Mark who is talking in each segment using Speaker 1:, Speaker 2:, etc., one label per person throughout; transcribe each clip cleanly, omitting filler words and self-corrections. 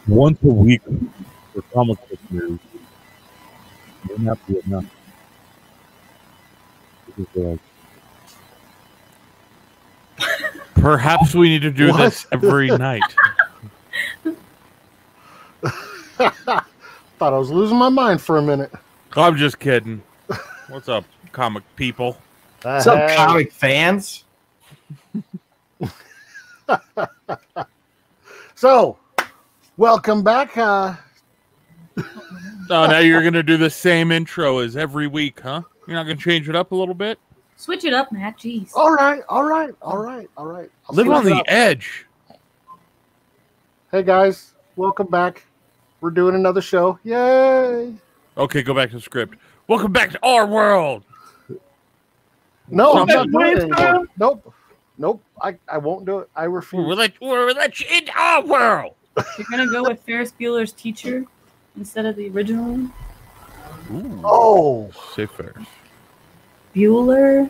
Speaker 1: once a week for comic book news. May not be enough. Perhaps we need to do this every night.
Speaker 2: Thought I was losing my mind for a minute.
Speaker 1: I'm just kidding. What's up, comic people?
Speaker 3: What's up, comic fans?
Speaker 2: So, welcome back.
Speaker 1: Oh, now you're going to do the same intro as every week, huh? You're not going to change it up a little bit?
Speaker 4: Switch it up, Matt. Jeez.
Speaker 2: All right.
Speaker 1: Live on the edge.
Speaker 2: Hey, guys. Welcome back. We're doing another show. Yay.
Speaker 1: Okay, go back to the script. Welcome back to our world.
Speaker 2: No, I'm not doing it anymore. Nope. I won't do it. I refuse.
Speaker 1: We'll let you into our world.
Speaker 4: You're going to go with Ferris Bueller's Teacher instead of the original one?
Speaker 1: Ooh.
Speaker 2: Oh.
Speaker 1: Say Ferris.
Speaker 4: Bueller.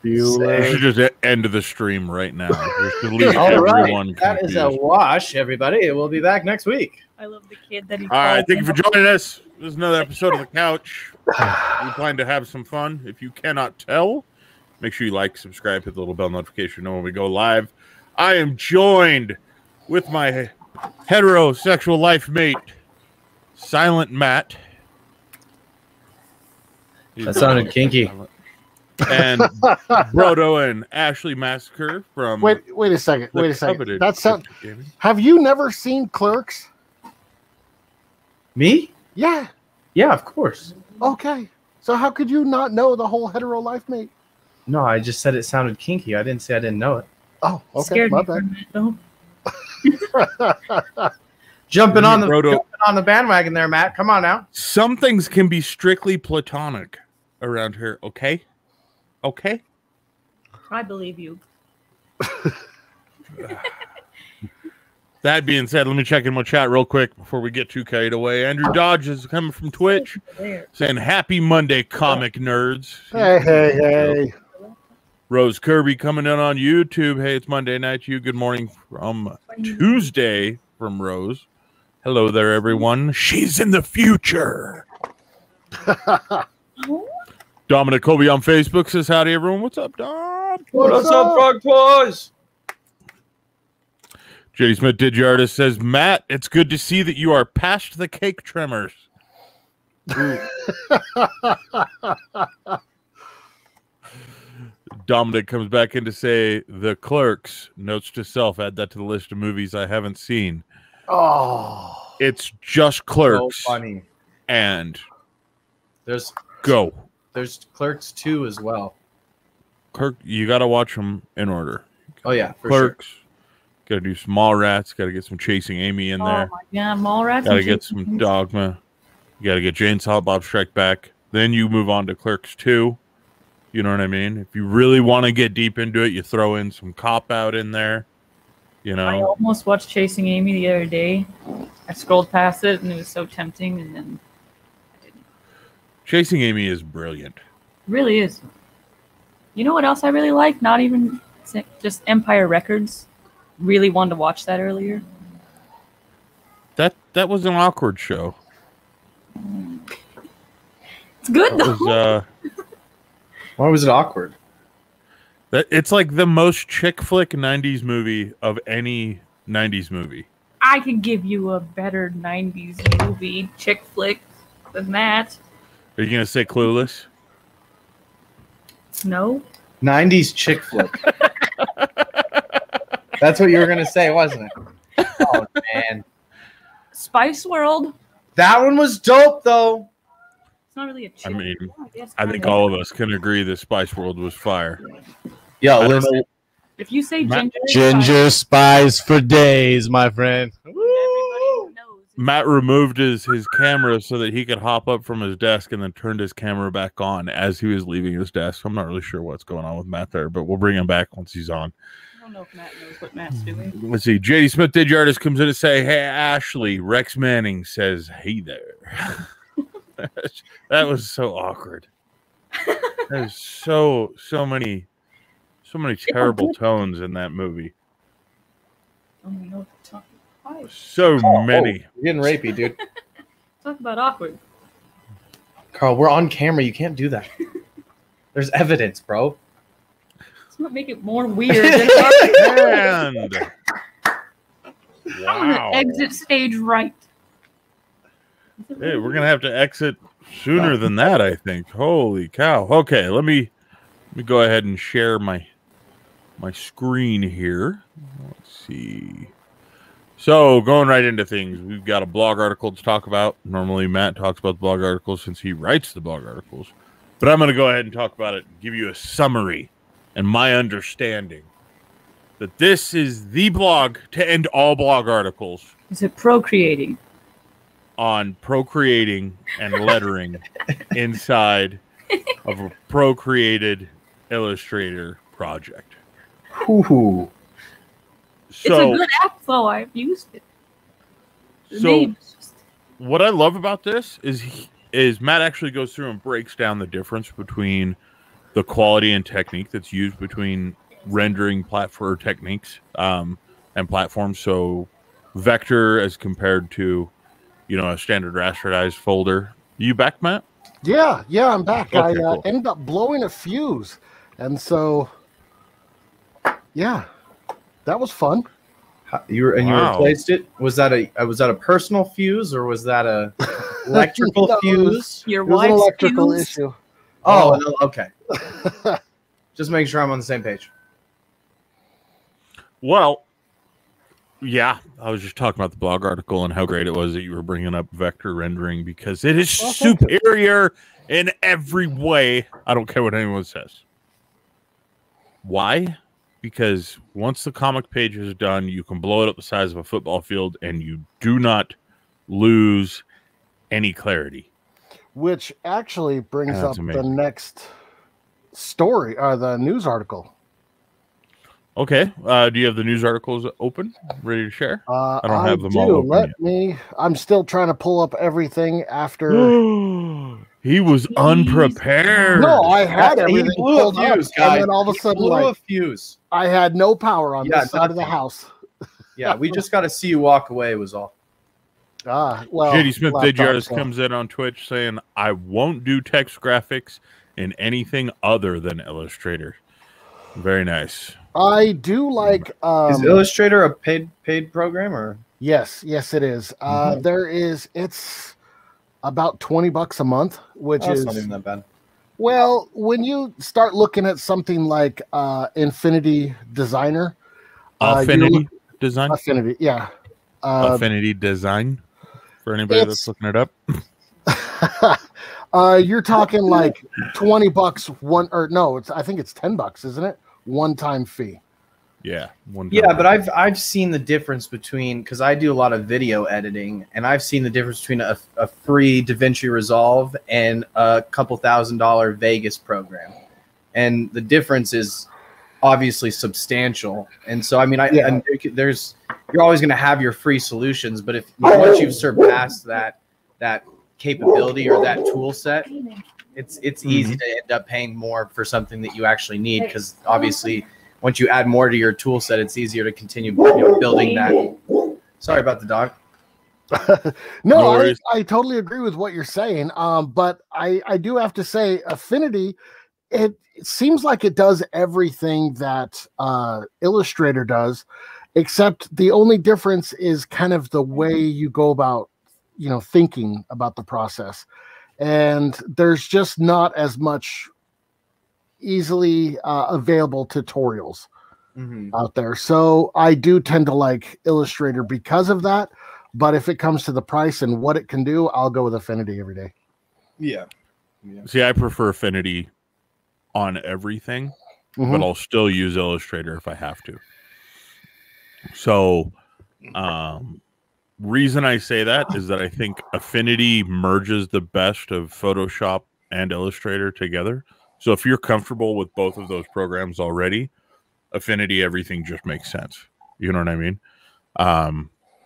Speaker 1: You should just end the stream right now. Just to leave
Speaker 3: All
Speaker 1: everyone
Speaker 3: right, that
Speaker 1: confused.
Speaker 3: is a wash, everybody. We'll be back next week.
Speaker 4: I love the kid that he
Speaker 1: All right,
Speaker 4: called
Speaker 1: thank you for
Speaker 4: him.
Speaker 1: joining us. This is another episode of The Couch. We plan to have some fun. If you cannot tell, make sure you like, subscribe, hit the little bell notification, know when we go live. I am joined with my heterosexual life mate, Silent Matt.
Speaker 3: That sounded kinky.
Speaker 1: And Brodo and Ashley Massacre from
Speaker 2: Wait a second.
Speaker 1: the
Speaker 2: Wait a second.
Speaker 1: coveted
Speaker 2: That's
Speaker 1: Cryptic Gaming.
Speaker 2: Have you never seen Clerks?
Speaker 3: Me?
Speaker 2: Yeah.
Speaker 3: Yeah, of course.
Speaker 2: Okay. So how could you not know the whole hetero life mate?
Speaker 3: No, I just said it sounded kinky. I didn't say I didn't know it.
Speaker 2: Oh, okay.
Speaker 4: Scared
Speaker 2: My
Speaker 4: me for a
Speaker 2: bad.
Speaker 4: minute, though.
Speaker 3: Jumping on
Speaker 1: Brodo.
Speaker 3: the bandwagon there, Matt. Come on now.
Speaker 1: Some things can be strictly platonic around here, okay? Okay?
Speaker 4: I believe you.
Speaker 1: That being said, let me check in my chat real quick before we get too carried away. Andrew Dodge is coming from Twitch
Speaker 4: There.
Speaker 1: saying, Happy Monday, comic nerds.
Speaker 2: Hey.
Speaker 1: Rose Kirby coming in on YouTube. Hey, it's Monday night to you. Good morning from Tuesday from Rose. Hello there, everyone. She's in the future. Dominic Colby on Facebook says, howdy, everyone. What's up, Dom?
Speaker 3: What's up, Frog Toys?
Speaker 1: JD Smith Digiartist says, Matt, it's good to see that you are past the cake tremors. Dominic comes back in to say, The Clerks, notes to self, add that to the list of movies I haven't seen.
Speaker 2: Oh.
Speaker 1: It's just Clerks.
Speaker 3: So funny.
Speaker 1: And
Speaker 3: There's
Speaker 1: go.
Speaker 3: Clerks 2 as well.
Speaker 1: Clerk, you got to watch them in order.
Speaker 3: Oh yeah, for
Speaker 1: Clerks. Got to do some Mallrats. Got to get some Chasing Amy in there.
Speaker 4: Oh my God, Mallrats.
Speaker 1: Got to
Speaker 4: and
Speaker 1: get
Speaker 4: Chasing
Speaker 1: some
Speaker 4: Amy.
Speaker 1: Dogma. You got to get Jane Silent Bob Strike Back. Then you move on to Clerks 2. You know what I mean? If you really want to get deep into it, you throw in some Cop Out in there. You
Speaker 4: I
Speaker 1: know?
Speaker 4: almost watched Chasing Amy the other day. I scrolled past it and it was so tempting, and then I didn't.
Speaker 1: Chasing Amy is brilliant.
Speaker 4: It really is. You know what else I really like? Not even just Empire Records. Really wanted to watch that earlier.
Speaker 1: That was an awkward show.
Speaker 4: It's good
Speaker 1: That
Speaker 4: though.
Speaker 1: was,
Speaker 3: Why was it awkward?
Speaker 1: it's like the most chick flick 90s movie of any 90s movie.
Speaker 4: I could give you a better 90s movie chick flick than that.
Speaker 1: Are you going to say Clueless?
Speaker 4: No?
Speaker 3: 90s chick flick. That's what you were gonna say, wasn't it? Oh man,
Speaker 4: Spice World.
Speaker 3: that one was dope though.
Speaker 4: It's not really a chick.
Speaker 1: I mean,
Speaker 4: guess
Speaker 1: I think
Speaker 4: kinda.
Speaker 1: all of us can agree that Spice World was fire.
Speaker 3: Yo,
Speaker 1: I don't
Speaker 3: listen.
Speaker 1: know.
Speaker 4: If you say
Speaker 1: Matt-
Speaker 4: ginger,
Speaker 5: spies for days, my friend.
Speaker 4: everybody knows.
Speaker 1: Matt removed his camera so that he could hop up from his desk and then turned his camera back on as he was leaving his desk. I'm not really sure what's going on with Matt there, but we'll bring him back once he's on.
Speaker 4: I don't know if Matt knows what Matt's doing.
Speaker 1: Let's see. JD Smith Digiartist comes in to say, Hey, Ashley. Rex Manning says, Hey there. That was so awkward. There's so many So many terrible tones in that movie.
Speaker 4: Oh, you know what to talk about.
Speaker 1: So many.
Speaker 3: You're getting rapey, dude.
Speaker 4: Talk about awkward.
Speaker 3: Carl, we're on camera. You can't do that. There's evidence, bro.
Speaker 4: It's gonna make it more weird. Than awkward.
Speaker 1: And
Speaker 4: I'm gonna
Speaker 1: wow.
Speaker 4: exit stage right.
Speaker 1: Hey, we're gonna have to exit sooner than that, I think. Holy cow. Okay, let me go ahead and share my screen here. Let's see. So going right into things, we've got a blog article to talk about. Normally Matt talks about the blog articles since he writes the blog articles. But I'm gonna go ahead and talk about it, give you a summary and my understanding that this is the blog to end all blog articles
Speaker 4: Is it procreating?
Speaker 1: on procreating and lettering inside of a procreated Illustrator project.
Speaker 3: Ooh.
Speaker 4: It's a
Speaker 1: So,
Speaker 4: good app, though. I've used it. The
Speaker 1: So-
Speaker 4: name is just
Speaker 1: what I love about this is Matt actually goes through and breaks down the difference between the quality and technique that's used between rendering platform techniques and platforms. So vector as compared to, a standard rasterized folder. You back, Matt?
Speaker 2: Yeah, I'm back.
Speaker 1: Okay,
Speaker 2: I
Speaker 1: cool.
Speaker 2: ended up blowing a fuse, and so yeah, that was fun.
Speaker 3: You
Speaker 1: Wow.
Speaker 3: replaced it. Was that a personal fuse or was that a electrical
Speaker 2: No,
Speaker 3: fuse?
Speaker 4: your
Speaker 2: It was an
Speaker 4: wife's
Speaker 2: electrical
Speaker 4: fuse.
Speaker 2: issue.
Speaker 3: Oh, no, okay. Just make sure I'm on the same page.
Speaker 1: Well, yeah, I was just talking about the blog article and how great it was that you were bringing up vector rendering because it is
Speaker 2: Well, thank you.
Speaker 1: superior in every way. I don't care what anyone says. Why? Because once the comic page is done, you can blow it up the size of a football field and you do not lose any clarity.
Speaker 2: Which actually brings
Speaker 1: That's
Speaker 2: up
Speaker 1: amazing.
Speaker 2: the next story, the news article.
Speaker 1: Okay. Do you have the news articles open, ready to share?
Speaker 2: I
Speaker 1: don't have them all open yet.
Speaker 2: I'm still trying to pull up everything after.
Speaker 1: He was unprepared.
Speaker 2: No, I had
Speaker 3: He
Speaker 2: everything
Speaker 3: blew a
Speaker 2: pulled up,
Speaker 3: fuse, guys.
Speaker 2: and then all of a
Speaker 3: He
Speaker 2: sudden,
Speaker 3: blew a
Speaker 2: like,
Speaker 3: fuse.
Speaker 2: I had no power on
Speaker 3: Yeah,
Speaker 2: this side of the
Speaker 3: nothing.
Speaker 2: house.
Speaker 3: Yeah, we just got to see you walk away was all.
Speaker 2: Well,
Speaker 1: JD Smith
Speaker 2: laptop,
Speaker 1: Digiartist
Speaker 2: so-
Speaker 1: comes in on Twitch saying, I won't do text graphics in anything other than Illustrator. Very nice.
Speaker 2: I do like.
Speaker 3: Is Illustrator a paid program or?
Speaker 2: Yes, it is.
Speaker 3: Mhm.
Speaker 2: It's about $20 a month, which
Speaker 3: Oh, it's
Speaker 2: is
Speaker 3: not even that bad.
Speaker 2: well, when you start looking at something like Infinity Designer,
Speaker 1: Affinity Design?
Speaker 2: Affinity, yeah.
Speaker 1: Affinity Design? For anybody that's
Speaker 2: it's-
Speaker 1: looking it up.
Speaker 2: You're talking like $20 I think it's $10, isn't it? One-time fee.
Speaker 1: Yeah.
Speaker 3: Yeah, but I've seen the difference between, because I do a lot of video editing, and I've seen the difference between a free DaVinci Resolve and a couple $1,000 Vegas program, and the difference is obviously substantial. And so, I mean, and you're always going to have your free solutions, but once you've surpassed that capability or that tool set, it's easy to end up paying more for something that you actually need, because obviously once you add more to your tool set, it's easier to continue building that. Sorry about the dog.
Speaker 2: No,
Speaker 1: No worries.
Speaker 2: I totally agree with what you're saying. But I do have to say, Affinity, it seems like it does everything that Illustrator does, except the only difference is kind of the way you go about, thinking about the process. And there's just not as much easily available tutorials out there. So I do tend to like Illustrator because of that. But if it comes to the price and what it can do, I'll go with Affinity every day.
Speaker 3: Yeah.
Speaker 1: See, I prefer Affinity on everything,
Speaker 2: Mhm.
Speaker 1: but I'll still use Illustrator if I have to. So, reason I say that is that I think Affinity merges the best of Photoshop and Illustrator together. So if you're comfortable with both of those programs already, Affinity, everything just makes sense. You know what I mean?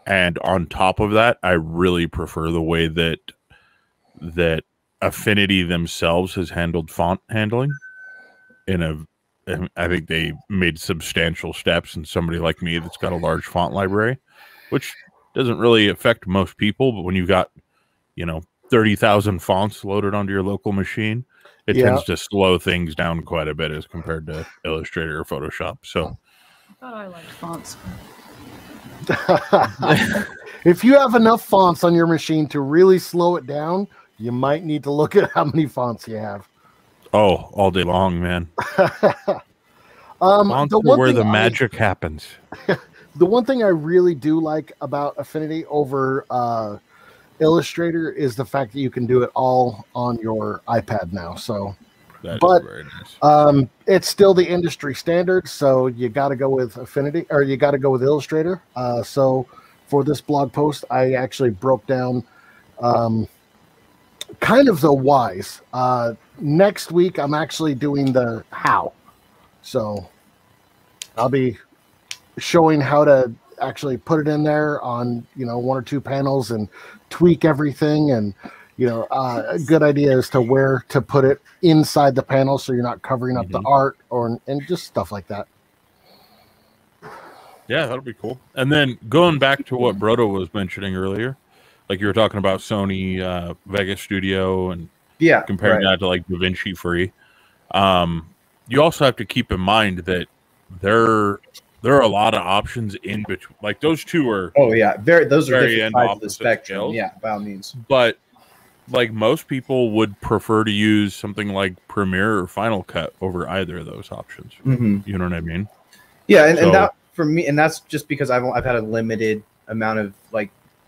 Speaker 1: And on top of that, I really prefer the way that Affinity themselves has handled font handling in a I think they made substantial steps, and somebody like me that's got a large font library, which doesn't really affect most people, but when you've got, 30,000 fonts loaded onto your local machine, it tends to slow things down quite a bit as compared to Illustrator or Photoshop. So
Speaker 4: I thought I liked fonts.
Speaker 2: If you have enough fonts on your machine to really slow it down, you might need to look at how many fonts you have.
Speaker 1: Oh, all day long, man. Fonts are where the magic happens.
Speaker 2: The one thing I really do like about Affinity over Illustrator is the fact that you can do it all on your iPad now. So,
Speaker 1: that is very nice.
Speaker 2: It's still the industry standard, so you got to go with Affinity, or you got to go with Illustrator. So, for this blog post, I actually broke down kind of the whys. Next week, I'm actually doing the how. So, I'll be showing how to actually put it in there on, one or two panels and tweak everything, and a good idea as to where to put it inside the panel so you're not covering up the art and just stuff like that.
Speaker 1: Yeah, that'll be cool. And then going back to what Brodo was mentioning earlier, like you were talking about Sony Vegas Studio and comparing that to like DaVinci Free. You also have to keep in mind that there are a lot of options in between. Like those two are
Speaker 3: those are
Speaker 1: very
Speaker 3: different sides of the spectrum.
Speaker 1: scales.
Speaker 3: Yeah, by all means.
Speaker 1: But like most people would prefer to use something like Premiere or Final Cut over either of those options. You know what I mean?
Speaker 3: Yeah, and that for me, and that's just because I've had a limited amount of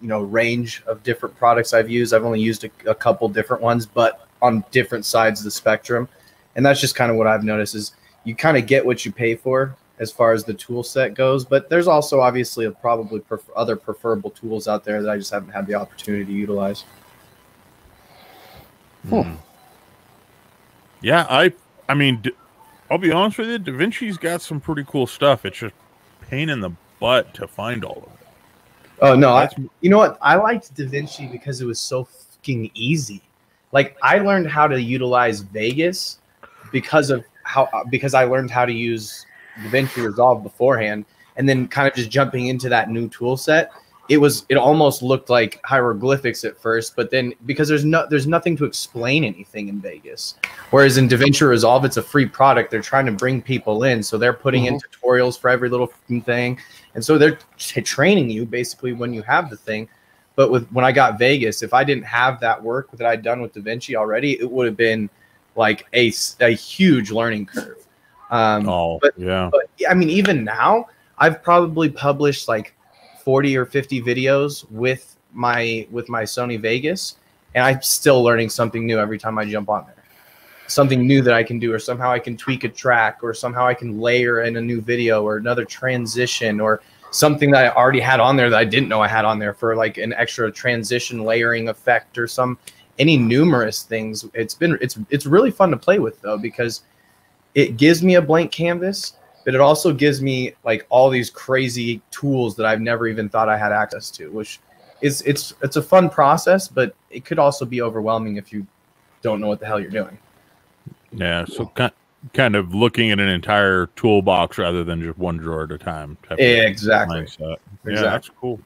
Speaker 3: range of different products I've used. I've only used a couple different ones, but on different sides of the spectrum. And that's just kind of what I've noticed is you kind of get what you pay for as far as the tool set goes. But there's also obviously probably other preferable tools out there that I just haven't had the opportunity to utilize.
Speaker 1: Yeah, I mean, I'll be honest with you, DaVinci's got some pretty cool stuff. It's just pain in the butt to find all of it.
Speaker 3: Oh, no. You know what? I liked DaVinci because it was so fucking easy. Like, I learned how to utilize Vegas because I learned how to use DaVinci Resolve beforehand, and then kind of just jumping into that new tool set. It almost looked like hieroglyphics at first, but then because there's nothing to explain anything in Vegas. Whereas in DaVinci Resolve, it's a free product. They're trying to bring people in, so they're putting in tutorials for every little thing, and so they're training you basically when you have the thing. But when I got Vegas, if I didn't have that work that I'd done with DaVinci already, it would have been like a huge learning curve. But I mean, even now, I've probably published like 40 or 50 videos with my Sony Vegas, and I'm still learning something new every time I jump on there. Something new that I can do, or somehow I can tweak a track, or somehow I can layer in a new video or another transition, or something that I already had on there that I didn't know I had on there for like an extra transition layering effect or any numerous things. It's really fun to play with though, because it gives me a blank canvas, but it also gives me like all these crazy tools that I've never even thought I had access to, which is it's a fun process, but it could also be overwhelming if you don't know what the hell you're doing.
Speaker 1: Yeah, so kind of looking at an entire toolbox rather than just one drawer at a time.
Speaker 3: Exactly.
Speaker 1: Yeah, that's cool.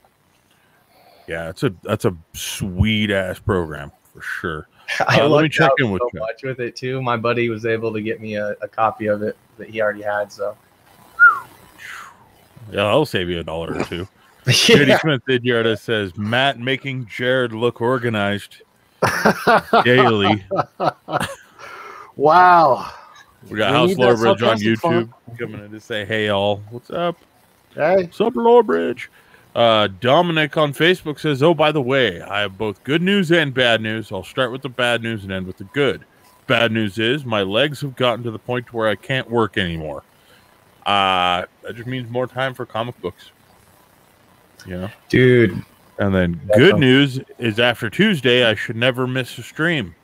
Speaker 1: Yeah, that's a sweet ass program for sure.
Speaker 3: Let me check in with so much with it too. My buddy was able to get me a copy of it that he already had. So
Speaker 1: yeah, I'll save you $1 or $2. Judy Smith Vidjarda says Matt making Jared look organized daily.
Speaker 2: Wow.
Speaker 1: We got House Lower Bridge on YouTube coming in to say, hey, all. What's up?
Speaker 2: Hey.
Speaker 1: What's up, Lower Bridge? Dominic on Facebook says, oh, by the way, I have both good news and bad news. I'll start with the bad news and end with the good. Bad news is my legs have gotten to the point where I can't work anymore. That just means more time for comic books.
Speaker 3: Dude.
Speaker 1: And then good news is after Tuesday, I should never miss a stream.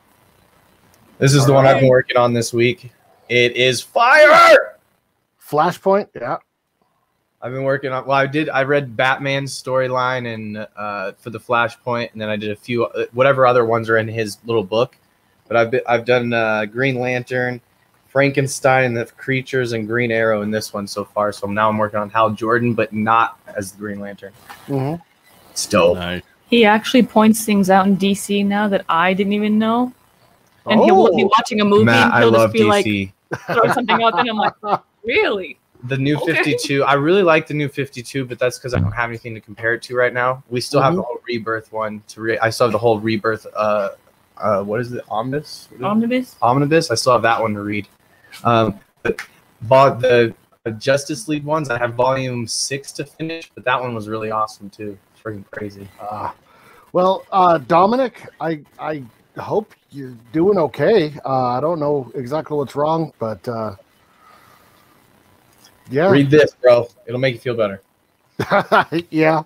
Speaker 3: This is the one I've been working on this week. It is fire!
Speaker 2: Flashpoint, yeah.
Speaker 3: I've been working on. Well, I read Batman's storyline and for the Flashpoint, and then I did a few whatever other ones are in his little book. But I've done Green Lantern, Frankenstein and the creatures and Green Arrow in this one so far. So now I'm working on Hal Jordan, but not as the Green Lantern.
Speaker 2: Mhm.
Speaker 3: It's dope.
Speaker 1: Nice.
Speaker 4: He actually points things out in DC now that I didn't even know. And he'll be watching a movie
Speaker 3: Matt,
Speaker 4: and
Speaker 3: I
Speaker 4: he'll
Speaker 3: love
Speaker 4: just be
Speaker 3: DC.
Speaker 4: like, throw something out there. And I'm like, really?
Speaker 3: The new
Speaker 4: Okay.
Speaker 3: 52. I really like the new 52, but that's because I don't have anything to compare it to right now. We still have the whole Rebirth one to I still have the whole Rebirth. What is it? Omnibus.
Speaker 4: Omnibus?
Speaker 3: Omnibus. I still have that one to read. But the Justice League ones, I have volume 6 to finish, but that one was really awesome too. It's freaking crazy.
Speaker 2: Well, Dominic, I hope you're doing okay. I don't know exactly what's wrong, but yeah.
Speaker 3: Read this, bro. It'll make you feel better.
Speaker 2: Yeah.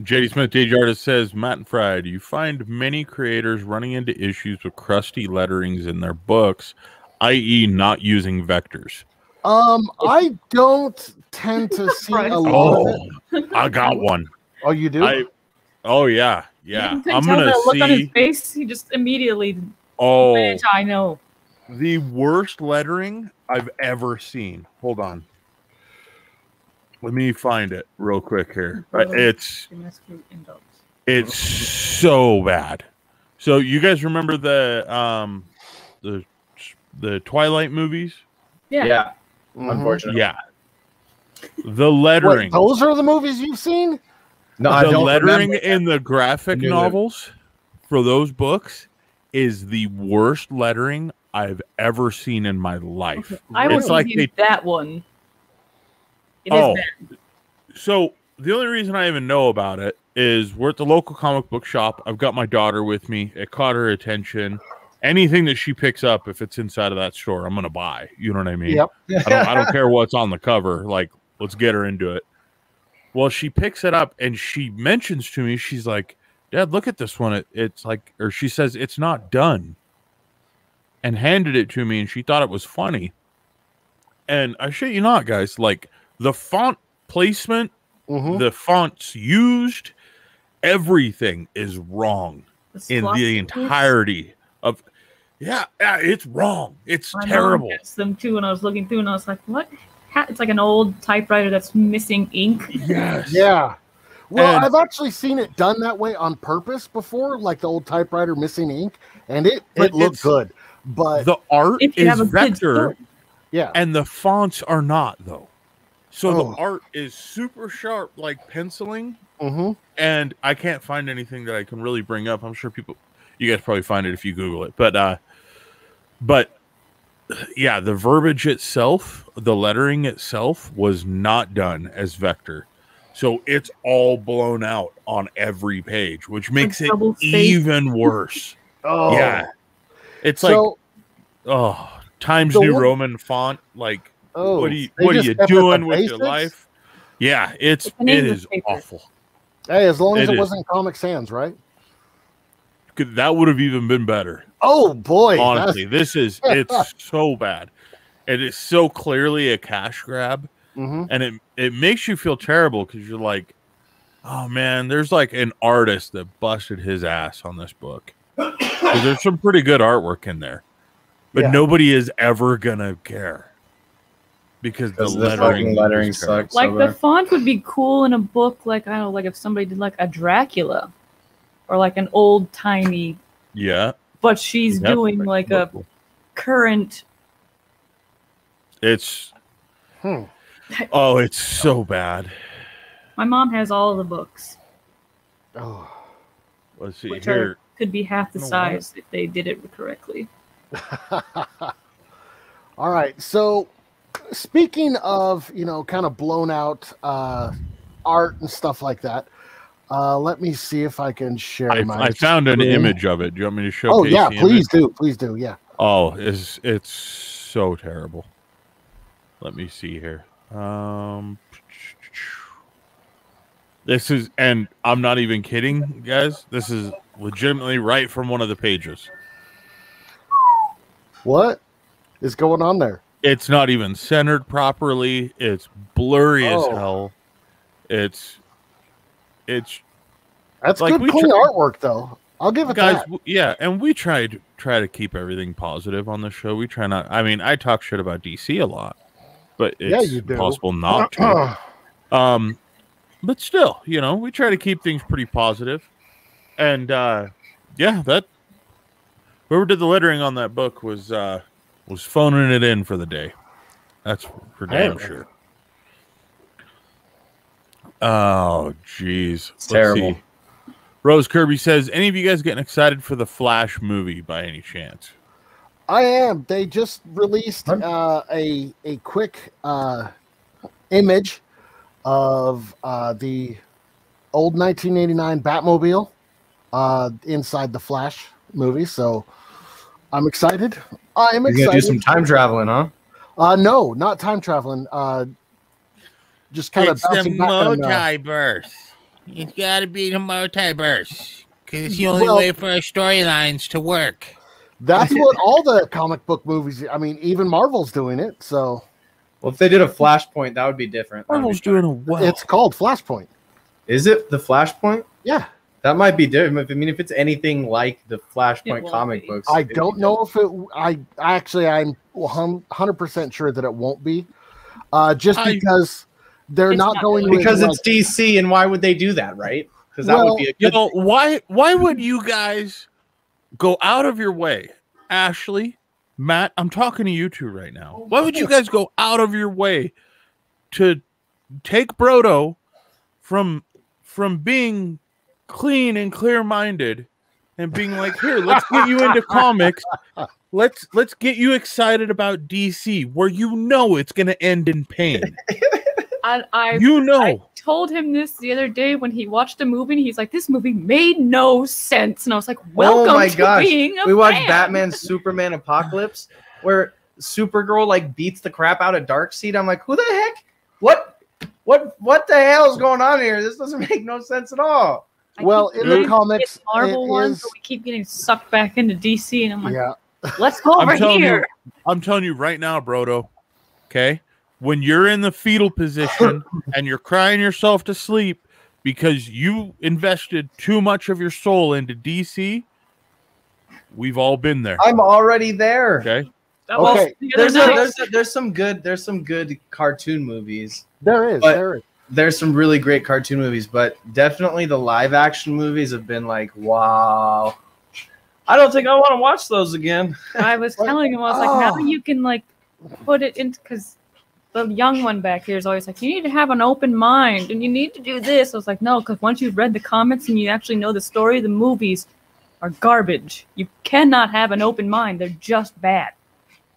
Speaker 1: JD Smith, Dage Artist says, Matt and Fry, do you find many creators running into issues with crusty letterings in their books, i.e. not using vectors?
Speaker 2: I don't tend to see a lot of it.
Speaker 1: I got one.
Speaker 2: Oh, you do?
Speaker 1: Yeah.
Speaker 4: You can
Speaker 1: I'm
Speaker 4: tell
Speaker 1: gonna
Speaker 4: that look on his
Speaker 1: see.
Speaker 4: face. He just immediately,
Speaker 1: Oh,
Speaker 4: bitch, I know.
Speaker 1: the worst lettering I've ever seen. Hold on. Let me find it real quick here. It's so bad. So you guys remember the Twilight movies?
Speaker 4: Yeah.
Speaker 3: Unfortunately.
Speaker 1: Yeah. The lettering.
Speaker 2: Wait, those are the movies you've seen?
Speaker 3: No, I
Speaker 1: The
Speaker 3: don't
Speaker 1: lettering
Speaker 3: remember.
Speaker 1: in the graphic
Speaker 3: Knew it.
Speaker 1: novels for those books is the worst lettering I've ever seen in my life.
Speaker 4: Okay. I will
Speaker 1: It's like
Speaker 4: give you that one. It is
Speaker 1: Oh.
Speaker 4: bad.
Speaker 1: So the only reason I even know about it is we're at the local comic book shop. I've got my daughter with me. It caught her attention. Anything that she picks up, if it's inside of that store, I'm gonna buy. You know what I mean?
Speaker 2: Yep.
Speaker 1: I don't care what's on the cover. Like, let's get her into it. Well, she picks it up and she mentions to me, she's like, Dad, look at this one. It's like, or she says, it's not done. And handed it to me, and she thought it was funny. And I shit you not, guys, like the font placement, the fonts used, everything is wrong in the entirety of. Yeah, it's wrong. It's terrible.
Speaker 4: I noticed them too when I was looking through, and I was like, "What? It's like an old typewriter that's missing ink."
Speaker 1: Yes.
Speaker 2: Yeah. Well,
Speaker 1: And-
Speaker 2: I've actually seen it done that way on purpose before, like the old typewriter missing ink, and it looked good. But
Speaker 1: The art
Speaker 4: If you
Speaker 1: is
Speaker 4: have a good
Speaker 1: vector,
Speaker 4: story.
Speaker 2: yeah,
Speaker 1: and the fonts are not, though. So
Speaker 2: Oh.
Speaker 1: the art is super sharp, like penciling,
Speaker 2: mm-hmm.
Speaker 1: and I can't find anything that I can really bring up. I'm sure you guys probably find it if you Google it. But yeah, the verbiage itself, the lettering itself was not done as vector. So it's all blown out on every page, which makes it
Speaker 4: double spaced.
Speaker 1: even worse.
Speaker 2: Oh,
Speaker 1: Yeah. It's
Speaker 2: So,
Speaker 1: Times
Speaker 2: So
Speaker 1: New
Speaker 2: what-
Speaker 1: Roman font. Like,
Speaker 2: oh,
Speaker 1: what are you
Speaker 2: they just kept it the
Speaker 1: doing with your
Speaker 2: basics?
Speaker 1: life? Yeah,
Speaker 4: It's
Speaker 1: it
Speaker 4: an English
Speaker 1: is
Speaker 4: paper.
Speaker 1: awful.
Speaker 2: Hey, as long as
Speaker 1: It
Speaker 2: it
Speaker 1: is.
Speaker 2: wasn't Comic Sans, right?
Speaker 1: That would have even been better.
Speaker 2: Oh boy,
Speaker 1: Honestly, it's so bad. It is so clearly a cash grab,
Speaker 2: Mm-hmm.
Speaker 1: and it makes you feel terrible because you're like, oh man, there's like an artist that busted his ass on this book. 'Cause there's some pretty good artwork in there, but
Speaker 2: Yeah.
Speaker 1: nobody is ever gonna care because the
Speaker 3: Because the
Speaker 1: lettering,
Speaker 3: fucking lettering
Speaker 1: is terrible.
Speaker 3: sucks.
Speaker 4: Like
Speaker 3: so
Speaker 4: the
Speaker 3: bad.
Speaker 4: font would be cool in a book, like I don't know, like if somebody did like a Dracula, or like an old timey.
Speaker 1: Yeah,
Speaker 4: But she's
Speaker 1: Yep.
Speaker 4: doing like a current.
Speaker 1: it's
Speaker 2: Hmm.
Speaker 1: oh, it's so bad.
Speaker 4: My mom has all of the books,
Speaker 2: Oh.
Speaker 1: Let's see
Speaker 4: which
Speaker 1: here.
Speaker 4: could be half the
Speaker 1: No, what?
Speaker 4: size if they did it correctly.
Speaker 2: All right. So, speaking of kind of blown out art and stuff like that, let me see if I can share
Speaker 1: I found an
Speaker 2: screen.
Speaker 1: image of it. Do you want me to showcase?
Speaker 2: Oh yeah,
Speaker 1: the
Speaker 2: please
Speaker 1: image?
Speaker 2: do, please do. Yeah.
Speaker 1: Oh, it's so terrible. Let me see here. This is, and I'm not even kidding, guys. This is legitimately right from one of the pages.
Speaker 2: What is going on there?
Speaker 1: It's not even centered properly. It's blurry as
Speaker 2: Oh.
Speaker 1: hell. It's
Speaker 2: That's
Speaker 1: Like,
Speaker 2: good,
Speaker 1: we
Speaker 2: clean
Speaker 1: tr-
Speaker 2: artwork though. I'll give it
Speaker 1: Guys,
Speaker 2: that.
Speaker 1: yeah, and we try to keep everything positive on the show. We try not. I mean, I talk shit about DC a lot, but it's
Speaker 2: you do.
Speaker 1: impossible not to. But still, we try to keep things pretty positive. And that whoever did the lettering on that book was phoning it in for the day. That's for damn sure. Oh, jeez,
Speaker 3: it's terrible.
Speaker 1: See. Rose Kirby says, any of you guys getting excited for the Flash movie by any chance?
Speaker 2: I am. They just released a quick image of the old 1989 Batmobile inside the Flash movie. So I'm excited. I'm excited.
Speaker 3: You're gonna do some time traveling, huh?
Speaker 2: No, not time traveling. Just kind of bouncing back on,
Speaker 1: multiverse. It's got to be the multiverse because it's the only way for our storylines to work.
Speaker 2: That's what all the comic book movies. I mean, even Marvel's doing it. So,
Speaker 3: well, if they did a Flashpoint, that would be different.
Speaker 1: Marvel's doing a what?
Speaker 2: It's called Flashpoint.
Speaker 3: Is it the Flashpoint?
Speaker 2: Yeah,
Speaker 3: that might be different. I mean, if it's anything like the Flashpoint comic books,
Speaker 2: I don't know if it. I'm 100% sure that it won't be. Just because. They're not going
Speaker 3: because it's DC, and why would they do that, right? Because that would be a good thing.
Speaker 1: Why would you guys go out of your way, Ashley, Matt? I'm talking to you two right now. Why would you guys go out of your way to take Brodo from being clean and clear-minded and being like, here, let's get you into comics. Let's get you excited about DC, where it's going to end in pain.
Speaker 4: I told him this the other day when he watched the movie, and he's like, this movie made no sense. And I was like, welcome to being a
Speaker 3: We watched
Speaker 4: fan.
Speaker 3: Batman Superman Apocalypse, where Supergirl beats the crap out of Darkseid. I'm like, who the heck? What the hell is going on here? This doesn't make no sense at all.
Speaker 2: Well, in the comics,
Speaker 4: Marvel ones, but we keep getting sucked back into DC, and I'm like,
Speaker 2: yeah.
Speaker 4: Let's go over here.
Speaker 1: I'm telling you right now, Brodo, okay? When you're in the fetal position and you're crying yourself to sleep because you invested too much of your soul into DC, we've all been there.
Speaker 3: I'm already there.
Speaker 1: Okay.
Speaker 2: Okay.
Speaker 3: There's some good cartoon movies.
Speaker 2: There is.
Speaker 3: There's some really great cartoon movies, but definitely the live action movies have been like, wow. I don't think I want to watch those again.
Speaker 4: I was telling him, I was like, now you can put it into, because the young one back here is always like, you need to have an open mind and you need to do this. I was like, no, because once you've read the comics and you actually know the story, the movies are garbage. You cannot have an open mind. They're just bad.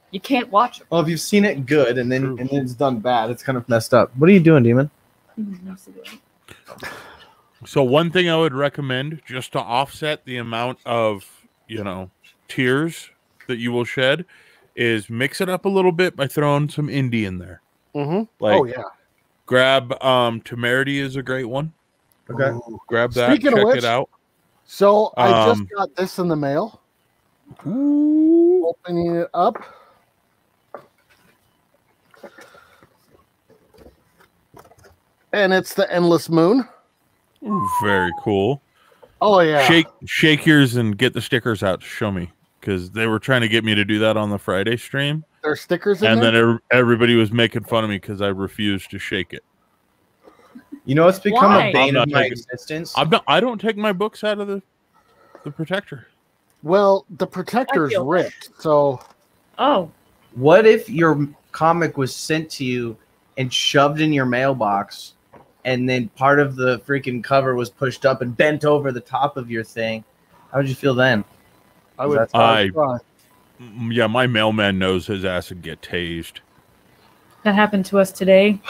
Speaker 4: You can't watch them.
Speaker 3: Well, if you've seen it good and then it's done bad, it's kind of messed up. What are you doing, Demon?
Speaker 1: So one thing I would recommend, just to offset the amount of, tears that you will shed, is mix it up a little bit by throwing some indie in there.
Speaker 2: Mm-hmm.
Speaker 1: Grab Temerity is a great one.
Speaker 3: Okay.
Speaker 1: Ooh. Grab that. Speaking check it out.
Speaker 2: So I just got this in the mail. Ooh. Opening it up. And it's the Endless Moon.
Speaker 1: Ooh, very cool.
Speaker 2: Oh yeah.
Speaker 1: Shake yours and get the stickers out to show me, because they were trying to get me to do that on the Friday stream.
Speaker 2: There's stickers in
Speaker 1: and
Speaker 2: there?
Speaker 1: Then everybody was making fun of me because I refused to shake it.
Speaker 3: It's become a bane of my existence.
Speaker 1: I don't take my books out of the protector.
Speaker 2: Well, the protector's ripped, so.
Speaker 4: Oh.
Speaker 3: What if your comic was sent to you and shoved in your mailbox, and then part of the freaking cover was pushed up and bent over the top of your thing? How would you feel then?
Speaker 1: Yeah, my mailman knows his ass would get tased.
Speaker 4: That happened to us today.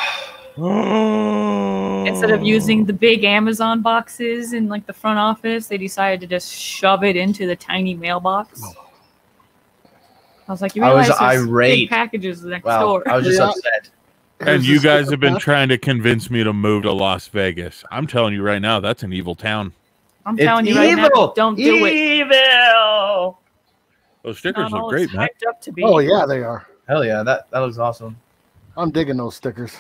Speaker 4: Instead of using the big Amazon boxes in the front office, they decided to just shove it into the tiny mailbox. I was like, you realize there's
Speaker 3: irate.
Speaker 4: Big packages next
Speaker 3: wow.
Speaker 4: door.
Speaker 3: I was just upset.
Speaker 1: And you guys have been trying to convince me to move to Las Vegas. I'm telling you right now, that's an evil town.
Speaker 4: I'm telling you right now, don't do it.
Speaker 3: Evil.
Speaker 1: Those stickers look great, man.
Speaker 2: Oh yeah, they are.
Speaker 3: Hell yeah, that looks awesome.
Speaker 2: I'm digging those stickers.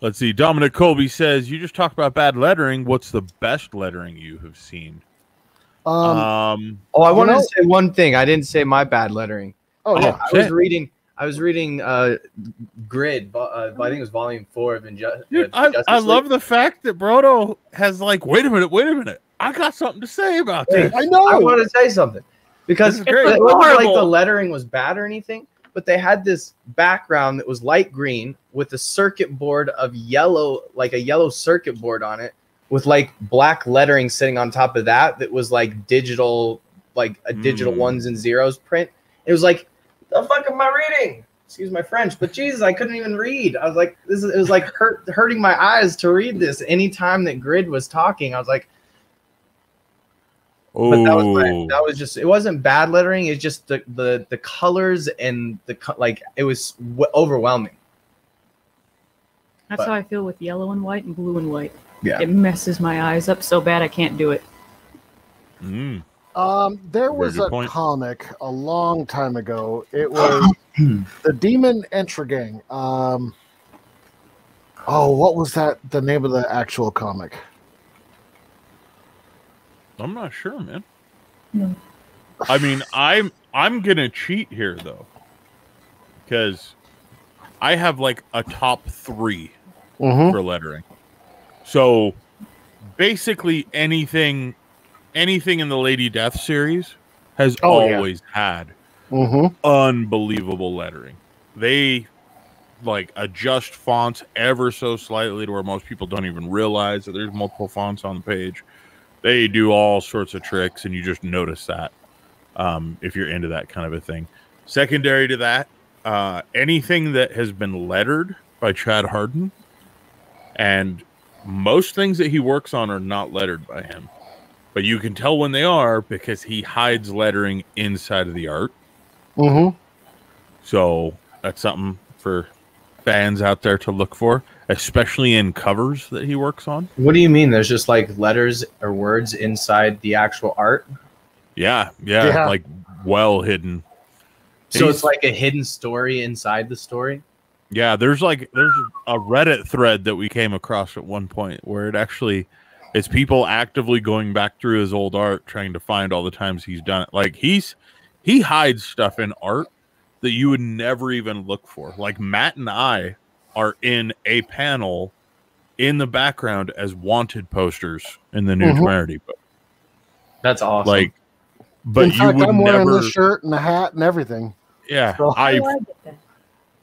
Speaker 1: Let's see. Dominic Colby says, you just talked about bad lettering. What's the best lettering you have seen?
Speaker 3: I wanted to say one thing. I didn't say my bad lettering.
Speaker 2: Oh yeah,
Speaker 3: I was reading Grid. I think it was volume 4 of Injustice.
Speaker 1: I love the fact that Brodo has like, wait a minute. I got something to say about this.
Speaker 2: I know.
Speaker 3: I want to say something because
Speaker 1: This is great.
Speaker 3: it wasn't like the
Speaker 4: Horrible.
Speaker 3: lettering was bad or anything, but they had this background that was light green with a circuit board of yellow, like a yellow circuit board on it, with like black lettering sitting on top of that. That was like digital, like a digital ones and zeros print. It was like, the fuck am I reading? Excuse my French, but Jesus, I couldn't even read. I was like, it was like hurting my eyes to read this. Anytime that Grid was talking, I was like, but that was just, it wasn't bad lettering. It's just the colors and it was overwhelming.
Speaker 4: That's how I feel with yellow and white and blue and white.
Speaker 3: Yeah.
Speaker 4: It messes my eyes up so bad I can't do it.
Speaker 2: There was
Speaker 1: good
Speaker 2: a
Speaker 1: point.
Speaker 2: comic a long time ago. It was the Demon Entra Gang. What was that? The name of the actual comic?
Speaker 1: I'm not sure, man.
Speaker 4: No.
Speaker 1: I mean, I'm gonna cheat here though, because I have like a top 3 for lettering. So basically, anything in the Lady Death series has always had unbelievable lettering. They like adjust fonts ever so slightly to where most people don't even realize that there's multiple fonts on the page. They do all sorts of tricks, and you just notice that if you're into that kind of a thing. Secondary to that, anything that has been lettered by Chad Hardin, and most things that he works on are not lettered by him. But you can tell when they are because he hides lettering inside of the art. So that's something for fans out there to look for, especially in covers that he works on.
Speaker 3: What do you mean? There's just like letters or words inside the actual art?
Speaker 1: Yeah, like well hidden.
Speaker 3: So it's like a hidden story inside the story?
Speaker 1: Yeah, there's a Reddit thread that we came across at one point where it's people actively going back through his old art trying to find all the times he's done it. Like he hides stuff in art that you would never even look for. Like Matt and I are in a panel in the background as wanted posters in the new Temerity book.
Speaker 3: That's awesome.
Speaker 1: Like, but
Speaker 2: In
Speaker 1: you
Speaker 2: fact,
Speaker 1: would
Speaker 2: I'm wearing
Speaker 1: never.
Speaker 2: this shirt and the hat and everything.
Speaker 1: Yeah,
Speaker 2: So-
Speaker 4: How do I get that?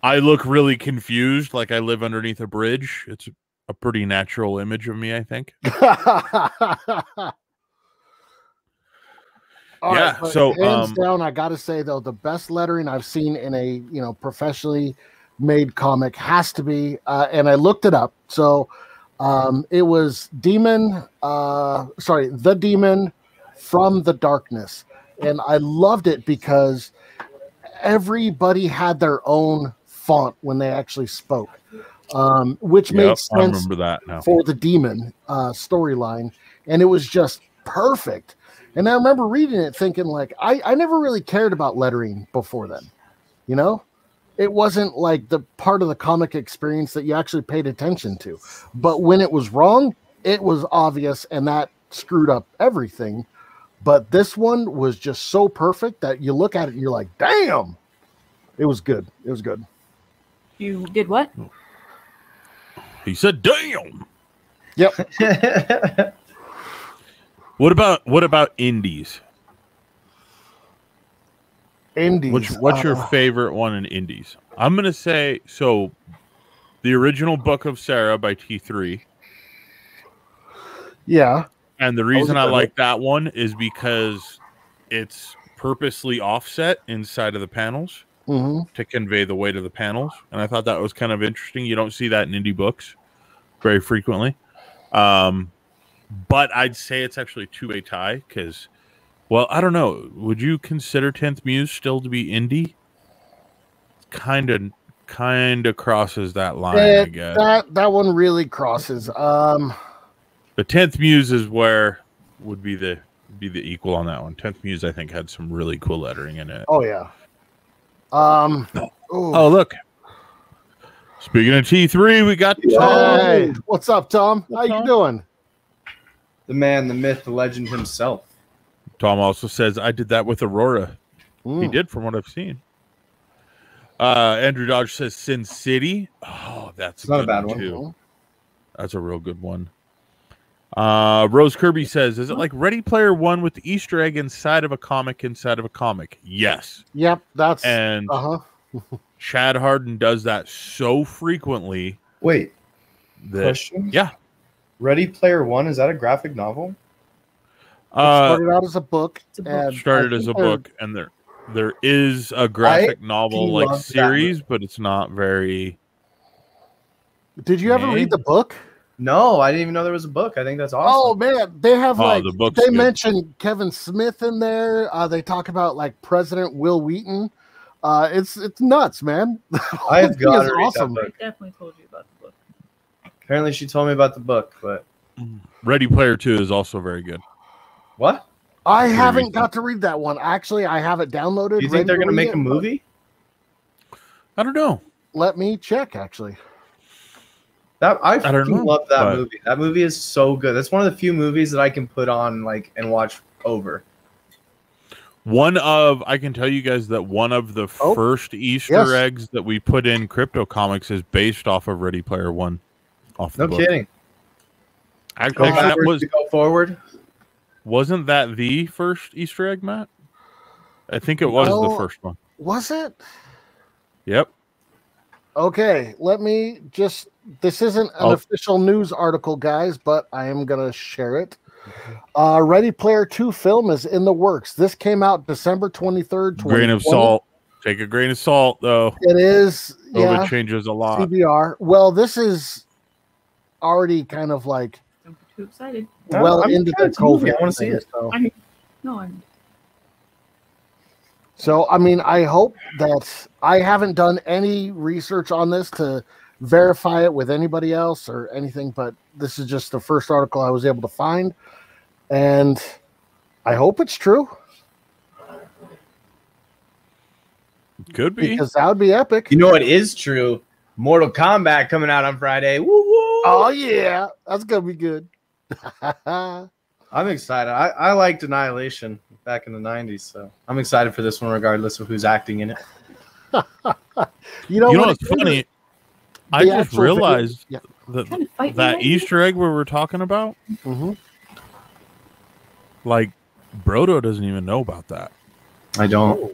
Speaker 1: I look really confused, like I live underneath a bridge. It's a pretty natural image of me, I think.
Speaker 2: All
Speaker 1: Yeah,
Speaker 2: but
Speaker 1: so,
Speaker 2: hands down, I got to say though, the best lettering I've seen in a professionally made comic has to be, and I looked it up. So it was The Demon from the Darkness, and I loved it because everybody had their own font when they actually spoke, which made
Speaker 1: I
Speaker 2: sense
Speaker 1: remember that now.
Speaker 2: for the demon storyline, and it was just perfect. And I remember reading it thinking like, I never really cared about lettering before then. It wasn't like the part of the comic experience that you actually paid attention to. But when it was wrong, it was obvious, and that screwed up everything. But this one was just so perfect that you look at it and you're like, damn, it was good. It was good.
Speaker 4: You did what?
Speaker 1: He said, "Damn."
Speaker 2: Yep.
Speaker 1: What about indies?
Speaker 2: Indies.
Speaker 1: What's your favorite one in indies? I'm gonna say so. The original Book of Sarah by T3.
Speaker 2: Yeah.
Speaker 1: And the reason I like that one is because it's purposely offset inside of the panels to convey the weight of the panels. And I thought that was kind of interesting. You don't see that in indie books very frequently. But I'd say it's actually a two-way tie because, well, I don't know. Would you consider 10th Muse still to be indie? Kind of crosses that line, I guess.
Speaker 2: That one really crosses.
Speaker 1: The 10th Muse is where would be the equal on that one. 10th Muse, I think, had some really cool lettering in it.
Speaker 2: Oh yeah.
Speaker 1: Oh, look. Speaking of T3, we got Tom.
Speaker 2: Hey, what's up, Tom? How you doing?
Speaker 3: The man, the myth, the legend himself.
Speaker 1: Tom also says, I did that with Aurora. He did, from what I've seen. Andrew Dodge says Sin City. Oh, that's
Speaker 3: not a bad one
Speaker 1: too. That's a real good one. Rose Kirby says, is it like Ready Player One with the Easter egg inside of a comic inside of a comic? Yes.
Speaker 2: Yep, that's
Speaker 1: and Chad Harden does that so frequently.
Speaker 3: Wait.
Speaker 1: That,
Speaker 3: question?
Speaker 1: Yeah.
Speaker 3: Ready Player One, is that a graphic novel?
Speaker 2: It started out as a book.
Speaker 1: Started as a book, and there is a graphic novel like series, but it's not very.
Speaker 2: Did you ever read the book?
Speaker 3: No, I didn't even know there was a book. I think that's awesome.
Speaker 2: Oh man, they have
Speaker 1: they
Speaker 2: mention Kevin Smith in there. They talk about like President Will Wheaton. It's nuts, man.
Speaker 3: I have got to read that book.
Speaker 4: I definitely told you about the book.
Speaker 3: Apparently, she told me about the book, but
Speaker 1: Ready Player 2 is also very good.
Speaker 3: What?
Speaker 2: I haven't got to read that one. Actually, I have it downloaded.
Speaker 3: Do you think they're going to make a movie?
Speaker 1: I don't know.
Speaker 2: Let me check. Actually,
Speaker 3: I love that movie. That movie is so good. That's one of the few movies that I can put on and watch over.
Speaker 1: I can tell you guys that one of the first Easter eggs that we put in Crypto Comics is based off of Ready Player One.
Speaker 3: No kidding.
Speaker 1: Actually,
Speaker 3: go forward.
Speaker 1: Wasn't that the first Easter egg, Matt? I think it was the first one.
Speaker 2: Was it?
Speaker 1: Yep.
Speaker 2: Okay, let me just. This isn't an official news article, guys, but I am going to share it. Ready Player 2 film is in the works. This came out December 23rd, 2020.
Speaker 1: Grain of salt. Take a grain of salt, though.
Speaker 2: It is.
Speaker 1: COVID changes a lot.
Speaker 2: CBR. Well, this is already kind of like.
Speaker 4: I'm too excited.
Speaker 2: Well, into the COVID.
Speaker 3: I want to see it.
Speaker 2: So. So, I mean, I hope that I haven't done any research on this to verify it with anybody else or anything, but this is just the first article I was able to find, and I hope it's true.
Speaker 1: Could be,
Speaker 2: because that would be epic.
Speaker 3: You know what is true? Mortal Kombat coming out on Friday. Woo woo!
Speaker 2: Oh yeah, that's gonna be good.
Speaker 3: I'm excited. I liked Annihilation back in the 90s, so I'm excited for this one regardless of who's acting in it.
Speaker 2: You know
Speaker 1: what's funny? I just realized that Easter egg we were talking about, like, Brodo doesn't even know about that.
Speaker 3: I don't.
Speaker 2: Oh,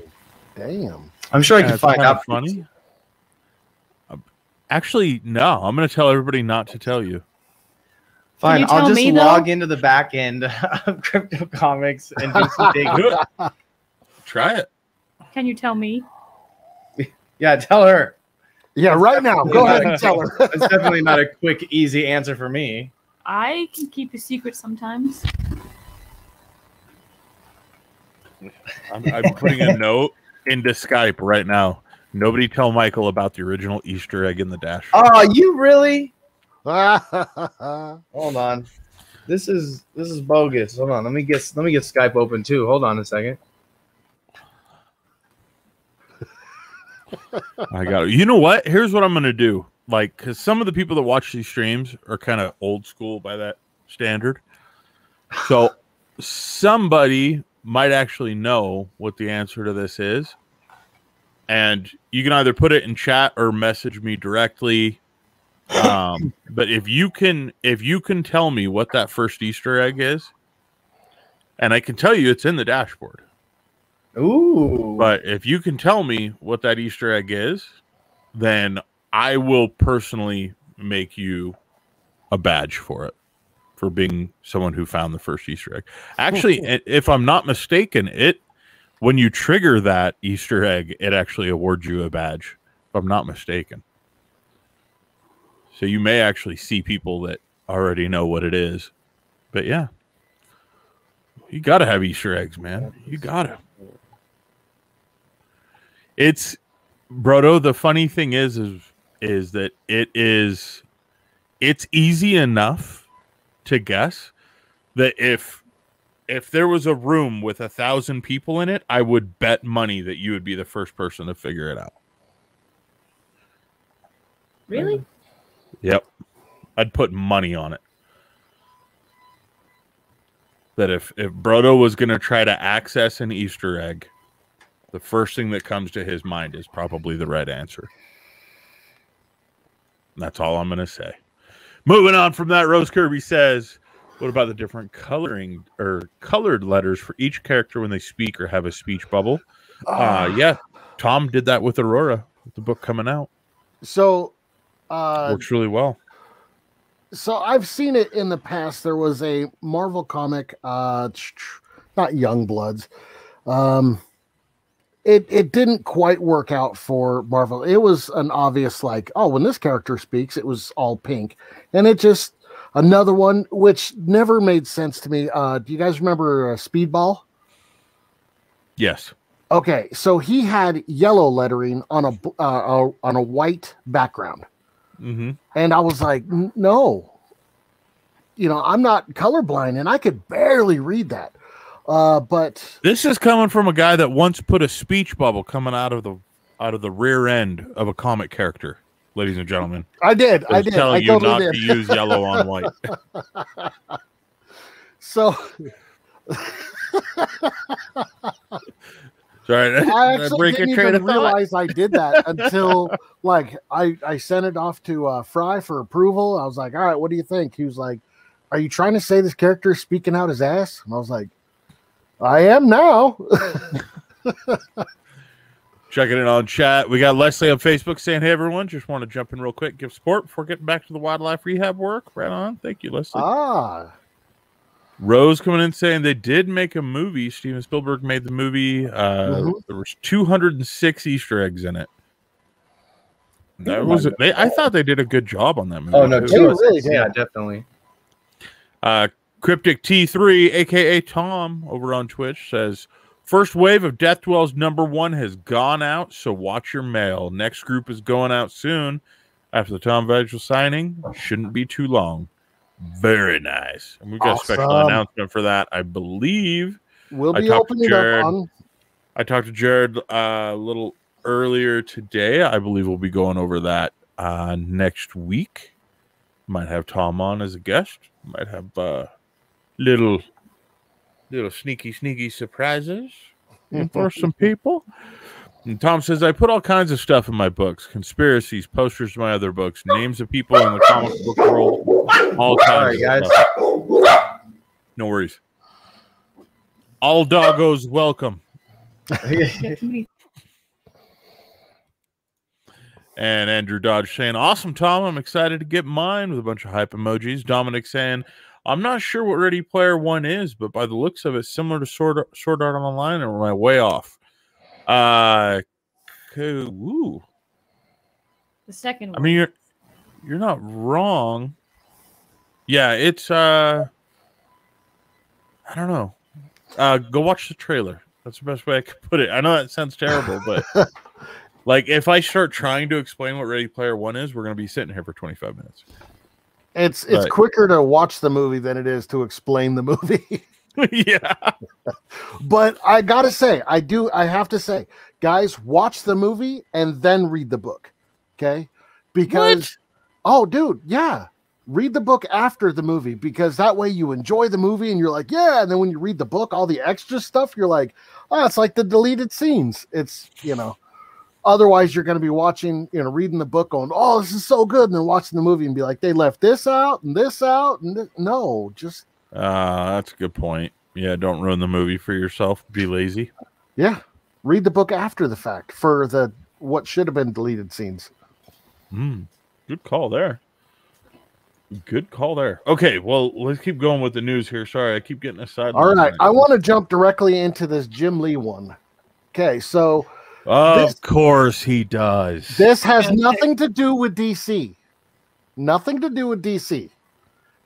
Speaker 2: damn.
Speaker 3: I'm sure I can find out.
Speaker 1: Funny. Actually, no. I'm going to tell everybody not to tell you.
Speaker 3: Fine, I'll just log into the back end of Crypto Comics and do some digging.
Speaker 1: Try it.
Speaker 4: Can you tell me?
Speaker 3: Yeah, tell her.
Speaker 2: Yeah, right now. Go ahead and tell her.
Speaker 3: It's definitely not a quick, easy answer for me.
Speaker 4: I can keep a secret sometimes.
Speaker 1: I'm putting a note into Skype right now. Nobody tell Michael about the original Easter egg in the dash.
Speaker 3: Oh, you really? Hold on. This is bogus. Hold on. Let me get Skype open too. Hold on a second.
Speaker 1: I got it. You know what? Here's what I'm going to do. Like, because some of the people that watch these streams are kind of old school by that standard. So somebody might actually know what the answer to this is. And you can either put it in chat or message me directly. But if you can tell me what that first Easter egg is, and I can tell you it's in the dashboard.
Speaker 3: Ooh.
Speaker 1: But if you can tell me what that Easter egg is, then I will personally make you a badge for it, for being someone who found the first Easter egg. Actually, if I'm not mistaken, when you trigger that Easter egg, it actually awards you a badge, if I'm not mistaken. So you may actually see people that already know what it is. But yeah, you got to have Easter eggs, man. You got to. It's, Brodo, the funny thing is that it's easy enough to guess that if there was a room with 1,000 people in it, I would bet money that you would be the first person to figure it out.
Speaker 4: Really?
Speaker 1: Yep. I'd put money on it. that if Brodo was going to try to access an Easter egg, the first thing that comes to his mind is probably the right answer. And that's all I'm going to say. Moving on from that, Rose Kirby says, what about the different coloring or colored letters for each character when they speak or have a speech bubble? Yeah, Tom did that with Aurora, with the book coming out.
Speaker 2: So
Speaker 1: works really well.
Speaker 2: So I've seen it in the past. There was a Marvel comic, not Youngbloods. It didn't quite work out for Marvel. It was an obvious, like, oh, when this character speaks, it was all pink. And it just, another one, which never made sense to me. Do you guys remember Speedball?
Speaker 1: Yes.
Speaker 2: Okay, so he had yellow lettering on a white background.
Speaker 1: Mm-hmm.
Speaker 2: And I was like, no, I'm not colorblind, and I could barely read that. But
Speaker 1: this is coming from a guy that once put a speech bubble coming out of the rear end of a comic character, ladies and gentlemen.
Speaker 2: I did.
Speaker 1: Telling you totally not to use yellow on white.
Speaker 2: So,
Speaker 1: sorry,
Speaker 2: I actually didn't even realize I did that until I sent it off to Fry for approval. I was like, all right, what do you think? He was like, are you trying to say this character is speaking out his ass? And I was like, I am now.
Speaker 1: Checking it on chat. We got Leslie on Facebook saying, hey, everyone, just want to jump in real quick, give support before getting back to the wildlife rehab work. Right on. Thank you, Leslie. Rose coming in saying they did make a movie. Steven Spielberg made the movie. There was 206 Easter eggs in it. I thought they did a good job on that movie.
Speaker 3: Oh, no,
Speaker 2: really did.
Speaker 3: Yeah, definitely.
Speaker 1: Cryptic T3, aka Tom, over on Twitch says, first wave of Death Dwells #1 has gone out, so watch your mail. Next group is going out soon after the Tom Vigil signing. Shouldn't be too long. Very nice. And we've got a special announcement for that, I believe.
Speaker 2: We'll be opening up on.
Speaker 1: I talked to Jared a little earlier today. I believe we'll be going over that next week. Might have Tom on as a guest. Might have little sneaky surprises for some people. And Tom says, I put all kinds of stuff in my books, conspiracies, posters to my other books, names of people in the comic book world, all kinds of stuff. No worries. All doggos welcome. And Andrew Dodge saying, awesome, Tom. I'm excited to get mine, with a bunch of hype emojis. Dominic saying, I'm not sure what Ready Player One is, but by the looks of it, similar to Sword Art Online, or am I way off? Ooh.
Speaker 4: The second one.
Speaker 1: I mean, you're not wrong. Yeah, it's I don't know. Go watch the trailer. That's the best way I could put it. I know that sounds terrible, but like if I start trying to explain what Ready Player One is, we're gonna be sitting here for 25 minutes.
Speaker 2: It's quicker to watch the movie than it is to explain the movie.
Speaker 1: Yeah.
Speaker 2: But I gotta say, I have to say, guys, watch the movie and then read the book. Okay? Because oh dude, yeah. Read the book after the movie, because that way you enjoy the movie and you're like, yeah, and then when you read the book, all the extra stuff, you're like, oh, it's like the deleted scenes. It's, otherwise you're going to be watching, reading the book going, oh, this is so good, and then watching the movie and be like, they left this out and this out, and no, just
Speaker 1: that's a good point. Yeah, don't ruin the movie for yourself. Be lazy.
Speaker 2: Yeah. Read the book after the fact for the what should have been deleted scenes.
Speaker 1: Good call there. Good call there. Okay, well, let's keep going with the news here. Sorry, I keep getting aside.
Speaker 2: All right, I want to jump directly into this Jim Lee one. Okay, so
Speaker 1: of course he does.
Speaker 2: This has nothing to do with DC. Nothing to do with DC.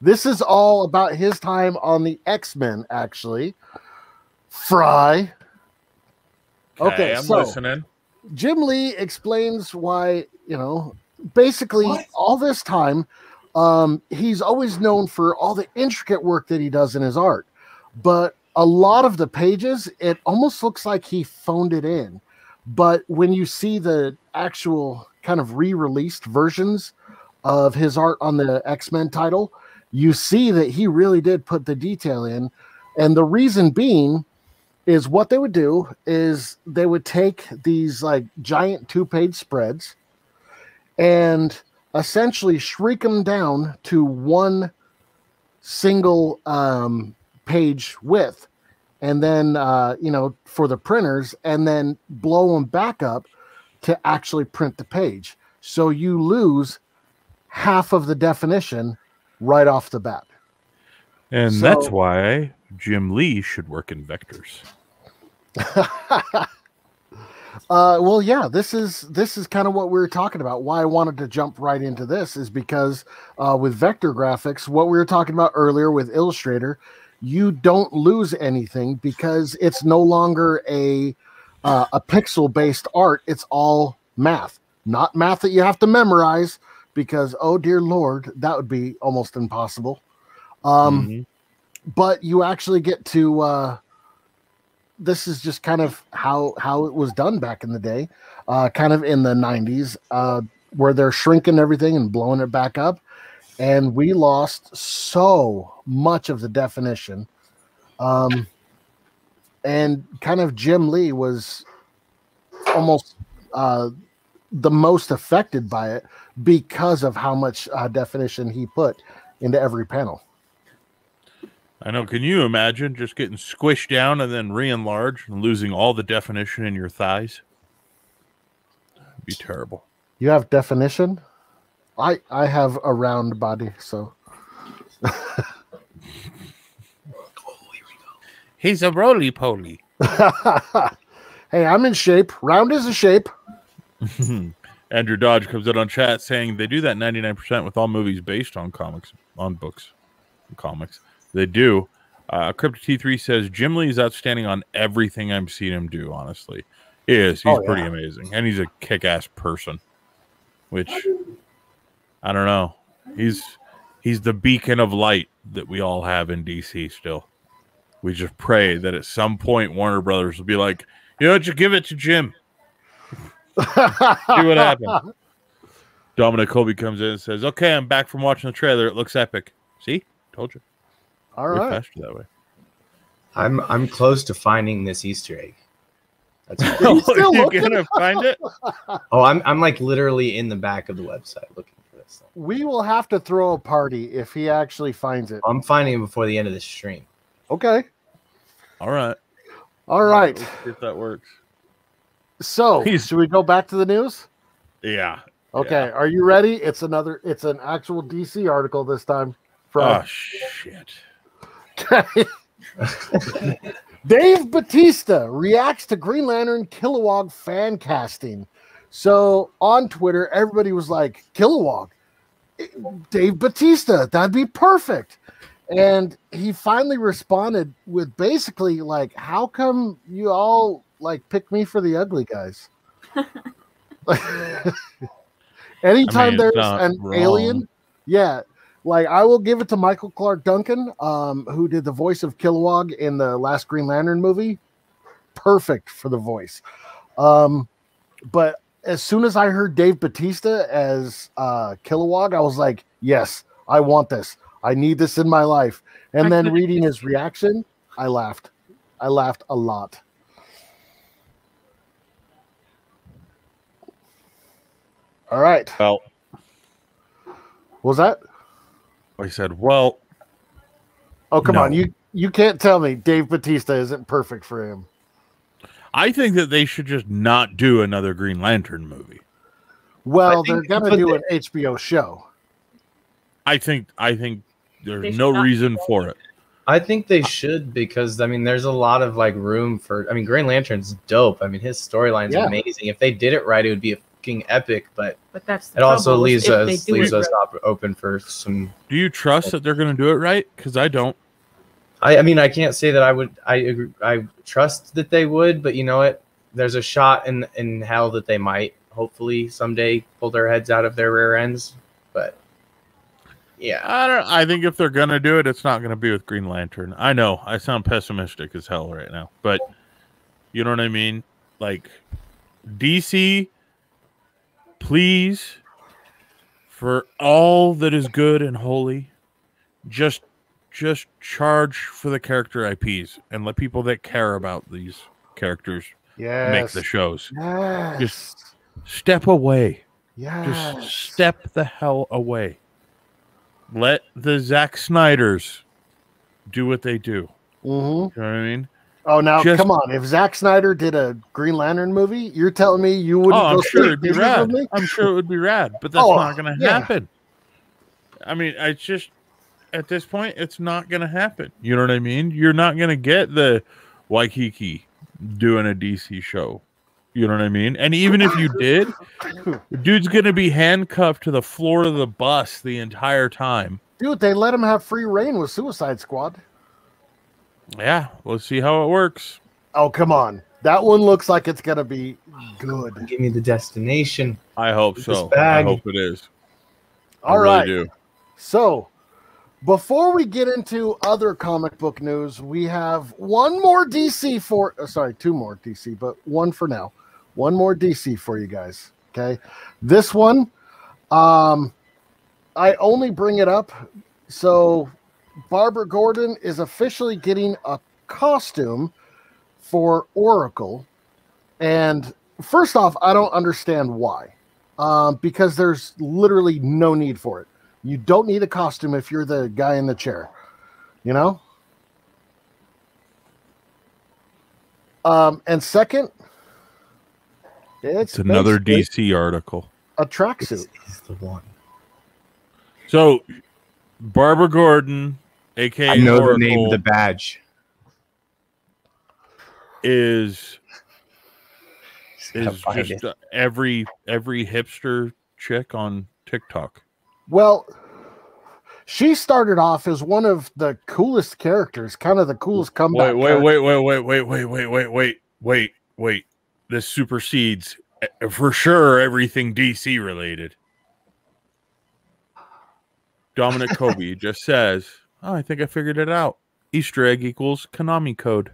Speaker 2: This is all about his time on the X-Men, actually. Fry. Okay,
Speaker 1: I'm listening.
Speaker 2: Jim Lee explains why, basically all this time, he's always known for all the intricate work that he does in his art. But a lot of the pages, it almost looks like he phoned it in. But when you see the actual kind of re-released versions of his art on the X-Men title, you see that he really did put the detail in. And the reason being is what they would do is they would take these like giant 2-page spreads and essentially shrink them down to one single page width. And then, for the printers, and then blow them back up to actually print the page. So you lose half of the definition right off the bat.
Speaker 1: And that's why Jim Lee should work in vectors.
Speaker 2: Well, yeah, this is kind of what we were talking about. Why I wanted to jump right into this is because with vector graphics, what we were talking about earlier with Illustrator, you don't lose anything because it's no longer a pixel-based art. It's all math, not math that you have to memorize because, oh dear Lord, that would be almost impossible. But you actually get to this is just kind of how it was done back in the day, kind of in the 90s, where they're shrinking everything and blowing it back up. And we lost so much of the definition. And kind of Jim Lee was almost the most affected by it because of how much definition he put into every panel.
Speaker 1: I know. Can you imagine just getting squished down and then re-enlarged and losing all the definition in your thighs? It'd be terrible.
Speaker 2: You have definition? I have a round body, so.
Speaker 1: He's a roly-poly.
Speaker 2: Hey, I'm in shape. Round is a shape.
Speaker 1: Andrew Dodge comes out on chat saying they do that 99% with all movies based on comics, on books, and comics. They do. Crypto T3 says Jim Lee is outstanding on everything I've seen him do. Honestly, he is. He's pretty amazing, and he's a kick-ass person. Which I don't know. He's the beacon of light that we all have in DC. Still, we just pray that at some point Warner Brothers will be like, you know what, you give it to Jim. See what happens. Dominic Colby comes in and says, "Okay, I'm back from watching the trailer. It looks epic. See, told you."
Speaker 2: All right.
Speaker 1: Faster that way.
Speaker 3: I'm close to finding this Easter egg. That's
Speaker 1: Are you gonna find it?
Speaker 3: Oh, I'm like literally in the back of the website looking for this thing.
Speaker 2: We will have to throw a party if he actually finds it.
Speaker 3: I'm finding it before the end of the stream.
Speaker 2: Okay.
Speaker 1: All right.
Speaker 2: All right.
Speaker 1: Let's see if that works.
Speaker 2: So, should we go back to the news?
Speaker 1: Yeah.
Speaker 2: Okay.
Speaker 1: Yeah.
Speaker 2: Are you ready? It's an actual DC article this time.
Speaker 1: Oh shit.
Speaker 2: Dave Bautista reacts to Green Lantern Kilowog fan casting. So on Twitter, everybody was like, Kilowog, Dave Bautista, that'd be perfect. And he finally responded with basically like, how come you all like pick me for the ugly guys? Anytime there's an alien, yeah. Like, I will give it to Michael Clark Duncan, who did the voice of Kilowog in the last Green Lantern movie. Perfect for the voice. But as soon as I heard Dave Bautista as Kilowog, I was like, yes, I want this. I need this in my life. And then reading his reaction, I laughed. I laughed a lot. All right.
Speaker 1: Well,
Speaker 2: what was that?
Speaker 1: I said, well.
Speaker 2: Oh, come on. You can't tell me Dave Bautista isn't perfect for him.
Speaker 1: I think that they should just not do another Green Lantern movie.
Speaker 2: Well, they're going to do an HBO show.
Speaker 1: I think there's no reason for it.
Speaker 3: I think they should because, I mean, there's a lot of, like, room for... I mean, Green Lantern's dope. I mean, his storyline's amazing. If they did it right, it would be a fucking epic, but
Speaker 4: that's
Speaker 3: it also leaves us open for some...
Speaker 1: Do you trust that they're going to do it right? Because I don't.
Speaker 3: I mean, I can't say that I would... I trust that they would, but you know what? There's a shot in hell that they might, hopefully, someday pull their heads out of their rear ends, but... Yeah,
Speaker 1: I think if they're gonna do it, it's not gonna be with Green Lantern. I know I sound pessimistic as hell right now, but you know what I mean. Like, DC, please, for all that is good and holy, just just charge for the character IPs and let people that care about these characters make the shows.
Speaker 2: Yes.
Speaker 1: Just step away.
Speaker 2: Yes.
Speaker 1: Just step the hell away. Let the Zack Snyders do what they do.
Speaker 2: Mm-hmm.
Speaker 1: You know what I mean?
Speaker 2: Oh, now come on! If Zack Snyder did a Green Lantern movie, you're telling me you wouldn't?
Speaker 1: I'm
Speaker 2: go
Speaker 1: sure
Speaker 2: see
Speaker 1: it'd be
Speaker 2: Disney
Speaker 1: rad.
Speaker 2: with me?
Speaker 1: I'm sure it would be rad, but that's not going to happen. I mean, it's just at this point, it's not going to happen. You know what I mean? You're not going to get the Waikiki doing a DC show. You know what I mean? And even if you did, the dude's going to be handcuffed to the floor of the bus the entire time.
Speaker 2: Dude, they let him have free reign with Suicide Squad.
Speaker 1: Yeah, let's see how it works.
Speaker 2: Oh, come on. That one looks like it's going to be good.
Speaker 3: Give me the destination.
Speaker 1: I hope
Speaker 3: This
Speaker 1: so.
Speaker 3: bag.
Speaker 1: I hope it is.
Speaker 2: All
Speaker 1: I really
Speaker 2: right.
Speaker 1: do.
Speaker 2: So, before we get into other comic book news, we have one more DC for two more DC, but one for now. One more DC for you guys. Okay. This one, I only bring it up. So, Barbara Gordon is officially getting a costume for Oracle. And first off, I don't understand why. Because there's literally no need for it. You don't need a costume if you're the guy in the chair, you know? And second, it's
Speaker 1: another
Speaker 2: basically
Speaker 1: DC article.
Speaker 2: a tracksuit.
Speaker 3: This is the one.
Speaker 1: So, Barbara Gordon, aka
Speaker 3: I know
Speaker 1: Oracle,
Speaker 3: the name of the badge.
Speaker 1: is
Speaker 3: Gotta find
Speaker 1: just
Speaker 3: it.
Speaker 1: every hipster chick on TikTok.
Speaker 2: Well, she started off as one of the coolest characters, kind of the coolest comeback.
Speaker 1: Wait. This supersedes for sure everything DC related. Dominic Kobe just says, "Oh, I think I figured it out. Easter egg equals Konami code."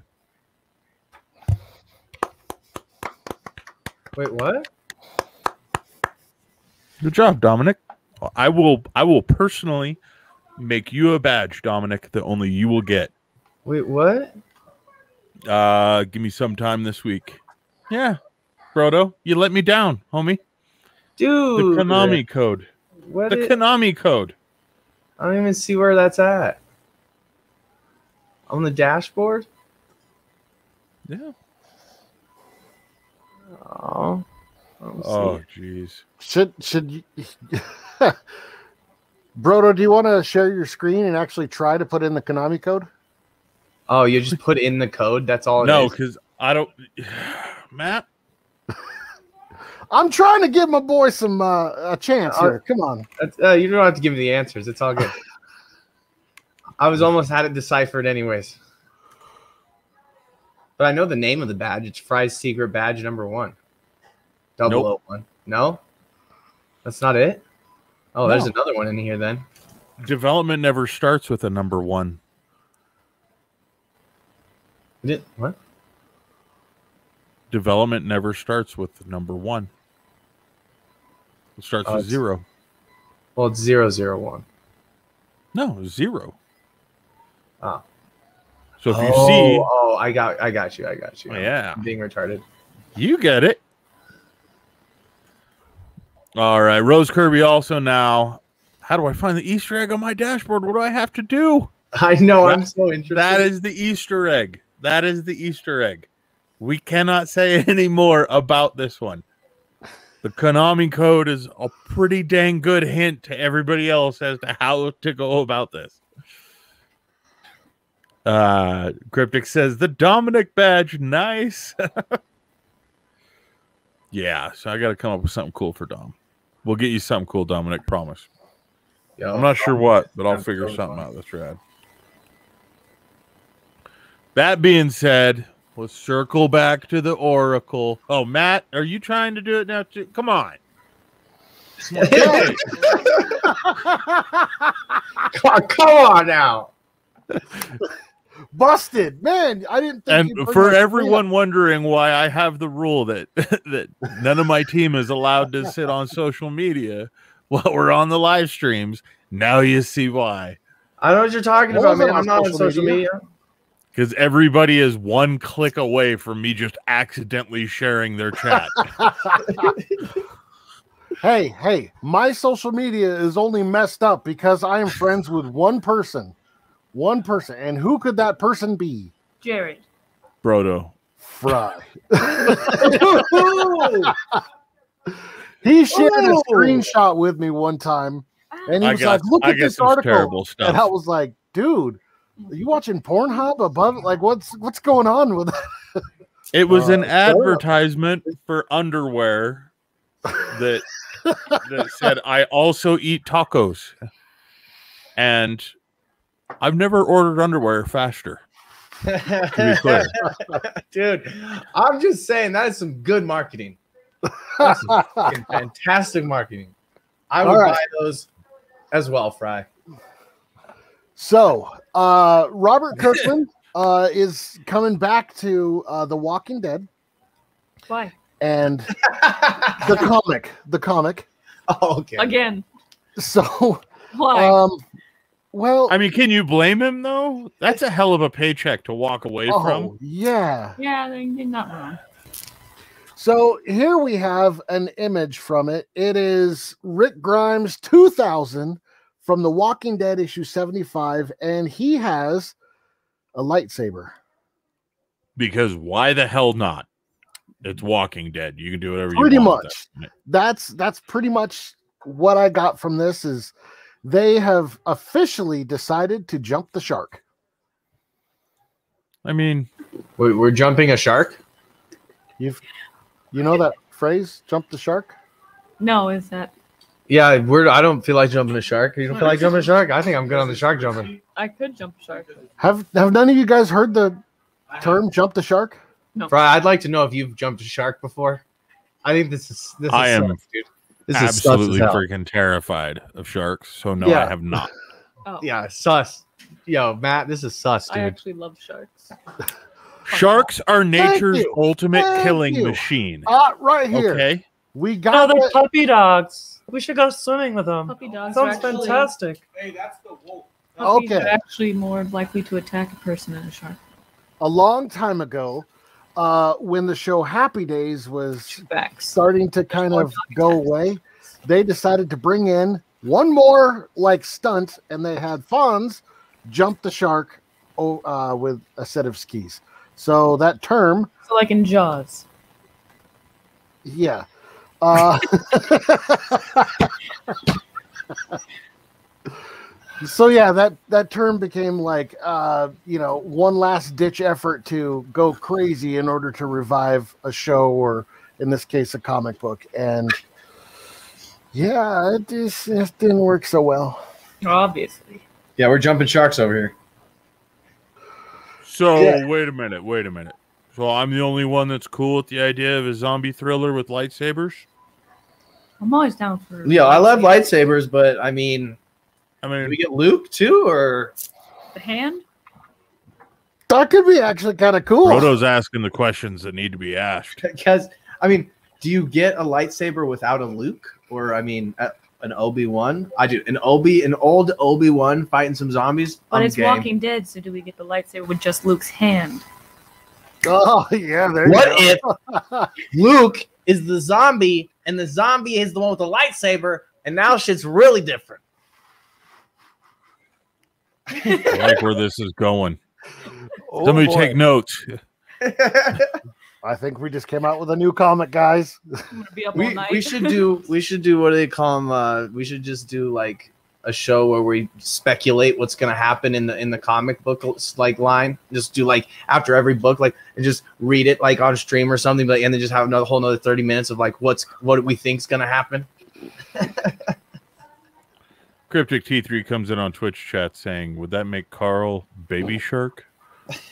Speaker 3: Wait, what?
Speaker 1: Good job, Dominic. I will personally make you a badge, Dominic, that only you will get.
Speaker 3: Wait, what?
Speaker 1: Give me some time this week. Yeah, Brodo, you let me down, homie.
Speaker 3: Dude.
Speaker 1: The Konami code.
Speaker 3: What
Speaker 1: The Konami code.
Speaker 3: I don't even see where that's at. On the dashboard?
Speaker 1: Yeah.
Speaker 3: Oh. I don't see
Speaker 1: Oh,
Speaker 3: it.
Speaker 1: jeez.
Speaker 2: Should you... Brodo, do you want to share your screen and actually try to put in the Konami code?
Speaker 3: Oh, you just put in the code? That's all it
Speaker 1: No,
Speaker 3: is?
Speaker 1: because I don't. Matt.
Speaker 2: I'm trying to give my boy some a chance here. Come on.
Speaker 3: That's, you don't have to give me the answers. It's all good. I was almost had it deciphered anyways. But I know the name of the badge. It's Fry's Secret Badge number 1. 001. No? That's not it? Oh, there's
Speaker 1: No.
Speaker 3: another one in here then.
Speaker 1: Development never starts with a number 1.
Speaker 3: What?
Speaker 1: Development never starts with number 1. It starts with
Speaker 3: it's-
Speaker 1: 0.
Speaker 3: Well, it's 001.
Speaker 1: No, 0.
Speaker 3: Oh.
Speaker 1: So if you see,
Speaker 3: Oh, I got you.
Speaker 1: Oh, yeah.
Speaker 3: I'm being retarded.
Speaker 1: you get it. All right, Rose Kirby also now. How do I find the Easter egg on my dashboard? What do I have to do?
Speaker 3: I know. I'm so interested.
Speaker 1: That is the Easter egg. That is the Easter egg. We cannot say any more about this one. The Konami code is a pretty dang good hint to everybody else as to how to go about this. Cryptic says the Dominic badge, nice. Yeah, so I got to come up with something cool for Dom. We'll get you something cool, Dominic. Promise.
Speaker 3: Yo,
Speaker 1: I'm not sure what, but I'll
Speaker 3: Sounds
Speaker 1: figure
Speaker 3: so
Speaker 1: something
Speaker 3: fun.
Speaker 1: out. That's rad. That being said, let's circle back to the Oracle. Oh, Matt, are you trying to do it now too? Come on. Hey,
Speaker 3: Come on now.
Speaker 2: Busted, man! I didn't. Think
Speaker 1: and
Speaker 2: you'd bring
Speaker 1: for
Speaker 2: that
Speaker 1: everyone wondering why I have the rule that that none of my team is allowed to sit on social media while we're on the live streams, now you see why.
Speaker 3: I know what you're talking
Speaker 2: What
Speaker 3: about,
Speaker 2: was it
Speaker 3: man.
Speaker 2: on
Speaker 3: I'm not on
Speaker 2: social
Speaker 3: social
Speaker 2: media?
Speaker 3: media.
Speaker 1: Because everybody is one click away from me just accidentally sharing their chat.
Speaker 2: Hey, my social media is only messed up because I am friends with one person. One person. And who could that person be?
Speaker 4: Jared.
Speaker 1: Brodo.
Speaker 2: Fry. He shared a screenshot with me one time, and he was like, "Look at this article."
Speaker 1: Terrible stuff.
Speaker 2: And I was like, "Dude, are you watching Pornhub above? Like, what's going on with that?"
Speaker 1: It was an
Speaker 2: fair
Speaker 1: advertisement for underwear that said, "I also eat tacos," and I've never ordered underwear faster. To be clear,
Speaker 3: Dude, I'm just saying that is some good marketing. That's some fucking fantastic marketing. I would buy those as well, Fry.
Speaker 2: So, Robert Kirkman is coming back to The Walking Dead
Speaker 4: Why?
Speaker 2: and the comic.
Speaker 3: Oh, okay.
Speaker 4: Again.
Speaker 2: So,
Speaker 4: Why?
Speaker 2: well,
Speaker 1: I mean, can you blame him though? That's a hell of a paycheck to walk away from.
Speaker 2: yeah.
Speaker 4: Yeah, you're not wrong.
Speaker 2: So here we have an image from it. It is Rick Grimes 2000 from The Walking Dead issue 75, and he has a lightsaber.
Speaker 1: Because why the hell not? It's Walking Dead. You can do whatever you
Speaker 2: Pretty
Speaker 1: want.
Speaker 2: much. That's pretty much what I got from this is they have officially decided to jump the shark.
Speaker 1: I mean,
Speaker 3: We're jumping a shark?
Speaker 2: You know that phrase, jump the shark?
Speaker 4: No, is that
Speaker 3: Yeah, I don't feel like jumping a shark. You don't feel like jumping a shark? I think I'm good on the shark jumping.
Speaker 4: I could jump a shark.
Speaker 2: Have none of you guys heard the term jump the shark?
Speaker 4: No.
Speaker 3: Fry, I'd like to know if you've jumped a shark before. I think this is
Speaker 1: I am
Speaker 3: sus, dude. This
Speaker 1: absolutely
Speaker 3: is sus as hell.
Speaker 1: freaking terrified of sharks. So no,
Speaker 2: Yeah.
Speaker 1: I have not.
Speaker 4: Oh,
Speaker 3: Yeah, sus. Yo, Matt, this is sus,
Speaker 4: I
Speaker 3: dude.
Speaker 4: actually love sharks.
Speaker 1: Sharks are nature's
Speaker 2: you.
Speaker 1: ultimate
Speaker 2: Thank
Speaker 1: killing
Speaker 2: you.
Speaker 1: machine.
Speaker 2: Right here.
Speaker 1: Okay.
Speaker 2: We
Speaker 6: Oh,
Speaker 2: got
Speaker 6: they're
Speaker 2: it.
Speaker 6: puppy dogs. We should go swimming with them.
Speaker 4: Puppy dogs are
Speaker 6: Sounds
Speaker 4: actually,
Speaker 6: fantastic.
Speaker 4: puppies
Speaker 2: Okay.
Speaker 4: are actually more likely to attack a person than a shark.
Speaker 2: A long time ago, when the show Happy Days was
Speaker 4: Facts.
Speaker 2: starting to kind of go away, they decided to bring in one more like stunt, and they had Fonz jump the shark with a set of skis. So that term,
Speaker 4: So like in Jaws.
Speaker 2: yeah. So yeah, that term became like one last ditch effort to go crazy in order to revive a show, or in this case a comic book. And yeah, it just didn't work so well.
Speaker 4: Obviously.
Speaker 3: Yeah, we're jumping sharks over here.
Speaker 1: So
Speaker 2: Yeah.
Speaker 1: wait a minute. So I'm the only one that's cool with the idea of a zombie thriller with lightsabers?
Speaker 4: I'm always down for
Speaker 3: Yeah, I love lightsabers, but I mean,
Speaker 1: I
Speaker 3: do we
Speaker 1: mean,
Speaker 3: get Luke too, or
Speaker 4: the hand.
Speaker 2: That could be actually kind of cool.
Speaker 1: Frodo's asking the questions that need to be asked.
Speaker 3: because I mean, do you get a lightsaber without a Luke, or I mean, an Obi-Wan? I do. An old Obi-Wan fighting some zombies.
Speaker 4: But
Speaker 3: I'm
Speaker 4: it's
Speaker 3: game.
Speaker 4: Walking Dead, so do we get the lightsaber with just Luke's hand?
Speaker 2: Oh yeah, there
Speaker 3: What
Speaker 2: you go.
Speaker 3: if Luke is the zombie and the zombie is the one with the lightsaber, and now shit's really different?
Speaker 1: I like where this is going.
Speaker 2: Oh,
Speaker 1: Somebody
Speaker 2: boy.
Speaker 1: take notes.
Speaker 2: I think we just came out with a new comic, guys.
Speaker 4: I'm gonna be up all night.
Speaker 3: we should do what do they call them? We should just do like a show where we speculate what's gonna happen in the comic book like line. Just do like after every book, like, and just read it like on stream or something, but and then just have another whole another 30 minutes of like what we think's gonna happen.
Speaker 1: Cryptic T3 comes in on Twitch chat saying, "Would that make Carl Baby Shark?"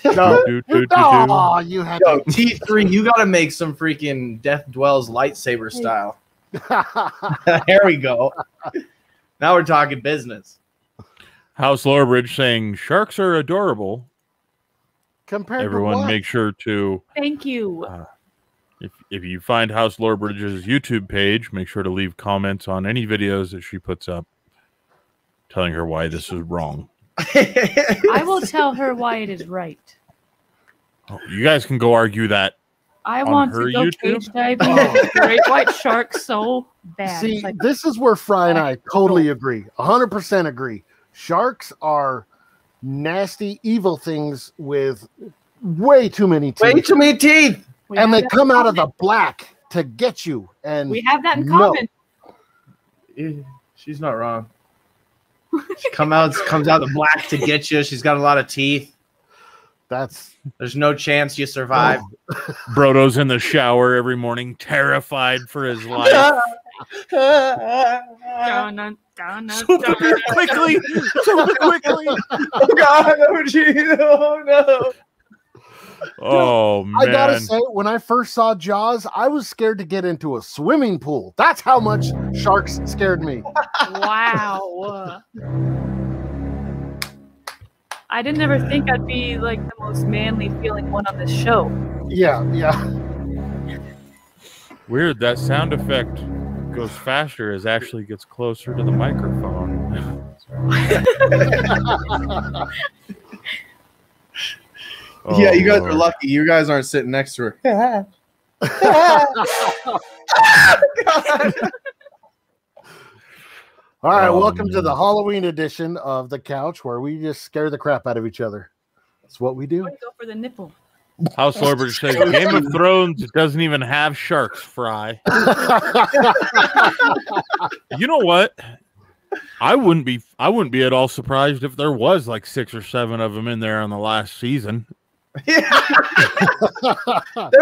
Speaker 2: No,
Speaker 1: Do, do, do, do.
Speaker 2: oh, you had
Speaker 3: Yo, T3, you gotta make some freaking Death Dwells lightsaber style.
Speaker 2: to.
Speaker 3: There we go. Now we're talking business.
Speaker 1: House Lorebridge saying, "Sharks are adorable."
Speaker 2: Compared
Speaker 1: Everyone
Speaker 2: to what?
Speaker 1: make sure to,
Speaker 4: Thank you.
Speaker 1: if you find House Lorebridge's YouTube page, make sure to leave comments on any videos that she puts up telling her why this is wrong.
Speaker 4: I will tell her why it is right.
Speaker 1: Oh, you guys can go argue that.
Speaker 4: I
Speaker 1: On
Speaker 4: want
Speaker 1: her
Speaker 4: to go
Speaker 1: YouTube?
Speaker 4: cage diving with a great white shark so bad.
Speaker 2: See,
Speaker 4: It's like,
Speaker 2: this is where Fry and I totally agree. 100% agree. Sharks are nasty, evil things with way too many teeth.
Speaker 3: Way too many teeth.
Speaker 4: we
Speaker 2: And
Speaker 4: have
Speaker 2: they
Speaker 4: that
Speaker 2: come
Speaker 4: in
Speaker 2: out of the
Speaker 4: common.
Speaker 2: black to get you. And
Speaker 4: We have that in
Speaker 2: No.
Speaker 4: common.
Speaker 3: She's not wrong. She comes out the black to get you. She's got a lot of teeth.
Speaker 2: that's
Speaker 3: There's no chance you survive.
Speaker 1: Brodo's in the shower every morning, terrified for his life.
Speaker 4: Dun, dun,
Speaker 1: Super quickly.
Speaker 3: Oh God! Oh gee! Oh no!
Speaker 1: Oh
Speaker 2: I gotta
Speaker 1: man.
Speaker 2: say, when I first saw Jaws, I was scared to get into a swimming pool. That's how much sharks scared me.
Speaker 4: Wow. I didn't ever think I'd be like the most manly feeling one on this show.
Speaker 2: Yeah.
Speaker 1: Weird. That sound effect goes faster as Ashley gets closer to the microphone.
Speaker 3: Yeah, you guys
Speaker 1: Oh,
Speaker 3: are lucky. You guys aren't sitting next to her.
Speaker 2: All right,
Speaker 1: Oh,
Speaker 2: welcome to
Speaker 1: man.
Speaker 2: the Halloween edition of The Couch, where we just scare the crap out of each other. That's what we
Speaker 4: I'm
Speaker 2: do.
Speaker 4: gonna go for the nipple.
Speaker 1: House Orbiter says Game of Thrones doesn't even have sharks, Fry. You know what? I wouldn't be at all surprised if there was like 6 or 7 of them in there on the last season.
Speaker 3: There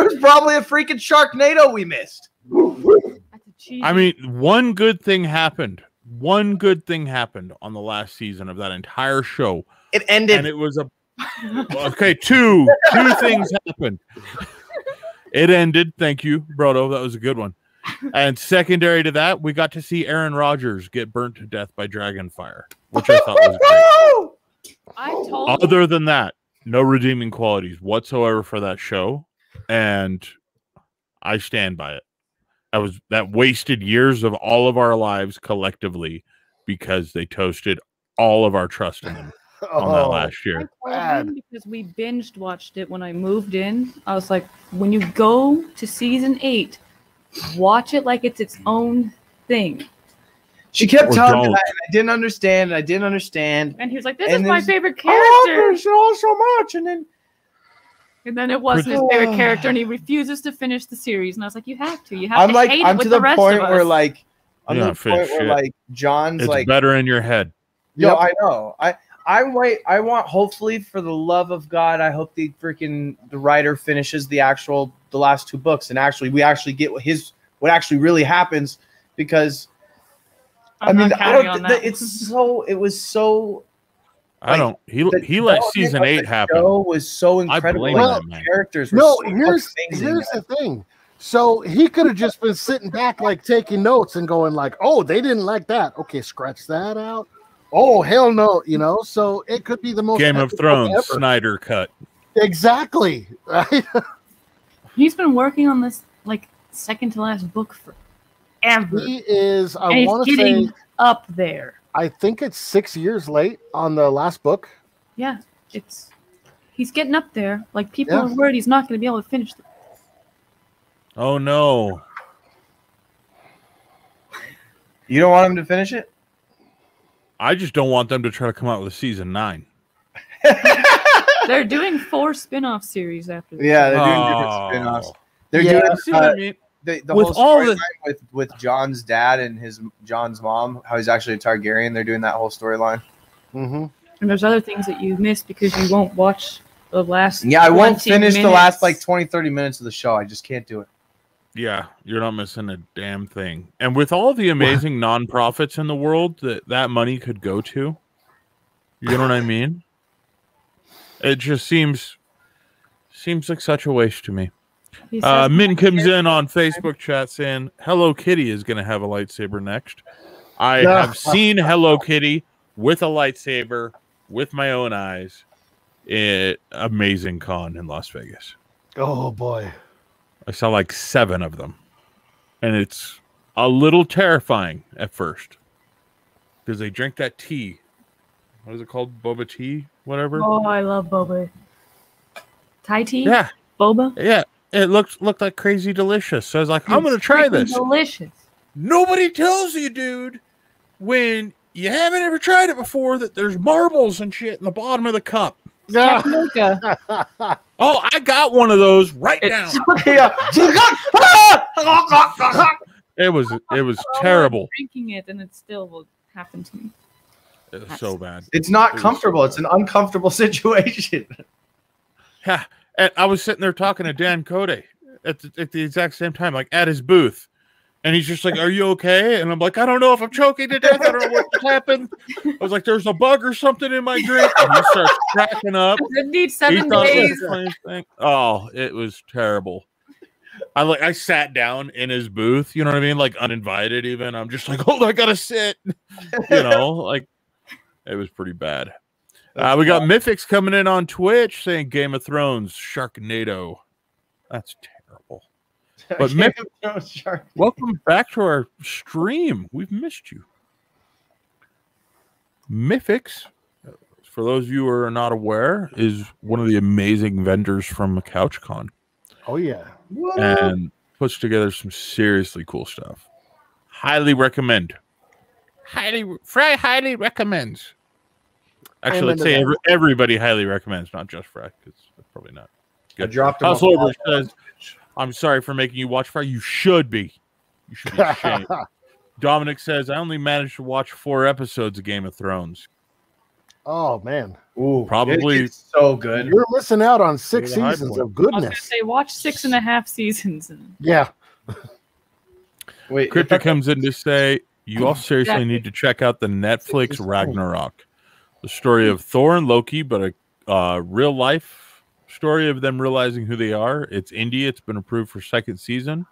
Speaker 3: was probably a freaking Sharknado we missed.
Speaker 4: That's a cheesy.
Speaker 1: I mean, one good thing happened. One good thing happened on the last season of that entire show.
Speaker 3: It ended.
Speaker 1: And it was a okay, two things happened. It ended. Thank you, Brodo. That was a good one. And secondary to that, we got to see Aaron Rodgers get burnt to death by Dragonfire, which I thought was great.
Speaker 4: I told
Speaker 1: Other than that, no redeeming qualities whatsoever for that show, and I stand by it. That wasted years of all of our lives collectively because they toasted all of our trust in them on that last
Speaker 4: I
Speaker 1: year.
Speaker 4: told
Speaker 2: bad.
Speaker 4: him because we binged watched it when I moved in. I was like, when you go to season 8, watch it like it's its own thing.
Speaker 3: She kept
Speaker 1: Or
Speaker 3: telling me
Speaker 1: don't.
Speaker 3: that, and I didn't understand.
Speaker 4: And he was like, this
Speaker 3: And
Speaker 4: is my
Speaker 3: there's-
Speaker 4: favorite
Speaker 3: Oh,
Speaker 4: character.
Speaker 3: there's so much, and then
Speaker 4: And then it was his favorite character, and he refuses to finish the series. And I was like, you have to. You have
Speaker 3: I'm
Speaker 4: to
Speaker 3: like,
Speaker 4: hate
Speaker 3: I'm
Speaker 4: it with
Speaker 3: to
Speaker 4: the
Speaker 3: the
Speaker 4: rest
Speaker 3: point
Speaker 4: of us.
Speaker 3: where like, I'm
Speaker 1: Yeah,
Speaker 3: to the point where
Speaker 1: shit.
Speaker 3: like John's
Speaker 1: It's
Speaker 3: like,
Speaker 1: better in your head.
Speaker 3: yo,
Speaker 2: Yep.
Speaker 3: I know, I want, hopefully, for the love of God, I hope the writer finishes the last 2 books, and we actually get what actually really happens, because
Speaker 4: I'm not counting on that.
Speaker 3: it was so.
Speaker 1: I don't. He let
Speaker 3: development
Speaker 1: season
Speaker 3: of
Speaker 1: 8
Speaker 3: the
Speaker 1: happen.
Speaker 3: show was so incredible.
Speaker 1: blame
Speaker 3: Like,
Speaker 1: that man.
Speaker 3: characters were
Speaker 2: No,
Speaker 3: so
Speaker 2: here's
Speaker 3: amazing.
Speaker 2: the thing. So he could have just been sitting back, like taking notes and going, like, "Oh, they didn't like that. Okay, scratch that out. Oh, hell no." You know, so it could be the most
Speaker 1: Game of
Speaker 2: epic book
Speaker 1: Thrones,
Speaker 2: ever.
Speaker 1: Snyder cut.
Speaker 2: Exactly. Right?
Speaker 4: He's been working on this like second to last book forever.
Speaker 2: He is.
Speaker 4: and
Speaker 2: I
Speaker 4: he's
Speaker 2: want to
Speaker 4: getting
Speaker 2: say.
Speaker 4: up there.
Speaker 2: I think it's 6 years late on the last book.
Speaker 4: Yeah, he's getting up there. Like people
Speaker 2: Yeah.
Speaker 4: are worried he's not going to be able to finish it.
Speaker 1: Oh no.
Speaker 3: You don't want him to finish it?
Speaker 1: I just don't want them to try to come out with a season 9.
Speaker 4: They're doing 4 spin-off series after this.
Speaker 3: Yeah, they're doing
Speaker 1: Oh.
Speaker 3: different spin-offs. They're
Speaker 2: Yeah.
Speaker 3: doing
Speaker 1: See what I mean?
Speaker 3: the
Speaker 1: With
Speaker 3: whole
Speaker 1: all the-
Speaker 3: storyline with John's dad and John's mom, how he's actually a Targaryen. They're doing that whole storyline.
Speaker 2: Mm-hmm.
Speaker 4: And there's other things that you miss because you won't watch the last.
Speaker 3: Yeah, I won't
Speaker 4: 20
Speaker 3: finish the last
Speaker 4: minutes.
Speaker 3: like 20-30 minutes of the show. I just can't do it.
Speaker 1: Yeah, you're not missing a damn thing. And with all the amazing nonprofits in the world that money could go to, you know what I mean? It just seems like such a waste to me.
Speaker 4: He says-
Speaker 1: Min comes in on Facebook chat saying Hello Kitty is going to have a lightsaber next. I have seen Hello Kitty with a lightsaber with my own eyes at Amazing Con in Las Vegas.
Speaker 2: Oh boy.
Speaker 1: I saw like 7 of them. And it's a little terrifying at first because they drink that tea what is it called? Boba tea, whatever.
Speaker 4: Oh, I love boba. Thai tea?
Speaker 1: Yeah,
Speaker 4: Boba?
Speaker 1: yeah. It looked like crazy delicious. So I was like, I'm gonna try
Speaker 4: Freaking
Speaker 1: this.
Speaker 4: Delicious.
Speaker 1: Nobody tells you, dude, when you haven't ever tried it before, that there's marbles and shit in the bottom of the cup.
Speaker 2: Yeah.
Speaker 4: Tapioca.
Speaker 1: Oh, I got one of those right now. It was terrible.
Speaker 4: I'm drinking it and it still will happen to me.
Speaker 1: It was so bad.
Speaker 3: It's not
Speaker 1: It was
Speaker 3: comfortable.
Speaker 1: so
Speaker 3: It's an uncomfortable situation.
Speaker 1: Yeah, and I was sitting there talking to Dan Code at the exact same time, like at his booth, and he's just like, "Are you okay?" And I'm like, "I don't know if I'm choking to death. I don't know what happened." I was like, "There's a bug or something in my drink," and he starts cracking up.
Speaker 4: It needs
Speaker 1: He
Speaker 4: 7
Speaker 1: thought it was
Speaker 4: days.
Speaker 1: the funniest thing. Oh, it was terrible. I sat down in his booth, you know what I mean, like uninvited. Even I'm just like, "Hold on, I gotta sit," you know, like it was pretty bad. We got Mythics coming in on Twitch saying Game of Thrones, Sharknado. That's terrible. But welcome back to our stream. We've missed you. Mythics, for those of you who are not aware, is one of the amazing vendors from CouchCon.
Speaker 2: Oh yeah.
Speaker 1: And puts together some seriously cool stuff. Highly recommend. Fry highly recommends. Actually, let's say everybody highly recommends, not just Fry, because that's probably not good.
Speaker 3: I dropped him
Speaker 1: House
Speaker 3: off.
Speaker 1: Over says, "I'm sorry for making you watch Fry. You should be. You should be ashamed." Dominic says, "I only managed to watch 4 episodes of Game of Thrones."
Speaker 2: Oh man.
Speaker 3: Ooh,
Speaker 1: Probably-
Speaker 3: it's so good.
Speaker 2: You're missing out on 6
Speaker 1: You're the high
Speaker 2: seasons
Speaker 1: point.
Speaker 2: of
Speaker 4: I was gonna
Speaker 2: goodness.
Speaker 4: say watch 6.5 seasons. And
Speaker 2: Yeah.
Speaker 3: Wait,
Speaker 1: Crypto comes in to say, "You all seriously
Speaker 4: Exactly.
Speaker 1: need to check out the Netflix Ragnarok, the story of Thor and Loki, but a real life story of them realizing who they are. It's indie. It's been approved for 2nd season,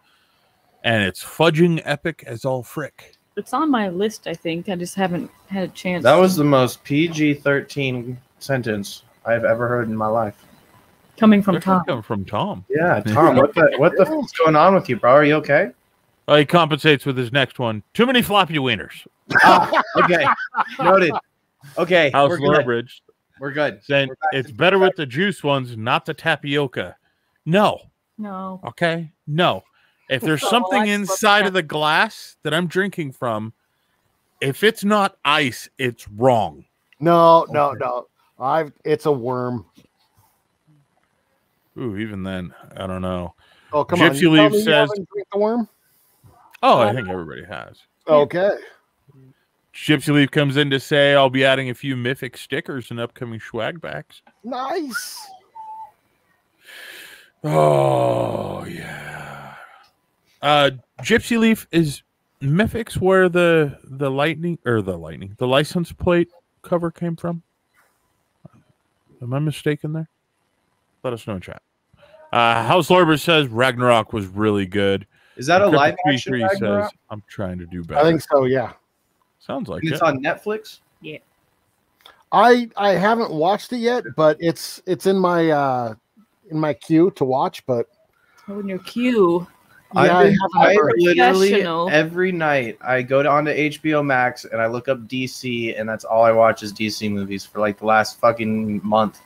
Speaker 1: and it's fudging epic as all frick."
Speaker 4: it's on my list, I think. I just haven't had a chance.
Speaker 3: that was the most PG-13 sentence I've ever heard in my life.
Speaker 4: coming from
Speaker 1: That
Speaker 4: Tom.
Speaker 1: come from Tom.
Speaker 3: Yeah, Tom, what the fuck's going on with you, bro? Are you okay?
Speaker 1: Oh, he compensates with his next one. Too many floppy wieners.
Speaker 3: Okay, noted. Okay,
Speaker 1: House
Speaker 3: we're good.
Speaker 1: Lowbridge
Speaker 3: We're good.
Speaker 1: saying
Speaker 3: We're back
Speaker 1: it's
Speaker 3: to-
Speaker 1: better with the juice ones, not the tapioca. No.
Speaker 4: No.
Speaker 1: Okay. No. If there's
Speaker 4: Oh,
Speaker 1: something
Speaker 4: I love
Speaker 1: inside
Speaker 4: that.
Speaker 1: of the glass that I'm drinking from, if it's not ice, it's wrong.
Speaker 2: No. It's a worm.
Speaker 1: Ooh, even then, I don't know.
Speaker 2: Oh, come on.
Speaker 1: Gypsy
Speaker 2: You tell
Speaker 1: Leaf
Speaker 2: me you
Speaker 1: says-
Speaker 2: haven't drank the worm?
Speaker 1: Oh, I think everybody has.
Speaker 2: Okay.
Speaker 1: Gypsy Leaf comes in to say I'll be adding a few Mythic stickers in upcoming swag backs.
Speaker 2: Nice.
Speaker 1: Oh yeah. Gypsy Leaf, is Mythics where the license plate cover came from? Am I mistaken there? Let us know in chat. House Lorber says Ragnarok was really good.
Speaker 3: Is that a
Speaker 1: Crypto
Speaker 3: live action
Speaker 1: 33
Speaker 3: Ragnarok?
Speaker 1: says I'm trying to do better.
Speaker 2: I think so, yeah.
Speaker 1: Sounds like
Speaker 3: And it's
Speaker 1: it.
Speaker 3: on Netflix?
Speaker 2: I haven't watched it yet, but it's in my queue to watch, but
Speaker 4: Oh, in your queue.
Speaker 2: yeah,
Speaker 3: I
Speaker 2: haven't ever-
Speaker 3: literally
Speaker 4: Professional.
Speaker 3: every night I go onto HBO Max and I look up DC, and that's all I watch is DC movies for like the last fucking month.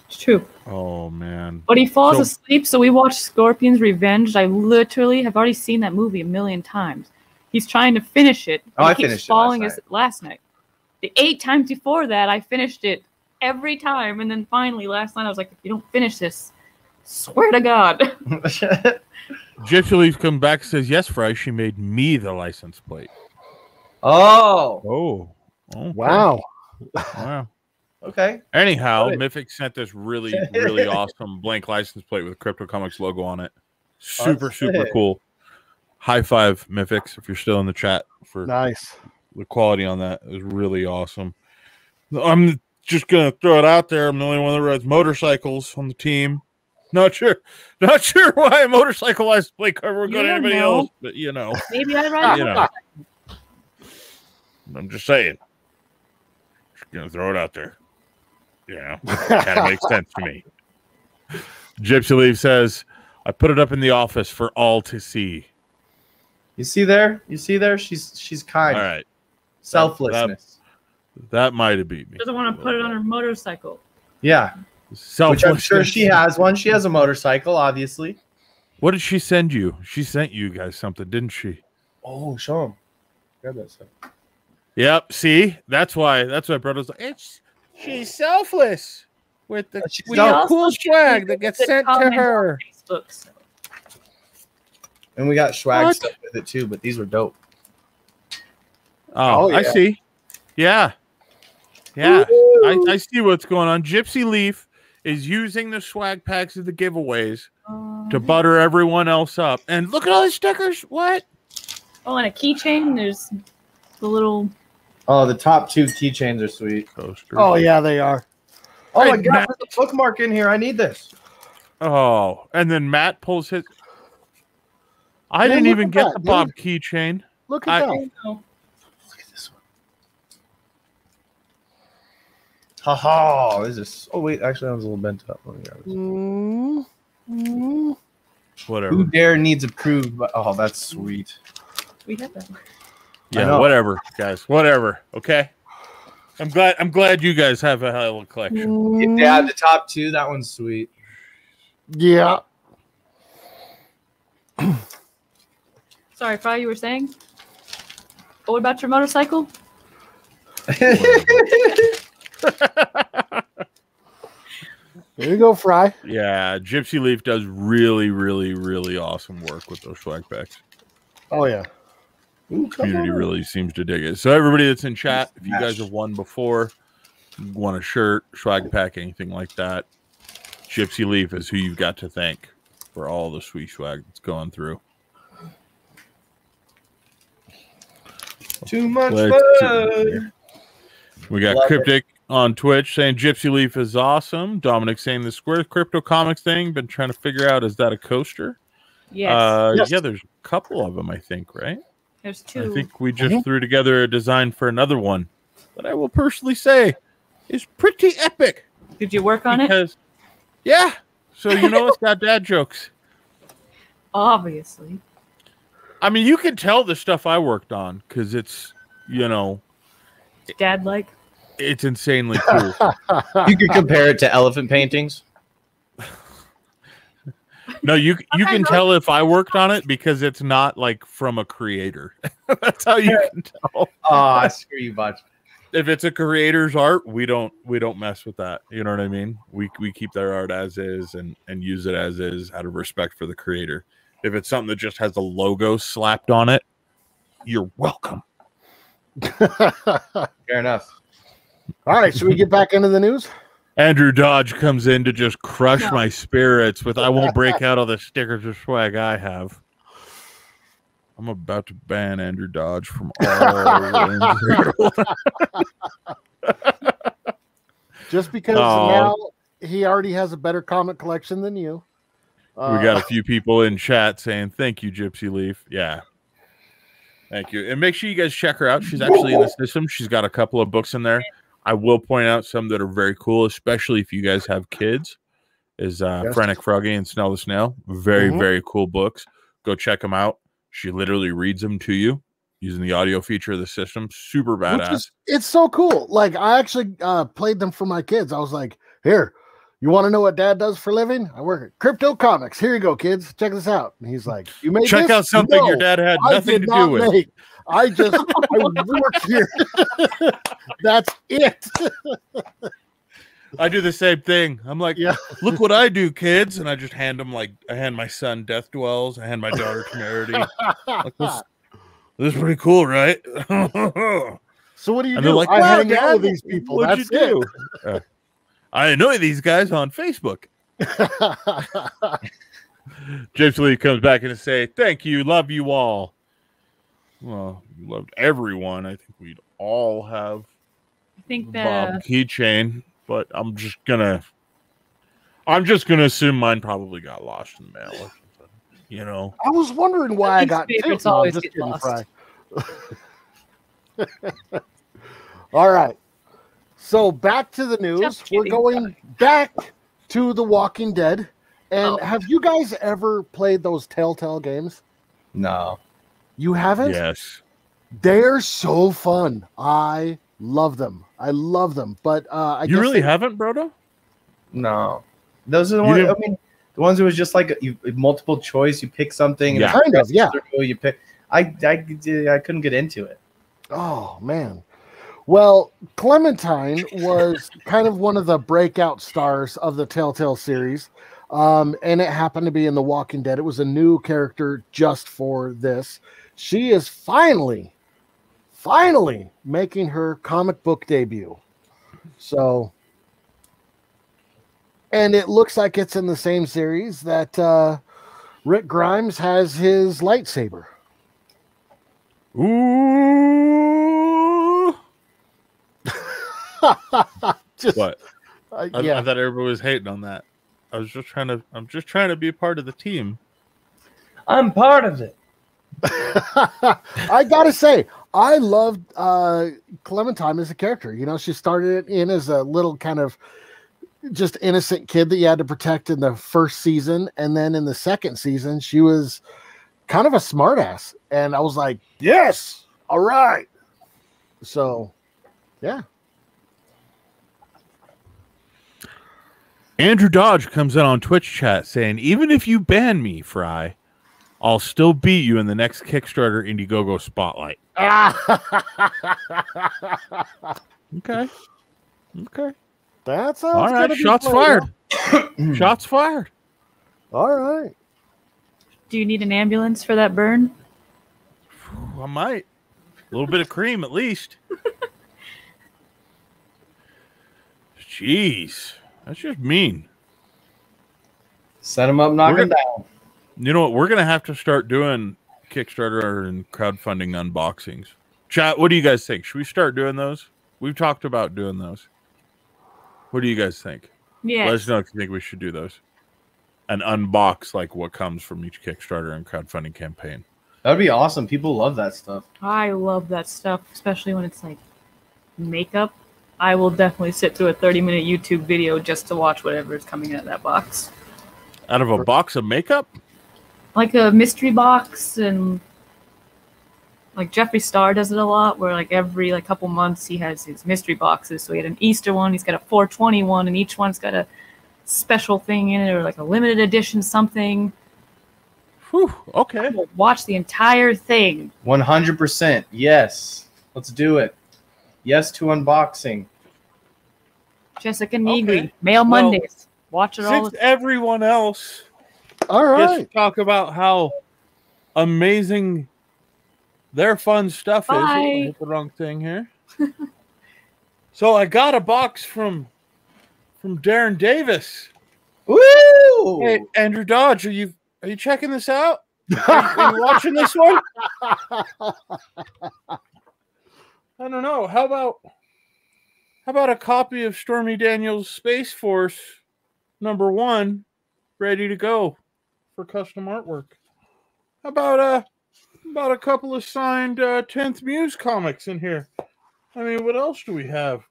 Speaker 4: It's true.
Speaker 1: Oh man.
Speaker 4: But he falls
Speaker 1: So-
Speaker 4: asleep, so we watch Scorpion's Revenge. I literally have already seen that movie a million times. He's trying to finish it.
Speaker 3: Oh, I
Speaker 4: he keeps
Speaker 3: finished it
Speaker 4: falling
Speaker 3: last
Speaker 4: as last night. The 8 times before that, I finished it every time, and then finally last night I was like, if you don't finish this, swear to God.
Speaker 1: Gypsy Leaf come back and says, yes, Fry, she made me the license plate.
Speaker 3: Oh,
Speaker 1: Oh.
Speaker 2: wow.
Speaker 1: Wow.
Speaker 3: okay.
Speaker 1: Anyhow,
Speaker 3: Got it.
Speaker 1: Mythic sent this really, really awesome blank license plate with Crypto Comics logo on it. Super,
Speaker 3: That's
Speaker 1: super
Speaker 3: sick.
Speaker 1: cool. High five, Mythics, if you're still in the chat, for
Speaker 2: Nice.
Speaker 1: the quality on that. It was really awesome. I'm just gonna throw it out there. I'm the only one that rides motorcycles on the team. Not sure why a motorcycle license plate cover would go
Speaker 4: You
Speaker 1: to
Speaker 4: don't
Speaker 1: anybody
Speaker 4: know.
Speaker 1: else, but you know,
Speaker 4: Maybe I ride
Speaker 1: You
Speaker 4: it.
Speaker 1: know. I'm just saying. Just gonna throw it out there. You know, kind of makes sense to me. Gypsy Leaf says, I put it up in the office for all to see.
Speaker 3: You see there? She's kind.
Speaker 1: All right.
Speaker 3: Selflessness.
Speaker 1: That might have beat me.
Speaker 4: Doesn't want to put it on her motorcycle.
Speaker 3: Yeah. Which I'm sure she has one. She has a motorcycle, obviously.
Speaker 1: What did she send you? She sent you guys something, didn't she?
Speaker 3: Oh, show him. Grab that stuff.
Speaker 1: Yep. See, that's why brother's like, she's selfless with the cool swag that gets sent to her.
Speaker 4: Facebook, so.
Speaker 3: And we got swag stuff with it too, but these were dope.
Speaker 1: Oh, yeah. I see. Yeah. Yeah. I see what's going on. Gypsy Leaf is using the swag packs of the giveaways to butter everyone else up. And look at all the stickers. What?
Speaker 4: Oh, and a keychain. There's the little.
Speaker 3: Oh, the top 2 keychains are sweet.
Speaker 1: Coaster.
Speaker 2: Oh, yeah, they are.
Speaker 3: Oh, my God. There's a bookmark in here. I need this.
Speaker 1: Oh, and then Matt pulls his. I didn't even get the Bob keychain.
Speaker 2: Look at that.
Speaker 3: Look at this one. Ha! This is. Oh, wait. Actually, that was a little bent up.
Speaker 1: Whatever.
Speaker 3: Who Dare needs approved. Oh, that's sweet.
Speaker 4: We have that.
Speaker 1: Yeah, whatever, guys. Whatever. Okay. I'm glad you guys have a hell of a collection.
Speaker 3: Yeah, the top 2. That one's sweet.
Speaker 2: Yeah.
Speaker 4: Sorry, Fry, you were saying? What about your motorcycle?
Speaker 2: There you go, Fry.
Speaker 1: Yeah, Gypsy Leaf does really, really, really awesome work with those swag packs.
Speaker 2: Oh, yeah.
Speaker 1: Community really seems to dig it. So everybody that's in chat, if you guys have won before, want a shirt, swag pack, anything like that, Gypsy Leaf is who you've got to thank for all the sweet swag that's going through.
Speaker 3: Too much fun.
Speaker 1: We got Cryptic on Twitch saying Gypsy Leaf is awesome. Dominic saying the Square Crypto Comics thing. Been trying to figure out, is that a coaster?
Speaker 4: Yes.
Speaker 1: Yes. Yeah, there's a couple of them, I think, right?
Speaker 4: There's 2.
Speaker 1: I think we just threw together a design for another one that I will personally say is pretty epic.
Speaker 4: Did you work on it?
Speaker 1: Yeah. So it's got dad jokes.
Speaker 4: Obviously.
Speaker 1: I mean, you can tell the stuff I worked on because it's,
Speaker 4: dad-like.
Speaker 1: It's insanely cool.
Speaker 3: You could compare it to elephant paintings.
Speaker 1: No, you can tell if I worked on it because it's not like from a creator. That's how you can tell.
Speaker 3: Oh, screw you, Butch.
Speaker 1: If it's a creator's art, we don't mess with that. You know what I mean? We keep their art as is and use it as is out of respect for the creator. If it's something that just has a logo slapped on it, you're welcome.
Speaker 3: Fair enough.
Speaker 2: All right, should we get back into the news?
Speaker 1: Andrew Dodge comes in to just crush my spirits with I won't break out all the stickers or swag I have. I'm about to ban Andrew Dodge from all
Speaker 2: Just because now he already has a better comic collection than you.
Speaker 1: We got a few people in chat saying thank you, Gypsy Leaf. Yeah. Thank you. And make sure you guys check her out. She's actually in the system. She's got a couple of books in there. I will point out some that are very cool, especially if you guys have kids, is Frantic Froggy and Snell the Snail. Very, very cool books. Go check them out. She literally reads them to you using the audio feature of the system. Super badass.
Speaker 2: It's so cool. Like, I actually played them for my kids. I was like, here, you want to know what dad does for a living? I work at Crypto Comics. Here you go, kids. Check this out. And he's like, you made
Speaker 1: Check
Speaker 2: this?
Speaker 1: out something your dad had nothing to do with.
Speaker 2: I work here. That's it.
Speaker 1: I do the same thing. I'm like, look what I do, kids. And I just hand them, I hand my son Death Dwells. I hand my daughter Temerity. Like, this is pretty cool, right?
Speaker 2: So what do you
Speaker 1: and
Speaker 2: do?
Speaker 1: Like,
Speaker 2: I hang out
Speaker 1: Dad,
Speaker 2: with these people.
Speaker 1: What'd
Speaker 2: That's
Speaker 1: you do? I annoy these guys on Facebook. James Lee comes back and say, thank you, love you all. Well, you loved everyone. I think we'd all have Bob keychain, but I'm just gonna assume mine probably got lost in the mail or something.
Speaker 2: I was wondering why I got
Speaker 4: favorites
Speaker 2: two.
Speaker 4: always
Speaker 2: Just
Speaker 4: get
Speaker 2: kidding,
Speaker 4: lost.
Speaker 2: Fry. All right. So back to the news.
Speaker 4: Just
Speaker 2: We're
Speaker 4: kidding.
Speaker 2: going back to The Walking Dead. And have you guys ever played those Telltale games?
Speaker 3: No.
Speaker 2: You haven't?
Speaker 1: Yes.
Speaker 2: They're so fun. I Love them. I love them. But
Speaker 1: You really haven't, Brodo?
Speaker 3: No, those are the
Speaker 1: You
Speaker 3: ones.
Speaker 1: didn't-
Speaker 3: I mean, the ones that was just like you multiple choice. You pick something.
Speaker 1: Yeah.
Speaker 3: And
Speaker 2: Kind of, yeah.
Speaker 3: You pick. I couldn't get into it.
Speaker 2: Oh man. Well, Clementine was kind of one of the breakout stars of the Telltale series. And it happened to be in The Walking Dead. It was a new character just for this. She is finally making her comic book debut. So, and it looks like it's in the same series that Rick Grimes has his lightsaber.
Speaker 1: Ooh.
Speaker 2: Just,
Speaker 1: What? I
Speaker 2: yeah.
Speaker 1: thought everybody was hating on that. I'm just trying to be a part of the team.
Speaker 6: I'm part of it.
Speaker 2: I gotta say, I loved Clementine as a character. You know, she started in as a little kind of just innocent kid that you had to protect in the first season, and then in the second season, she was kind of a smartass, and I was like, yes, all right. So, yeah.
Speaker 1: Andrew Dodge comes in on Twitch chat saying, even if you ban me, Fry, I'll still beat you in the next Kickstarter Indiegogo spotlight. Okay.
Speaker 2: That sounds
Speaker 1: All right.
Speaker 2: gonna be
Speaker 1: Shots
Speaker 2: fun.
Speaker 1: fired. Shots fired.
Speaker 2: All right.
Speaker 4: Do you need an ambulance for that burn?
Speaker 1: I might. A little bit of cream at least. Jeez. That's just mean.
Speaker 3: Set them up, knock them down.
Speaker 1: You know what? We're going to have to start doing Kickstarter and crowdfunding unboxings. Chat, what do you guys think? Should we start doing those? We've talked about doing those. What do you guys think?
Speaker 4: Yes.
Speaker 1: Let us know if you think we should do those. And unbox like what comes from each Kickstarter and crowdfunding campaign.
Speaker 3: That'd be awesome. People love that stuff.
Speaker 4: I love that stuff, especially when it's like makeup. I will definitely sit through a 30-minute YouTube video just to watch whatever is coming out of that box.
Speaker 1: Out of a box of makeup?
Speaker 4: Like a mystery box, and like Jeffree Star does it a lot, where like every like couple months he has his mystery boxes. So he had an Easter one, he's got a 420 one, and each one's got a special thing in it, or like a limited edition something.
Speaker 1: Whew, okay.
Speaker 4: We'll watch the entire thing.
Speaker 3: 100%. Yes. Let's do it. Yes to unboxing.
Speaker 4: Jessica Negri,
Speaker 1: Okay.
Speaker 4: Mail
Speaker 1: Well,
Speaker 4: Mondays. Watch it all.
Speaker 1: Since everyone else
Speaker 2: All
Speaker 1: gets to
Speaker 2: right.
Speaker 1: talk about how amazing their fun stuff is.
Speaker 4: Bye.
Speaker 1: I hit the wrong thing here. So I got a box from Darren Davis.
Speaker 3: Woo!
Speaker 1: Hey, Andrew Dodge, are you checking this out? Are you watching this one? I don't know. How about a copy of Stormy Daniels' Space Force #1 ready to go for custom artwork? How about a couple of signed 10th Muse comics in here? I mean, what else do we have?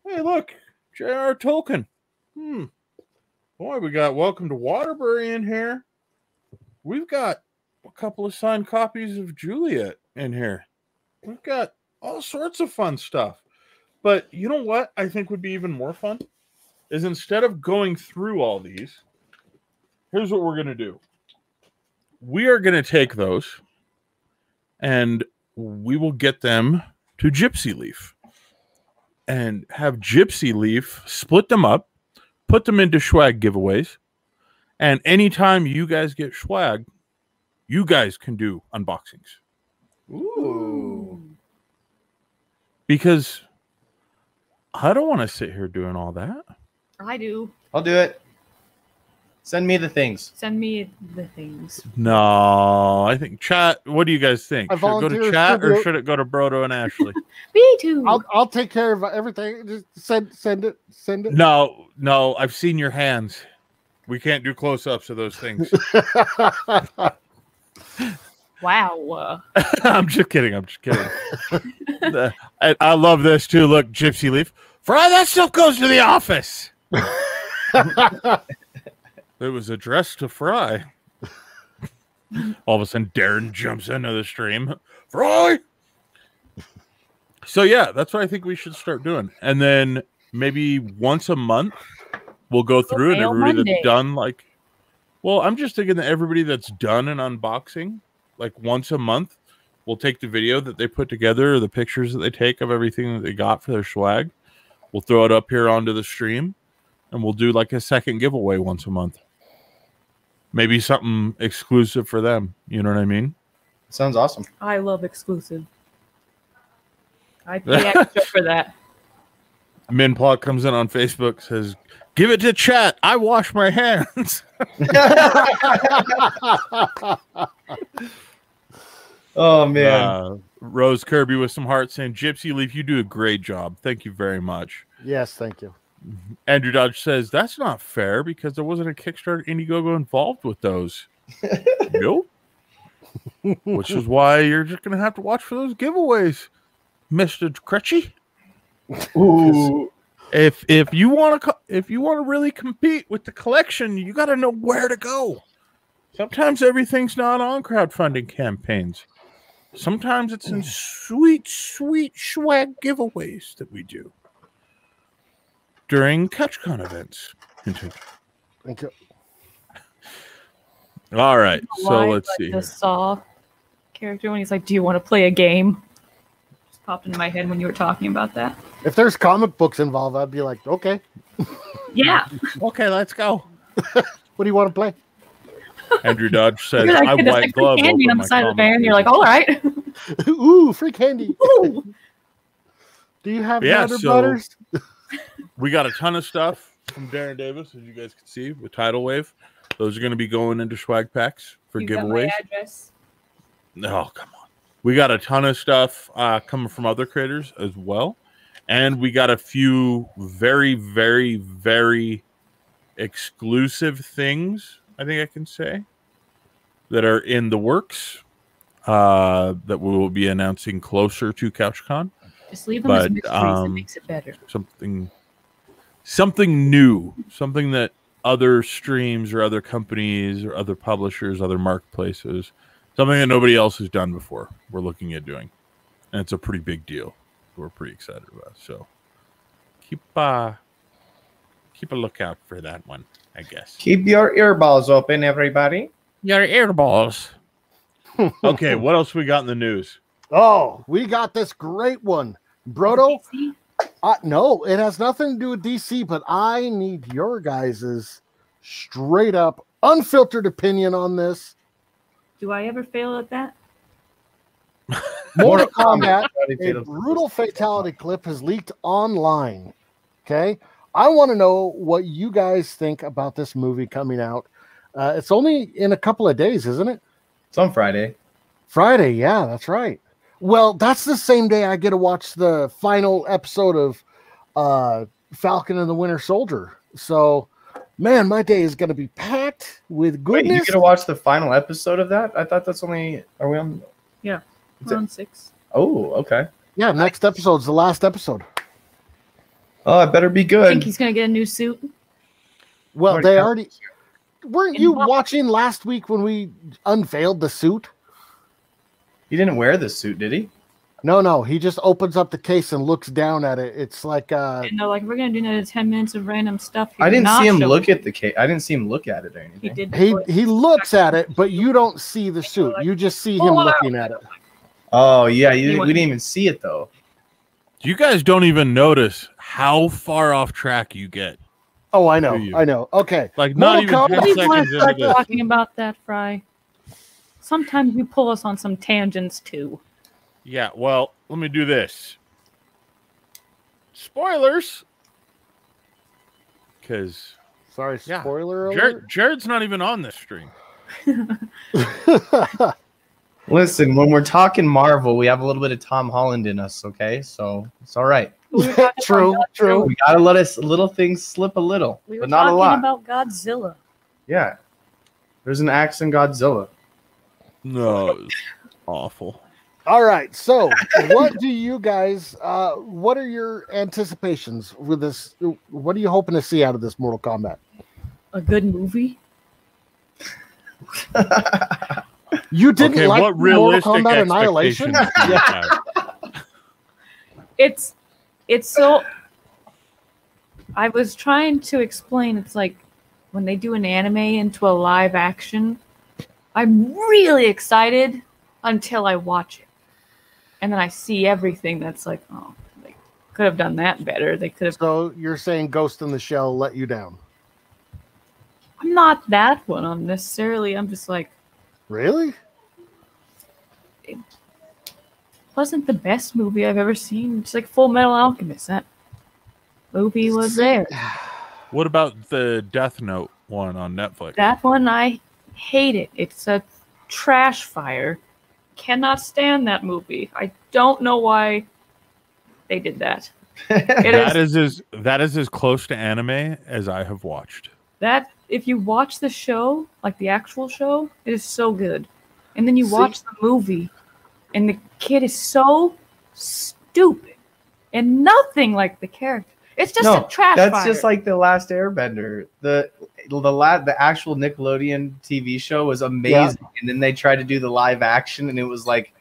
Speaker 1: Hey, look, J.R. Tolkien. Boy, we got Welcome to Waterbury in here. We've got a couple of signed copies of Juliet in here. We've got all sorts of fun stuff. But you know what I think would be even more fun? Is instead of going through all these, here's what we're going to do. We are going to take those and we will get them to Gypsy Leaf and have Gypsy Leaf split them up, put them into swag giveaways, and anytime you guys get swag, you guys can do unboxings.
Speaker 3: Ooh.
Speaker 1: Because I don't want to sit here doing all that.
Speaker 4: I do.
Speaker 3: I'll do it. Send me the things.
Speaker 4: Send me the things.
Speaker 1: No, I think chat. What do you guys think?
Speaker 2: I
Speaker 1: Should it go to
Speaker 2: volunteer
Speaker 1: chat
Speaker 2: to
Speaker 1: or
Speaker 2: do-
Speaker 1: should it go to Brodo and Ashley?
Speaker 4: Me too.
Speaker 2: I'll take care of everything. Just send it.
Speaker 1: No, I've seen your hands. We can't do close-ups of those things.
Speaker 4: Wow.
Speaker 1: I'm just kidding. I love this too. Look, Gypsy Leaf. Fry, that stuff goes to the office. It was addressed to Fry. All of a sudden, Darren jumps into the stream. Fry! So yeah, that's what I think we should start doing. And then maybe once a month we'll go through and
Speaker 4: Mail
Speaker 1: everybody
Speaker 4: Monday.
Speaker 1: that's done like well, I'm just thinking that everybody that's done an unboxing, like once a month, we'll take the video that they put together or the pictures that they take of everything that they got for their swag. We'll throw it up here onto the stream and we'll do like a second giveaway once a month. Maybe something exclusive for them. You know what I mean?
Speaker 3: Sounds awesome.
Speaker 4: I love exclusive. I pay extra for that.
Speaker 1: Minplot comes in on Facebook, says, "Give it to chat. I wash my hands."
Speaker 3: Oh man.
Speaker 1: Rose Kirby with some hearts saying, "Gypsy Leaf, you do a great job. Thank you very much."
Speaker 2: Yes, thank you.
Speaker 1: Andrew Dodge says, "That's not fair because there wasn't a Kickstarter Indiegogo involved with those." Nope. Which is why you're just going to have to watch for those giveaways, Mr. Cretchy.
Speaker 3: Ooh.
Speaker 1: If you want to really compete with the collection, you got to know where to go. Sometimes everything's not on crowdfunding campaigns. Sometimes it's in sweet swag giveaways that we do during CouchCon events.
Speaker 2: Thank you.
Speaker 1: All right, so
Speaker 4: Why,
Speaker 1: let's
Speaker 4: like,
Speaker 1: see.
Speaker 4: the Saw character when he's like, "Do you want to play a game?" Just popped into my head when you were talking about that.
Speaker 2: If there's comic books involved, I'd be like, okay,
Speaker 4: Yeah,
Speaker 1: Okay, let's go.
Speaker 2: what do you want to play?
Speaker 1: Andrew Dodge says,
Speaker 4: you're like,
Speaker 1: "I
Speaker 4: "There's
Speaker 1: white
Speaker 4: like
Speaker 1: glove
Speaker 4: free candy
Speaker 1: over
Speaker 4: on
Speaker 1: my
Speaker 4: the side of the
Speaker 1: comic
Speaker 4: van." You're like,
Speaker 1: business."
Speaker 4: "All right."
Speaker 2: Ooh, free candy.
Speaker 4: Ooh.
Speaker 2: Do you have
Speaker 1: Yeah,
Speaker 2: Nutter
Speaker 1: so-
Speaker 2: Butters?
Speaker 1: We got a ton of stuff from Darren Davis, as you guys can see, with Tidal Wave. Those are going to be going into swag packs for
Speaker 4: You got my
Speaker 1: giveaways.
Speaker 4: address.
Speaker 1: Oh, come on. We got a ton of stuff coming from other creators as well. And we got a few very, very, very exclusive things, I think I can say, that are in the works that we will be announcing closer to CouchCon.
Speaker 4: Just leave them as
Speaker 1: But,
Speaker 4: mysteries. It makes it better.
Speaker 1: Something new, something that other streams or other companies or other publishers, other marketplaces, something that nobody else has done before, we're looking at doing. And it's a pretty big deal. We're pretty excited about. So keep a lookout for that one, I guess.
Speaker 3: Keep your earballs open, everybody.
Speaker 1: Your earballs. Okay, what else we got in the news?
Speaker 2: Oh, we got this great one. Brodo,
Speaker 4: See?
Speaker 2: no, it has nothing to do with DC, but I need your guys' straight up, unfiltered opinion on this.
Speaker 4: Do I ever fail at that?
Speaker 2: Mortal Kombat, a
Speaker 3: Fatal.
Speaker 2: brutal fatality clip has leaked online. Okay. I want to know what you guys think about this movie coming out. It's only in a couple of days, isn't it?
Speaker 3: It's on Friday.
Speaker 2: Friday. Yeah, that's right. Well, that's the same day I get to watch the final episode of Falcon and the Winter Soldier. So, man, my day is going to be packed with
Speaker 3: Wait,
Speaker 2: goodness.
Speaker 3: you get to watch the final episode of that? I thought that's only. Are we on?
Speaker 4: Yeah,
Speaker 3: Is
Speaker 4: we're
Speaker 3: it-
Speaker 4: on 6.
Speaker 3: Oh, okay.
Speaker 2: Yeah, next episode's the last episode.
Speaker 3: Oh, it better be
Speaker 4: I think
Speaker 3: good.
Speaker 4: he's gonna get a new suit.
Speaker 2: Well,
Speaker 3: Already
Speaker 2: they
Speaker 3: have-
Speaker 2: already weren't you
Speaker 4: Involved.
Speaker 2: watching last week when we unveiled the suit?
Speaker 3: He didn't wear this suit, did he?
Speaker 2: No, he just opens up the case and looks down at it. It's like
Speaker 4: And they're like, "We're gonna do another 10 minutes of random stuff." He
Speaker 3: I
Speaker 4: did
Speaker 3: didn't
Speaker 4: not
Speaker 3: see him
Speaker 4: show
Speaker 3: look
Speaker 4: it.
Speaker 3: at the case. I didn't see him look at it or anything.
Speaker 4: He did.
Speaker 2: he
Speaker 4: before.
Speaker 2: he looks at it, but you don't see the suit. You just see him looking at it.
Speaker 3: Oh yeah,
Speaker 4: He
Speaker 3: we
Speaker 4: went-
Speaker 3: didn't even see it though.
Speaker 1: You guys don't even notice how far off track you get.
Speaker 2: Oh, I
Speaker 1: Do
Speaker 2: know.
Speaker 1: you?
Speaker 2: I know. Okay.
Speaker 1: Like, not
Speaker 2: Mortal
Speaker 1: even
Speaker 2: Kombat-
Speaker 1: 10
Speaker 4: What do you want
Speaker 1: seconds
Speaker 4: to
Speaker 1: into
Speaker 4: start
Speaker 1: this.
Speaker 4: talking about that, Fry? Sometimes you pull us on some tangents too.
Speaker 1: Yeah, well, let me do this. Spoilers. Because
Speaker 2: Sorry,
Speaker 1: Yeah.
Speaker 2: spoiler alert.
Speaker 1: Jared's not even on this stream.
Speaker 3: Listen, when we're talking Marvel, we have a little bit of Tom Holland in us, okay? So it's all right.
Speaker 4: We were talking
Speaker 2: True,
Speaker 4: about
Speaker 2: true.
Speaker 3: We gotta let us little things slip a little,
Speaker 4: We were
Speaker 3: but not a
Speaker 4: talking
Speaker 3: lot.
Speaker 4: about Godzilla.
Speaker 3: Yeah, there's an axe in Godzilla.
Speaker 1: No, it was awful.
Speaker 2: All right. So, what do you guys? What are your anticipations with this? What are you hoping to see out of this Mortal Kombat?
Speaker 4: A good movie.
Speaker 2: You didn't
Speaker 1: Okay,
Speaker 2: like
Speaker 1: what
Speaker 2: Mortal
Speaker 1: realistic
Speaker 2: Kombat Annihilation?
Speaker 1: expectations do you have?
Speaker 4: It's so. I was trying to explain. It's like when they do an anime into a live action. I'm really excited until I watch it, and then I see everything that's like, oh, they could have done that better. They could have.
Speaker 2: So you're saying Ghost in the Shell let you down?
Speaker 4: I'm not that one necessarily. I'm just like,
Speaker 2: Really?
Speaker 4: it wasn't the best movie I've ever seen. It's like Full Metal Alchemist. That movie was there.
Speaker 1: What about the Death Note one on Netflix?
Speaker 4: That one, I hate it. It's a trash fire. Cannot stand that movie. I don't know why they did that.
Speaker 1: That is as close to anime as I have watched.
Speaker 4: That if you watch the show, like the actual show, it is so good. And then you watch the movie, and the kid is so stupid and nothing like the character. It's just a trash
Speaker 3: that's
Speaker 4: fire.
Speaker 3: just like The Last Airbender. The actual Nickelodeon TV show was amazing, and then they tried to do the live action, and it was like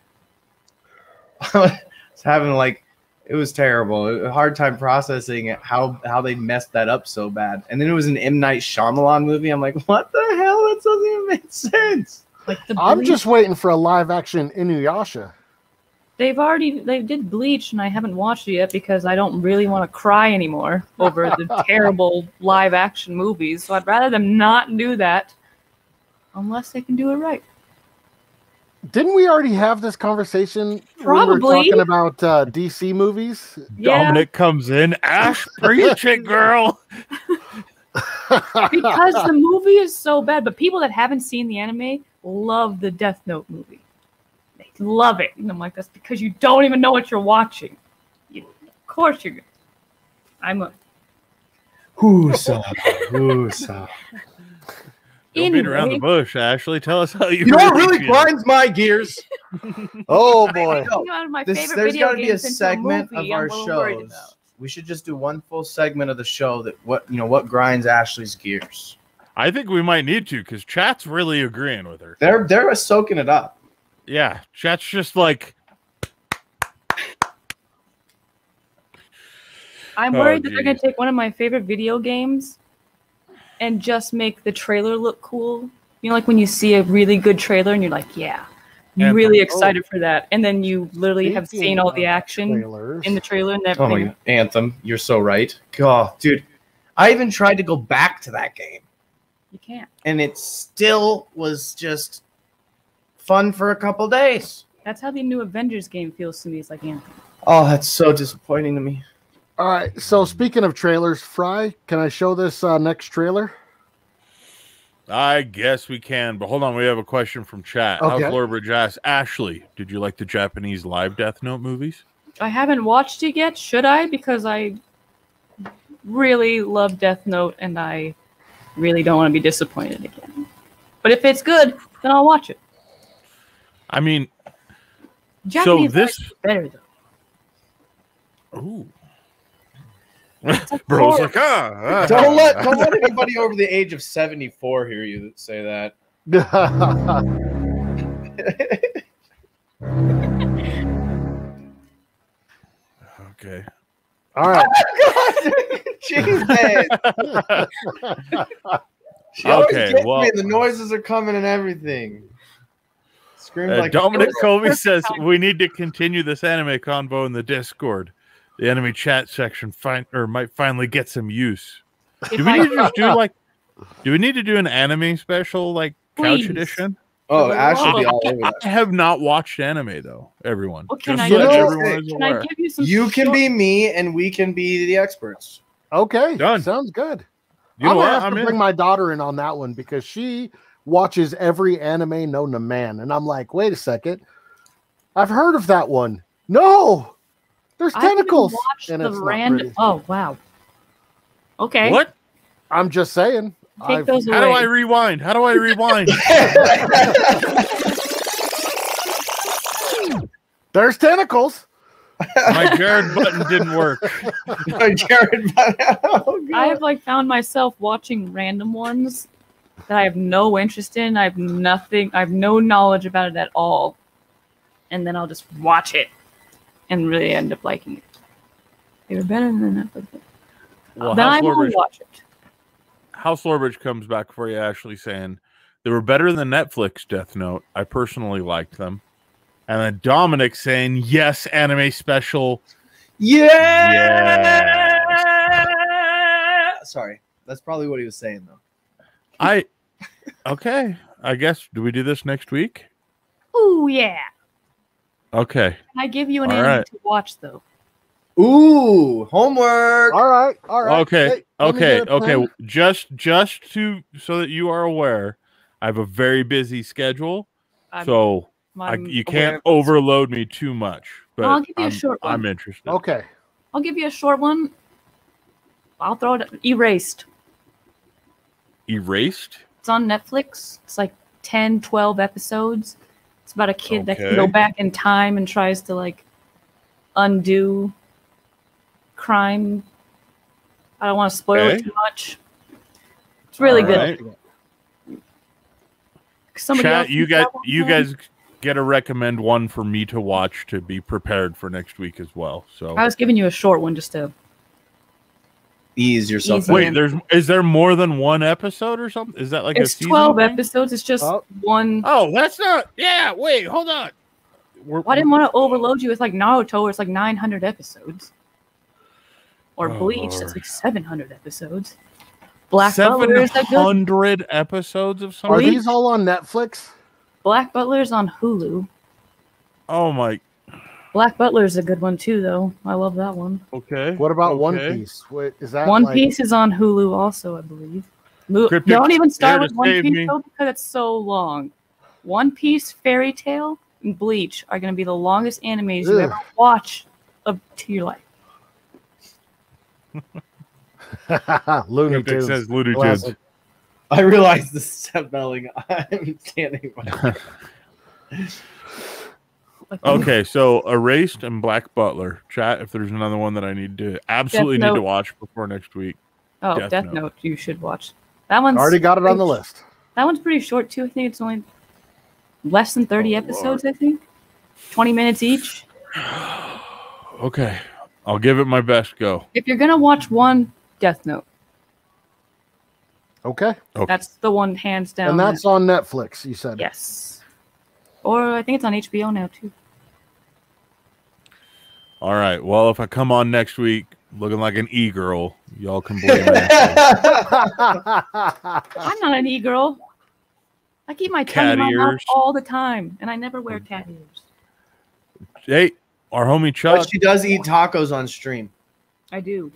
Speaker 3: it was terrible. A hard time processing how they messed that up so bad. And then it was an M. Night Shyamalan movie. I'm like, what the hell? That doesn't even make sense.
Speaker 4: Like
Speaker 2: I'm just waiting for a live action Inuyasha.
Speaker 4: They did Bleach, and I haven't watched it yet because I don't really want to cry anymore over the terrible live action movies. So I'd rather them not do that unless they can do it right.
Speaker 2: Didn't we already have this conversation?
Speaker 4: Probably.
Speaker 2: When we were talking about DC movies.
Speaker 4: Yeah.
Speaker 1: Dominic comes in. Ash, preach it, girl.
Speaker 4: Because the movie is so bad, but people that haven't seen the anime love the Death Note movie. They love it. And I'm like, that's because you don't even know what you're watching. Of course you're good.
Speaker 3: Whoosah.
Speaker 1: Don't beat around the bush, Ashley. Tell us how you.
Speaker 3: You know what really grinds my gears?
Speaker 2: Oh boy!
Speaker 3: There's got to be a segment of our shows. We should just do one full segment of the show that what grinds Ashley's gears.
Speaker 1: I think we might need to because chat's really agreeing with her.
Speaker 3: They're soaking it up.
Speaker 1: Yeah, chat's just like.
Speaker 4: I'm worried that they're going to take one of my favorite video games and just make the trailer look cool. You know, like when you see a really good trailer and you're like, yeah, I'm really excited for that. And then you literally have seen all the action in the trailer and everything.
Speaker 3: Oh my Anthem, you're so right. God, dude, I even tried to go back to that game.
Speaker 4: You can't.
Speaker 3: And it still was just fun for a couple days.
Speaker 4: That's how the new Avengers game feels to me. It's like Anthem.
Speaker 3: Oh, that's so disappointing to me.
Speaker 2: All right. So speaking of trailers, Fry, can I show this next trailer?
Speaker 1: I guess we can, but hold on. We have a question from chat.
Speaker 2: Okay.
Speaker 1: Florbridge asks, Ashley, did you like the Japanese live Death Note movies?
Speaker 4: I haven't watched it yet. Should I? Because I really love Death Note, and I really don't want to be disappointed again. But if it's good, then I'll watch it.
Speaker 1: I mean,
Speaker 4: Japanese
Speaker 1: so this
Speaker 4: is better though.
Speaker 1: Ooh. Bro's like,
Speaker 3: Don't let anybody over the age of 74 hear you say that.
Speaker 1: Okay.
Speaker 2: All right.
Speaker 3: Jesus. She always gets me. The noises are coming and everything. Screams like
Speaker 1: Dominic Colby says we need to continue this anime convo in the Discord. The enemy chat section might finally get some use. Do we need to just do we need to do an anime special like Couch Edition?
Speaker 3: Oh, Ashley, all over that.
Speaker 1: I have not watched anime though. Everyone,
Speaker 4: well, can
Speaker 1: just
Speaker 4: I,
Speaker 1: so that
Speaker 4: give,
Speaker 1: everyone is
Speaker 4: can
Speaker 1: aware.
Speaker 4: I give you some?
Speaker 3: You can be me, and we can be the experts.
Speaker 2: Okay,
Speaker 1: Done.
Speaker 2: Sounds good.
Speaker 1: You know
Speaker 2: I'm
Speaker 1: what?
Speaker 2: gonna have
Speaker 1: I'm
Speaker 2: to
Speaker 1: in.
Speaker 2: bring my daughter in on that one because she watches every anime known to man, and I'm like, wait a second, I've heard of that one. No, there's tentacles.
Speaker 4: I
Speaker 2: and
Speaker 4: the
Speaker 2: it's not
Speaker 4: random.
Speaker 2: pretty.
Speaker 4: Oh wow. Okay.
Speaker 1: What?
Speaker 2: I'm just saying.
Speaker 4: Take those away.
Speaker 1: How do I rewind? How do I rewind?
Speaker 2: There's tentacles.
Speaker 1: My Jared button didn't work.
Speaker 3: Jared button. Oh,
Speaker 4: I have found myself watching random ones that I have no interest in. I have no knowledge about it at all. And then I'll just watch it and really end up liking it. They were better than Netflix.
Speaker 1: Well,
Speaker 4: Then I
Speaker 1: House
Speaker 4: will
Speaker 1: Lorbridge,
Speaker 4: watch it.
Speaker 1: House Lorbridge comes back for you, Ashley, saying they were better than Netflix Death Note. I personally liked them. And then Dominic saying, yes, anime special.
Speaker 3: Yeah. Sorry, that's probably what he was saying though.
Speaker 1: Okay. I guess, do we do this next week?
Speaker 4: Ooh, yeah.
Speaker 1: Okay.
Speaker 4: Can I give you an
Speaker 1: All
Speaker 4: anime
Speaker 1: right.
Speaker 4: to watch, though?
Speaker 3: Ooh, homework.
Speaker 2: All right.
Speaker 1: Okay.
Speaker 2: Hey, let me get a pen.
Speaker 1: Just to so that you are aware, I have a very busy schedule, so you can't overload me too much. But
Speaker 4: I'll give you a short one.
Speaker 1: I'm interested.
Speaker 2: Okay.
Speaker 4: I'll give you a short one. I'll throw it. Erased.
Speaker 1: Erased?
Speaker 4: It's on Netflix. It's like 10, 12 episodes. It's about a kid that can
Speaker 1: Okay.
Speaker 4: go back in time and tries to like undo crime. I don't want to spoil it
Speaker 1: Okay.
Speaker 4: too much. It's really
Speaker 1: All
Speaker 4: good.
Speaker 1: right.
Speaker 4: Somebody
Speaker 1: Chat,
Speaker 4: else
Speaker 1: you
Speaker 4: can try one?
Speaker 1: guys get to recommend one for me to watch to be prepared for next week as well. So
Speaker 4: I was giving you a short one just to.
Speaker 3: Ease yourself.
Speaker 4: Easy.
Speaker 1: wait, is there more than one episode or something? Is that like
Speaker 4: It's
Speaker 1: a season
Speaker 4: 12
Speaker 1: thing?
Speaker 4: episodes. It's just
Speaker 2: Oh.
Speaker 4: one.
Speaker 1: Oh, that's not. Yeah, wait, hold on.
Speaker 4: I didn't want to overload you with like Naruto, where it's like 900 episodes. Or
Speaker 1: Oh,
Speaker 4: Bleach,
Speaker 1: Lord.
Speaker 4: that's like 700 episodes. Black Butler is that good?
Speaker 1: 700 episodes of
Speaker 2: Are
Speaker 1: something.
Speaker 2: these all on Netflix?
Speaker 4: Black Butler's on Hulu.
Speaker 1: Oh my.
Speaker 4: Black Butler is a good one too, though. I love that one.
Speaker 1: Okay.
Speaker 2: What about One
Speaker 1: okay.
Speaker 2: Piece? Wait, is that
Speaker 4: One
Speaker 2: like,
Speaker 4: Piece is on Hulu also, I believe.
Speaker 1: Cryptic,
Speaker 4: Don't even start
Speaker 1: here to
Speaker 4: with One
Speaker 1: save
Speaker 4: Piece
Speaker 1: me.
Speaker 4: though, because it's so long. One Piece, Fairy Tail, and Bleach are going to be the longest animes you
Speaker 2: Ugh.
Speaker 4: ever watch of to your life.
Speaker 2: Looney
Speaker 1: Cryptic
Speaker 2: Tunes?
Speaker 1: says Looney Tunes.
Speaker 2: Classic.
Speaker 3: I realize the step belling. I'm standing by.
Speaker 1: Okay, so Erased and Black Butler. Chat if there's another one that I absolutely need to
Speaker 4: Note.
Speaker 1: watch before next week.
Speaker 4: Oh,
Speaker 1: Death
Speaker 4: Death
Speaker 1: Note.
Speaker 4: Note. You should watch. That one's
Speaker 2: Already got it on the list.
Speaker 4: That one's pretty short too. I think it's only less than 30 episodes. I think 20 minutes each.
Speaker 1: Okay, I'll give it my best go.
Speaker 4: If you're gonna watch one, Death Note.
Speaker 2: Okay.
Speaker 1: Okay.
Speaker 4: That's the one hands down.
Speaker 2: And that's on Netflix, you said.
Speaker 4: yes. Or I think it's on HBO now too.
Speaker 1: All right. Well, if I come on next week looking like an e-girl, y'all can blame me.
Speaker 4: I'm not an e-girl. I keep my tongue
Speaker 1: Cat
Speaker 4: in my mouth
Speaker 1: ears.
Speaker 4: all the time, and I never wear cat ears.
Speaker 1: Hey, our homie Chuck.
Speaker 3: But she does eat tacos on stream.
Speaker 4: I do.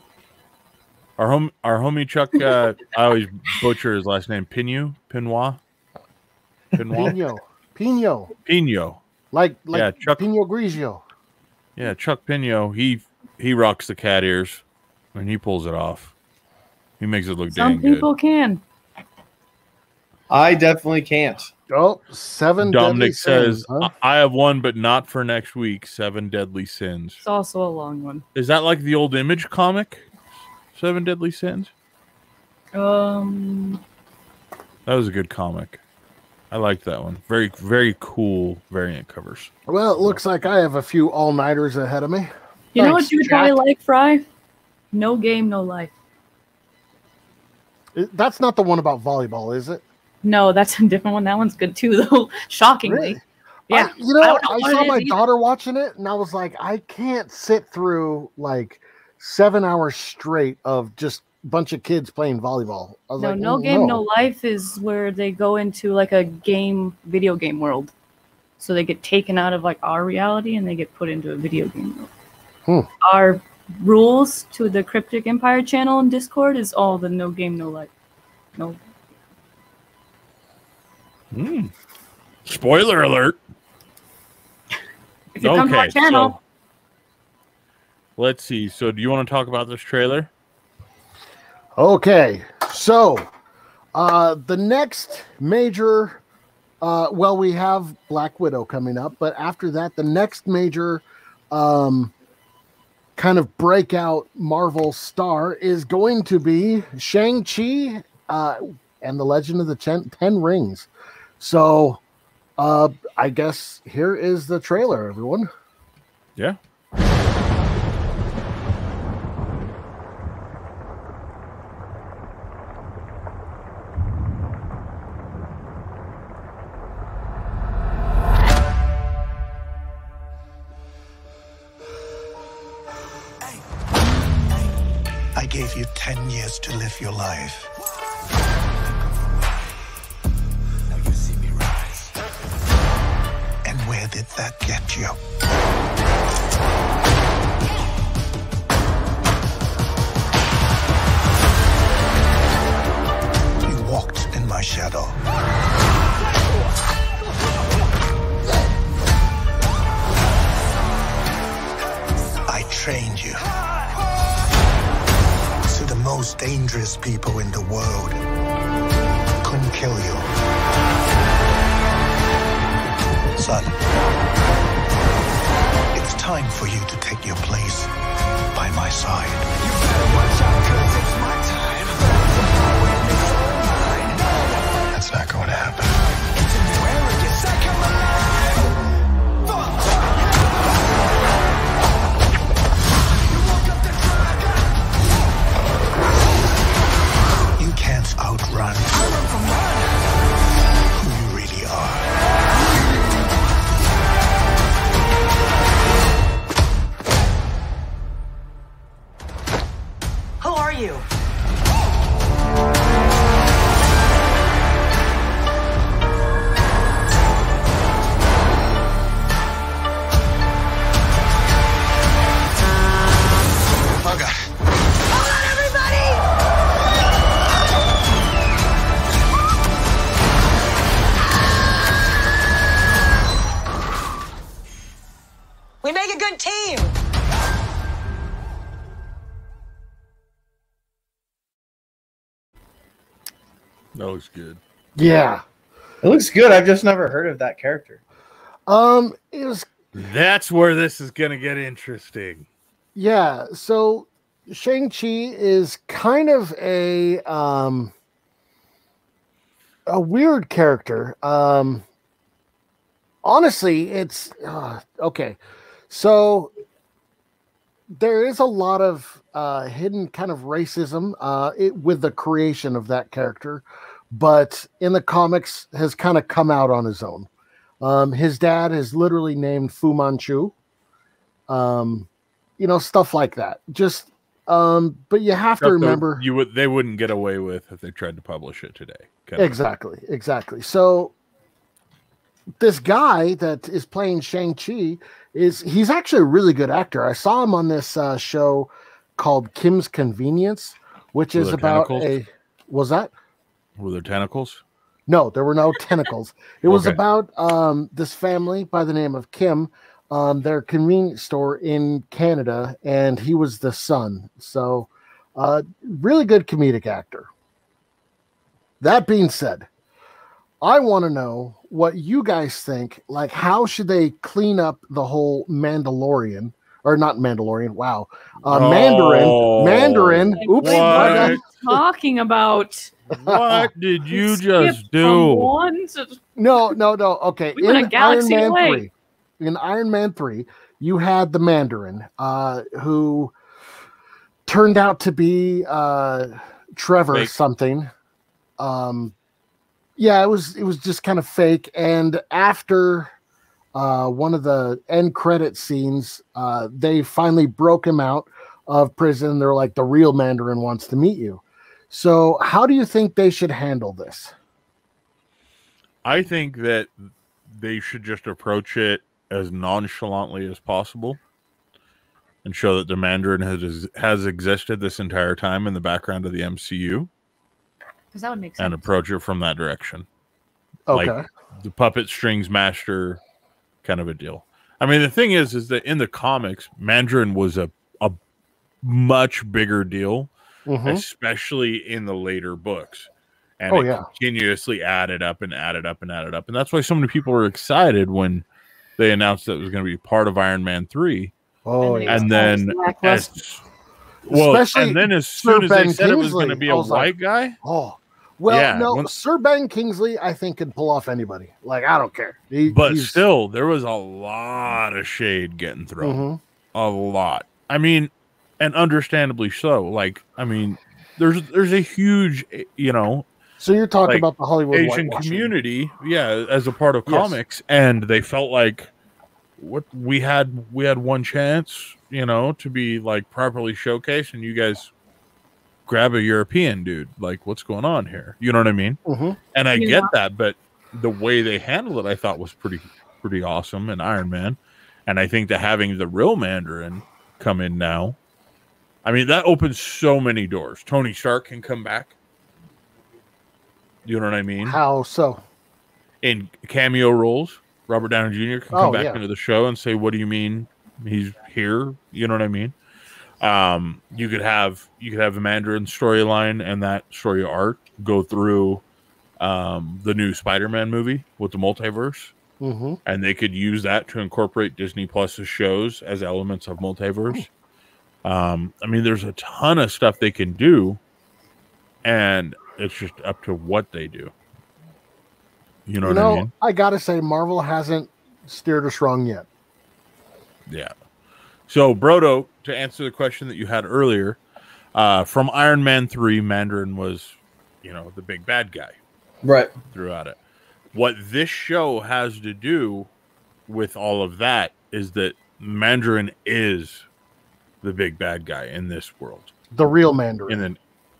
Speaker 1: Our homie Chuck. I always butcher his last name. Pinoy.
Speaker 2: Pino. Like
Speaker 1: Yeah, Chuck.
Speaker 2: Pino Grigio.
Speaker 1: Yeah, Chuck Pino. He rocks the cat ears, and he pulls it off. He makes it look
Speaker 4: Some
Speaker 1: dang good.
Speaker 4: people can.
Speaker 3: I definitely can't.
Speaker 2: Oh, 7
Speaker 1: Dominic
Speaker 2: deadly sins,
Speaker 1: says,
Speaker 2: huh?
Speaker 1: I have one, but not for next week. 7 Deadly Sins.
Speaker 4: It's also a long one.
Speaker 1: Is that like the old Image comic? 7 Deadly Sins?
Speaker 4: Um,
Speaker 1: That was a good comic. I liked that one. Very, very cool variant covers.
Speaker 2: Well, it looks like I have a few all-nighters ahead of me.
Speaker 4: you know
Speaker 2: Thanks,
Speaker 4: what you would
Speaker 2: Jack.
Speaker 4: probably like, Fry? No Game, No Life.
Speaker 2: That's not the one about volleyball, is it?
Speaker 4: No, that's a different one. That one's good too, though. Shockingly.
Speaker 2: Really?
Speaker 4: Yeah.
Speaker 2: You know,
Speaker 4: I don't know
Speaker 2: I
Speaker 4: what
Speaker 2: saw
Speaker 4: it
Speaker 2: my
Speaker 4: is either.
Speaker 2: daughter watching it, and I was like, I can't sit through like 7 hours straight of just a bunch of kids playing volleyball. I was
Speaker 4: No,
Speaker 2: like,
Speaker 4: No Game, No Life is where they go into like a video game world. So they get taken out of like our reality and they get put into a video game world. Our rules to the Cryptic Empire channel in Discord is all the No Game, No Life. No.
Speaker 1: Spoiler alert.
Speaker 4: If you come to our channel,
Speaker 1: so let's see. So do you want to talk about this trailer?
Speaker 2: Okay, so the next major, we have Black Widow coming up, but after that, the next major kind of breakout Marvel star is going to be Shang-Chi and the Legend of the Ten Rings. So I guess here is the trailer, everyone.
Speaker 1: Yeah.
Speaker 7: gave you 10 years to live your life. Now you see me rise. And where did that get you? You walked in my shadow. I trained you. So the most dangerous people in the world couldn't kill you. Son, it's time for you to take your place by my side. You better watch out, 'cause it's my time. That's not going to happen. You can't outrun who you really are.
Speaker 8: Who are you?
Speaker 7: Oh, God.
Speaker 8: Hold on, everybody! We make a good team.
Speaker 1: That was good.
Speaker 2: Yeah.
Speaker 3: It looks good. I've just never heard of that character.
Speaker 2: It was
Speaker 1: That's where this is going to get interesting.
Speaker 2: Yeah, so Shang-Chi is kind of a weird character. Honestly, it's okay. So there is a lot of hidden kind of racism with the creation of that character, but in the comics has kind of come out on his own. His dad is literally named Fu Manchu. Stuff like that. Just, but you have to remember
Speaker 1: they wouldn't get away with if they tried to publish it today.
Speaker 2: Exactly. So this guy that is playing Shang-Chi he's actually a really good actor. I saw him on this show called Kim's Convenience, which is about was that?
Speaker 1: Were there tentacles?
Speaker 2: No, there were no tentacles. It was about this family by the name of Kim, their convenience store in Canada, and he was the son. So, really good comedic actor. That being said, I want to know what you guys think. Like, how should they clean up the whole Mandalorian? Or not Mandalorian, wow. Mandarin.
Speaker 4: Like,
Speaker 2: Oops.
Speaker 4: what are you talking about?
Speaker 1: What did you just do?
Speaker 2: No. Okay.
Speaker 4: We went a galaxy away.
Speaker 2: In Iron Man 3, you had the Mandarin, who turned out to be Trevor
Speaker 1: Fake.
Speaker 2: something. Yeah, it was just kind of fake. And after one of the end credit scenes, they finally broke him out of prison. They're like, the real Mandarin wants to meet you. So how do you think they should handle this?
Speaker 1: I think that they should just approach it as nonchalantly as possible and show that the Mandarin has existed this entire time in the background of the MCU.
Speaker 4: Because that would make sense.
Speaker 1: And approach it from that direction.
Speaker 2: Okay.
Speaker 1: Like the puppet strings master kind of a deal. I mean, the thing is that in the comics, Mandarin was a much bigger deal, especially in the later books. And it continuously added up. And that's why so many people were excited when they announced that it was going to be part of Iron Man 3. And then as soon as they said it was going to be a white guy.
Speaker 2: Sir Ben Kingsley, I think, can pull off anybody. Like, I don't care.
Speaker 1: Still, there was a lot of shade getting thrown. A lot. I mean, and understandably so. Like, I mean, there's a huge,
Speaker 2: So you're talking about the Hollywood
Speaker 1: Asian community, as a part of comics, and they felt like we had one chance, to be like properly showcased, and you guys grab a European dude. Like, what's going on here? You know what I mean?
Speaker 2: Mm-hmm.
Speaker 1: And I
Speaker 4: Yeah.
Speaker 1: get that, but the way they handled it, I thought was pretty awesome in Iron Man. And I think that having the real Mandarin come in now, I mean, that opens so many doors. Tony Stark can come back. You know what I mean?
Speaker 2: How so?
Speaker 1: In cameo roles, Robert Downey Jr. can come
Speaker 2: Oh,
Speaker 1: back
Speaker 2: yeah.
Speaker 1: into the show and say, "What do you mean he's here?" You know what I mean? You could have the Mandarin storyline and that story arc go through the new Spider-Man movie with the multiverse,
Speaker 2: Mm-hmm.
Speaker 1: and they could use that to incorporate Disney Plus's shows as elements of multiverse. I mean, there's a ton of stuff they can do, and it's just up to what they do. You know what I mean?
Speaker 2: I gotta say, Marvel hasn't steered us wrong yet.
Speaker 1: Yeah. So, Brodo, to answer the question that you had earlier, from Iron Man 3, Mandarin was, the big bad guy
Speaker 3: Right.
Speaker 1: throughout it. What this show has to do with all of that is that Mandarin is the big bad guy in this world.
Speaker 2: The real Mandarin.
Speaker 1: And then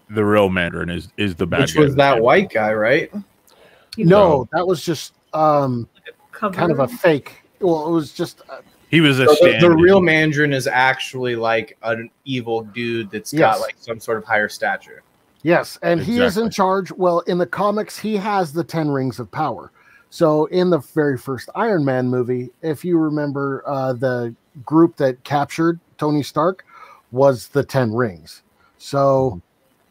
Speaker 1: the real Mandarin is the bad
Speaker 3: Which
Speaker 1: guy.
Speaker 3: was that white guy, right?
Speaker 2: No, that was just
Speaker 4: Cover.
Speaker 2: kind of a fake. Well, it was just
Speaker 1: He was a
Speaker 3: So the
Speaker 1: stand-in.
Speaker 3: real Mandarin is actually like an evil dude that's got
Speaker 2: Yes.
Speaker 3: like some sort of higher stature.
Speaker 2: yes, and he is in
Speaker 1: Exactly.
Speaker 2: charge. Well, in the comics, he has the 10 rings of power. So in the very first Iron Man movie, if you remember, the group that captured Tony Stark was the 10 rings. So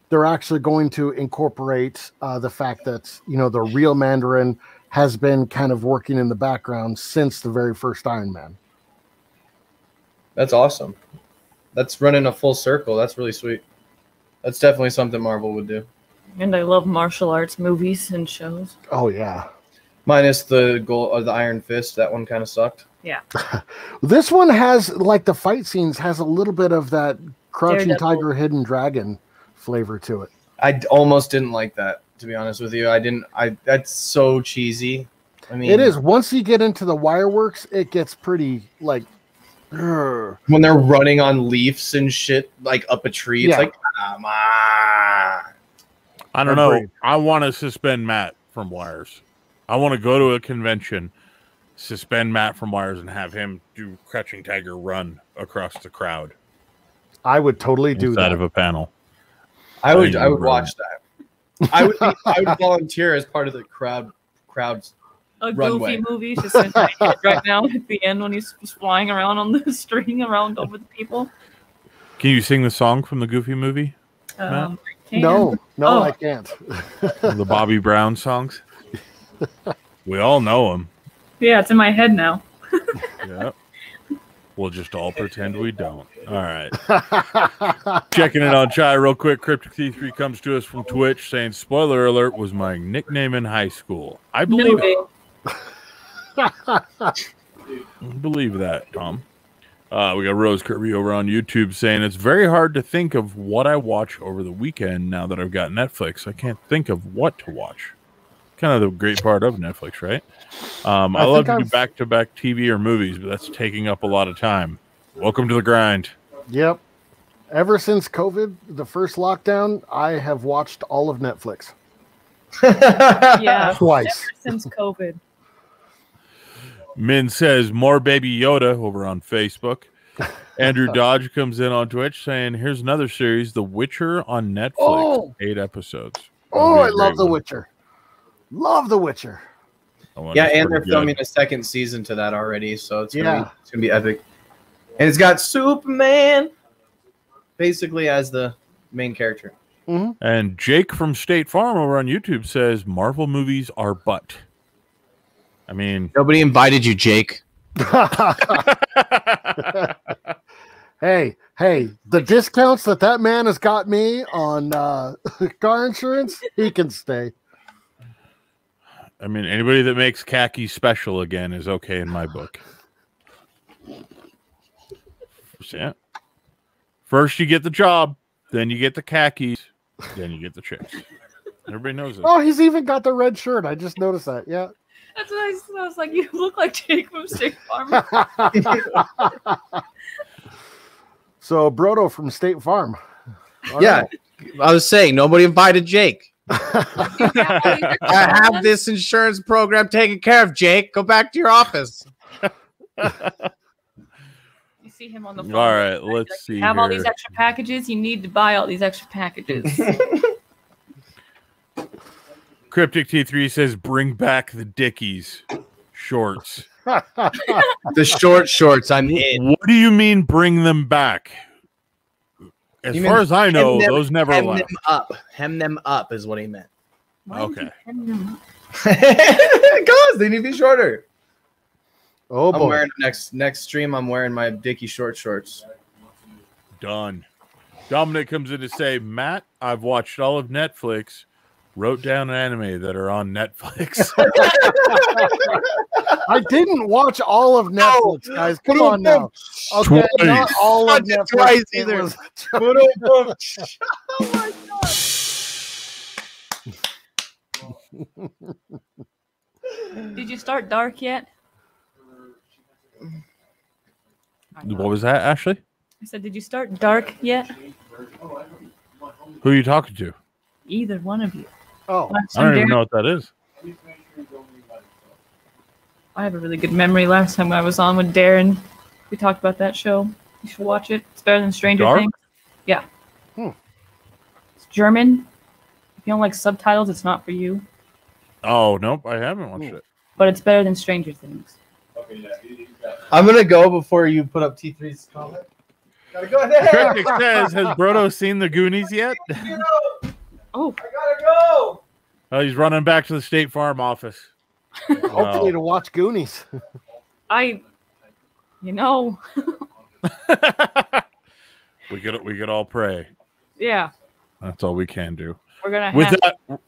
Speaker 2: they're actually going to incorporate the fact that, the real Mandarin has been kind of working in the background since the very first Iron Man.
Speaker 3: That's awesome. That's running a full circle. That's really sweet. That's definitely something Marvel would do.
Speaker 4: And I love martial arts movies and shows.
Speaker 2: Oh, yeah.
Speaker 3: Minus the goal of the Iron Fist. That one kind of sucked.
Speaker 4: Yeah.
Speaker 2: This one has, like, the fight scenes has a little bit of that Crouching
Speaker 4: Daredevil.
Speaker 2: Tiger, Hidden Dragon flavor to it.
Speaker 3: Almost didn't like that, to be honest with you. That's so cheesy. I mean,
Speaker 2: It is. Once you get into the wire works, it gets pretty, like, grr.
Speaker 3: when they're running on leaves and shit, like up a tree. It's
Speaker 2: Yeah.
Speaker 3: like, come on.
Speaker 1: I don't know.
Speaker 2: Agreed.
Speaker 1: I want to suspend Matt from wires. I want to go to a convention, suspend Matt from wires, and have him do Crouching Tiger run across the crowd
Speaker 2: I would totally do
Speaker 1: inside
Speaker 2: that.
Speaker 1: of a panel.
Speaker 3: I would
Speaker 1: I think
Speaker 3: watch that. I would volunteer as part of the crowds.
Speaker 4: A
Speaker 3: Runway.
Speaker 4: goofy movie just in my head right now at the end when he's flying around on the string around over the people.
Speaker 1: Can you sing the song from the Goofy movie?
Speaker 4: I can.
Speaker 2: No,
Speaker 4: Oh.
Speaker 2: I can't.
Speaker 1: The Bobby Brown songs? We all know them.
Speaker 4: Yeah, it's in my head now.
Speaker 1: Yeah. We'll just all pretend we don't. All right. Checking in on Chai real quick. Cryptic T3 comes to us from Twitch saying, "Spoiler alert was my nickname in high school." I believe it. Believe that, Tom. We got Rose Kirby over on YouTube saying it's very hard to think of what I watch over the weekend now that I've got Netflix. I can't think of what to watch. Kind of the great part of Netflix, right? I love
Speaker 2: think
Speaker 1: to do back-to-back TV or movies, but that's taking up a lot of time. Welcome to the grind.
Speaker 2: Yep. Ever since COVID, the first lockdown, I have watched all of Netflix
Speaker 4: Yeah.
Speaker 2: twice.
Speaker 4: Ever since COVID.
Speaker 1: Min says more Baby Yoda over on Facebook. Andrew Dodge comes in on Twitch saying, "Here's another series, The Witcher on Netflix,
Speaker 2: Oh.
Speaker 1: 8 episodes."
Speaker 2: Oh,
Speaker 1: That'd
Speaker 2: I
Speaker 1: be a
Speaker 2: love
Speaker 1: great
Speaker 2: The
Speaker 1: one.
Speaker 2: Witcher. Love The Witcher.
Speaker 1: That one
Speaker 3: Yeah,
Speaker 1: is
Speaker 3: and they're
Speaker 1: pretty
Speaker 3: filming
Speaker 1: good.
Speaker 3: a second season to that already, so it's
Speaker 2: Yeah.
Speaker 3: gonna be epic. And it's got Superman basically as the main character.
Speaker 1: And Jake from State Farm over on YouTube says Marvel movies are butt. I mean,
Speaker 5: Nobody invited you, Jake.
Speaker 2: Hey, the discounts that man has got me on car insurance, he can stay.
Speaker 1: anybody that makes khaki special again is okay in my book. Yeah. First you get the job, then you get the khakis, then you get the chicks. Everybody knows this.
Speaker 2: Oh, he's even got the red shirt. I just noticed that. Yeah.
Speaker 4: That's what I was like, you look like Jake from State Farm.
Speaker 2: So Brodo from State Farm. All
Speaker 3: Yeah.
Speaker 2: right.
Speaker 3: I was saying nobody invited Jake.
Speaker 4: You have all these extra
Speaker 3: I have
Speaker 4: ones?
Speaker 3: this insurance program taken care of, Jake. Go back to your office.
Speaker 4: You see him on the phone.
Speaker 1: All right,
Speaker 4: Like,
Speaker 1: let's see
Speaker 4: you have all these
Speaker 1: here.
Speaker 4: extra packages. You need to buy all these extra packages.
Speaker 1: Cryptic T3 says, "Bring back the Dickies shorts."
Speaker 3: The shorts. I'm in.
Speaker 1: What do you mean, bring them back? As
Speaker 3: He
Speaker 1: far
Speaker 3: meant
Speaker 1: as I know,
Speaker 3: hem them-
Speaker 1: those never
Speaker 3: hem
Speaker 1: left.
Speaker 3: them up. Hem them up is what he meant.
Speaker 4: Why would you
Speaker 1: Okay.
Speaker 4: hem them up?
Speaker 3: Because they need to be shorter.
Speaker 2: Oh
Speaker 3: I'm
Speaker 2: boy.
Speaker 3: wearing next stream. I'm wearing my Dickie shorts.
Speaker 1: Done. Dominic comes in to say, "Matt, I've watched all of Netflix. Wrote down anime that are on Netflix."
Speaker 2: I didn't watch all of Netflix, guys. Come on now. Okay, not all of
Speaker 3: Not
Speaker 2: Netflix.
Speaker 3: twice
Speaker 2: It
Speaker 3: either.
Speaker 2: was-
Speaker 3: Oh my god.
Speaker 4: Did you start Dark yet?
Speaker 1: What was that, Ashley?
Speaker 4: I said, did you start Dark yet?
Speaker 1: Who are you talking to?
Speaker 4: Either one of you.
Speaker 2: Oh,
Speaker 4: Last
Speaker 1: I don't
Speaker 4: time
Speaker 1: even
Speaker 4: Darren-
Speaker 1: know what that is.
Speaker 4: I have a really good memory. Last time I was on with Darren, we talked about that show. You should watch it. It's better than Stranger
Speaker 1: Dark?
Speaker 4: Things. Yeah.
Speaker 2: Hmm.
Speaker 4: It's German. If you don't like subtitles, it's not for you.
Speaker 1: Oh, nope, I haven't watched it.
Speaker 4: But it's better than Stranger Things.
Speaker 3: I'm gonna go before you put up T3's comment. Gotta go ahead.
Speaker 1: Cryptic says, "Has Brodo seen the Goonies yet?"
Speaker 4: Oh,
Speaker 3: I gotta go.
Speaker 1: Oh, he's running back to the State Farm office.
Speaker 2: hopefully to watch Goonies.
Speaker 4: you know,
Speaker 1: we could all pray.
Speaker 4: yeah,
Speaker 1: That's all we can do.
Speaker 4: we're gonna
Speaker 1: With
Speaker 4: have.
Speaker 1: that,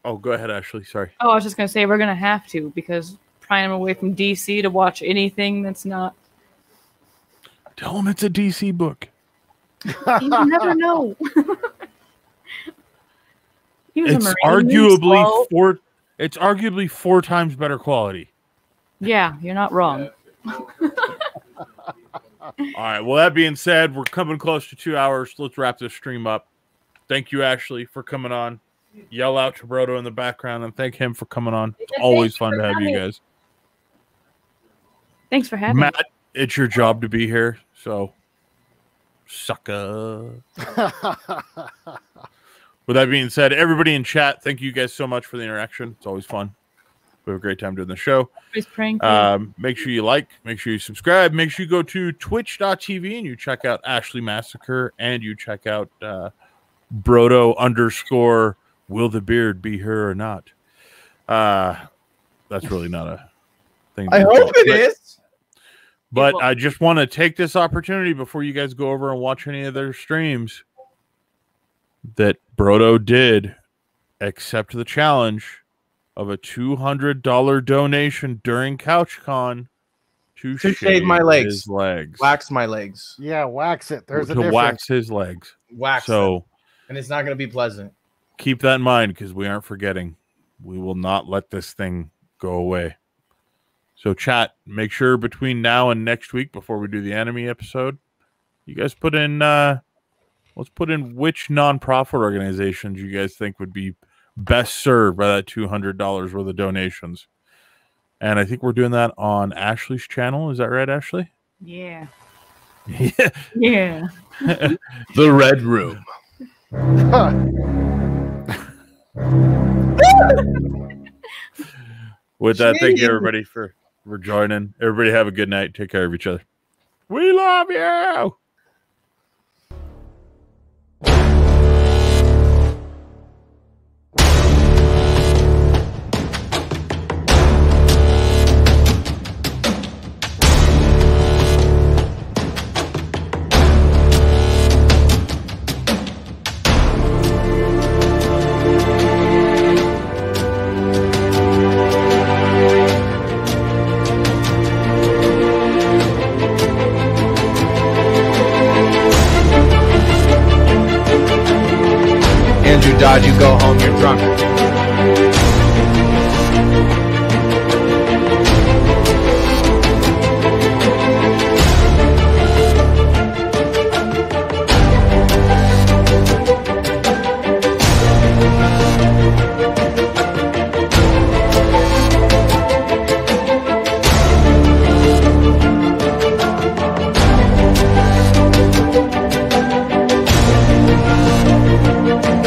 Speaker 1: oh, go ahead, Ashley. Sorry.
Speaker 4: Oh, I was just gonna say we're gonna have to because prying him away from DC to watch anything that's not.
Speaker 1: Tell him it's a DC book.
Speaker 4: You never know. He was
Speaker 1: It's
Speaker 4: a Marine. He was slow.
Speaker 1: It's arguably 4 times better quality.
Speaker 4: Yeah, you're not wrong.
Speaker 1: All right. Well, that being said, we're coming close to 2 hours. Let's wrap this stream up. Thank you, Ashley, for coming on. Yell out to Brodo in the background and thank him for coming on. It's
Speaker 4: Yeah,
Speaker 1: always
Speaker 4: thank
Speaker 1: fun
Speaker 4: you for
Speaker 1: to have you
Speaker 4: having me.
Speaker 1: guys.
Speaker 4: Thanks for having me.
Speaker 1: Matt, it's your job to be here, so sucker. With that being said, everybody in chat, thank you guys so much for the interaction. It's always fun. We have a great time doing the show.
Speaker 4: Everybody's praying for you.
Speaker 1: Make sure you like, make sure you subscribe, make sure you go to twitch.tv and you check out Ashley Massacre and you check out Brodo _ will the beard be her or not? That's really not a thing.
Speaker 3: I hope it is.
Speaker 1: But
Speaker 4: will.
Speaker 1: I just want to take this opportunity before you guys go over and watch any of their streams that Brodo did accept the challenge of a $200 donation during CouchCon to
Speaker 3: shave my legs.
Speaker 1: his legs.
Speaker 3: Wax my legs.
Speaker 2: Yeah, wax it. There's a
Speaker 1: to
Speaker 2: difference.
Speaker 1: wax his legs.
Speaker 3: Wax.
Speaker 1: So
Speaker 3: And it's not gonna be pleasant.
Speaker 1: keep that in mind because we aren't forgetting. We will not let this thing go away. So chat, make sure between now and next week before we do the anime episode, you guys put in let's put in which nonprofit organizations you guys think would be best served by that $200 worth of donations. And I think we're doing that on Ashley's channel. Is that right, Ashley?
Speaker 4: Yeah.
Speaker 1: Yeah.
Speaker 4: Yeah.
Speaker 5: The Red Room.
Speaker 1: With that, thank you everybody for joining. Everybody have a good night. Take care of each other. We love you.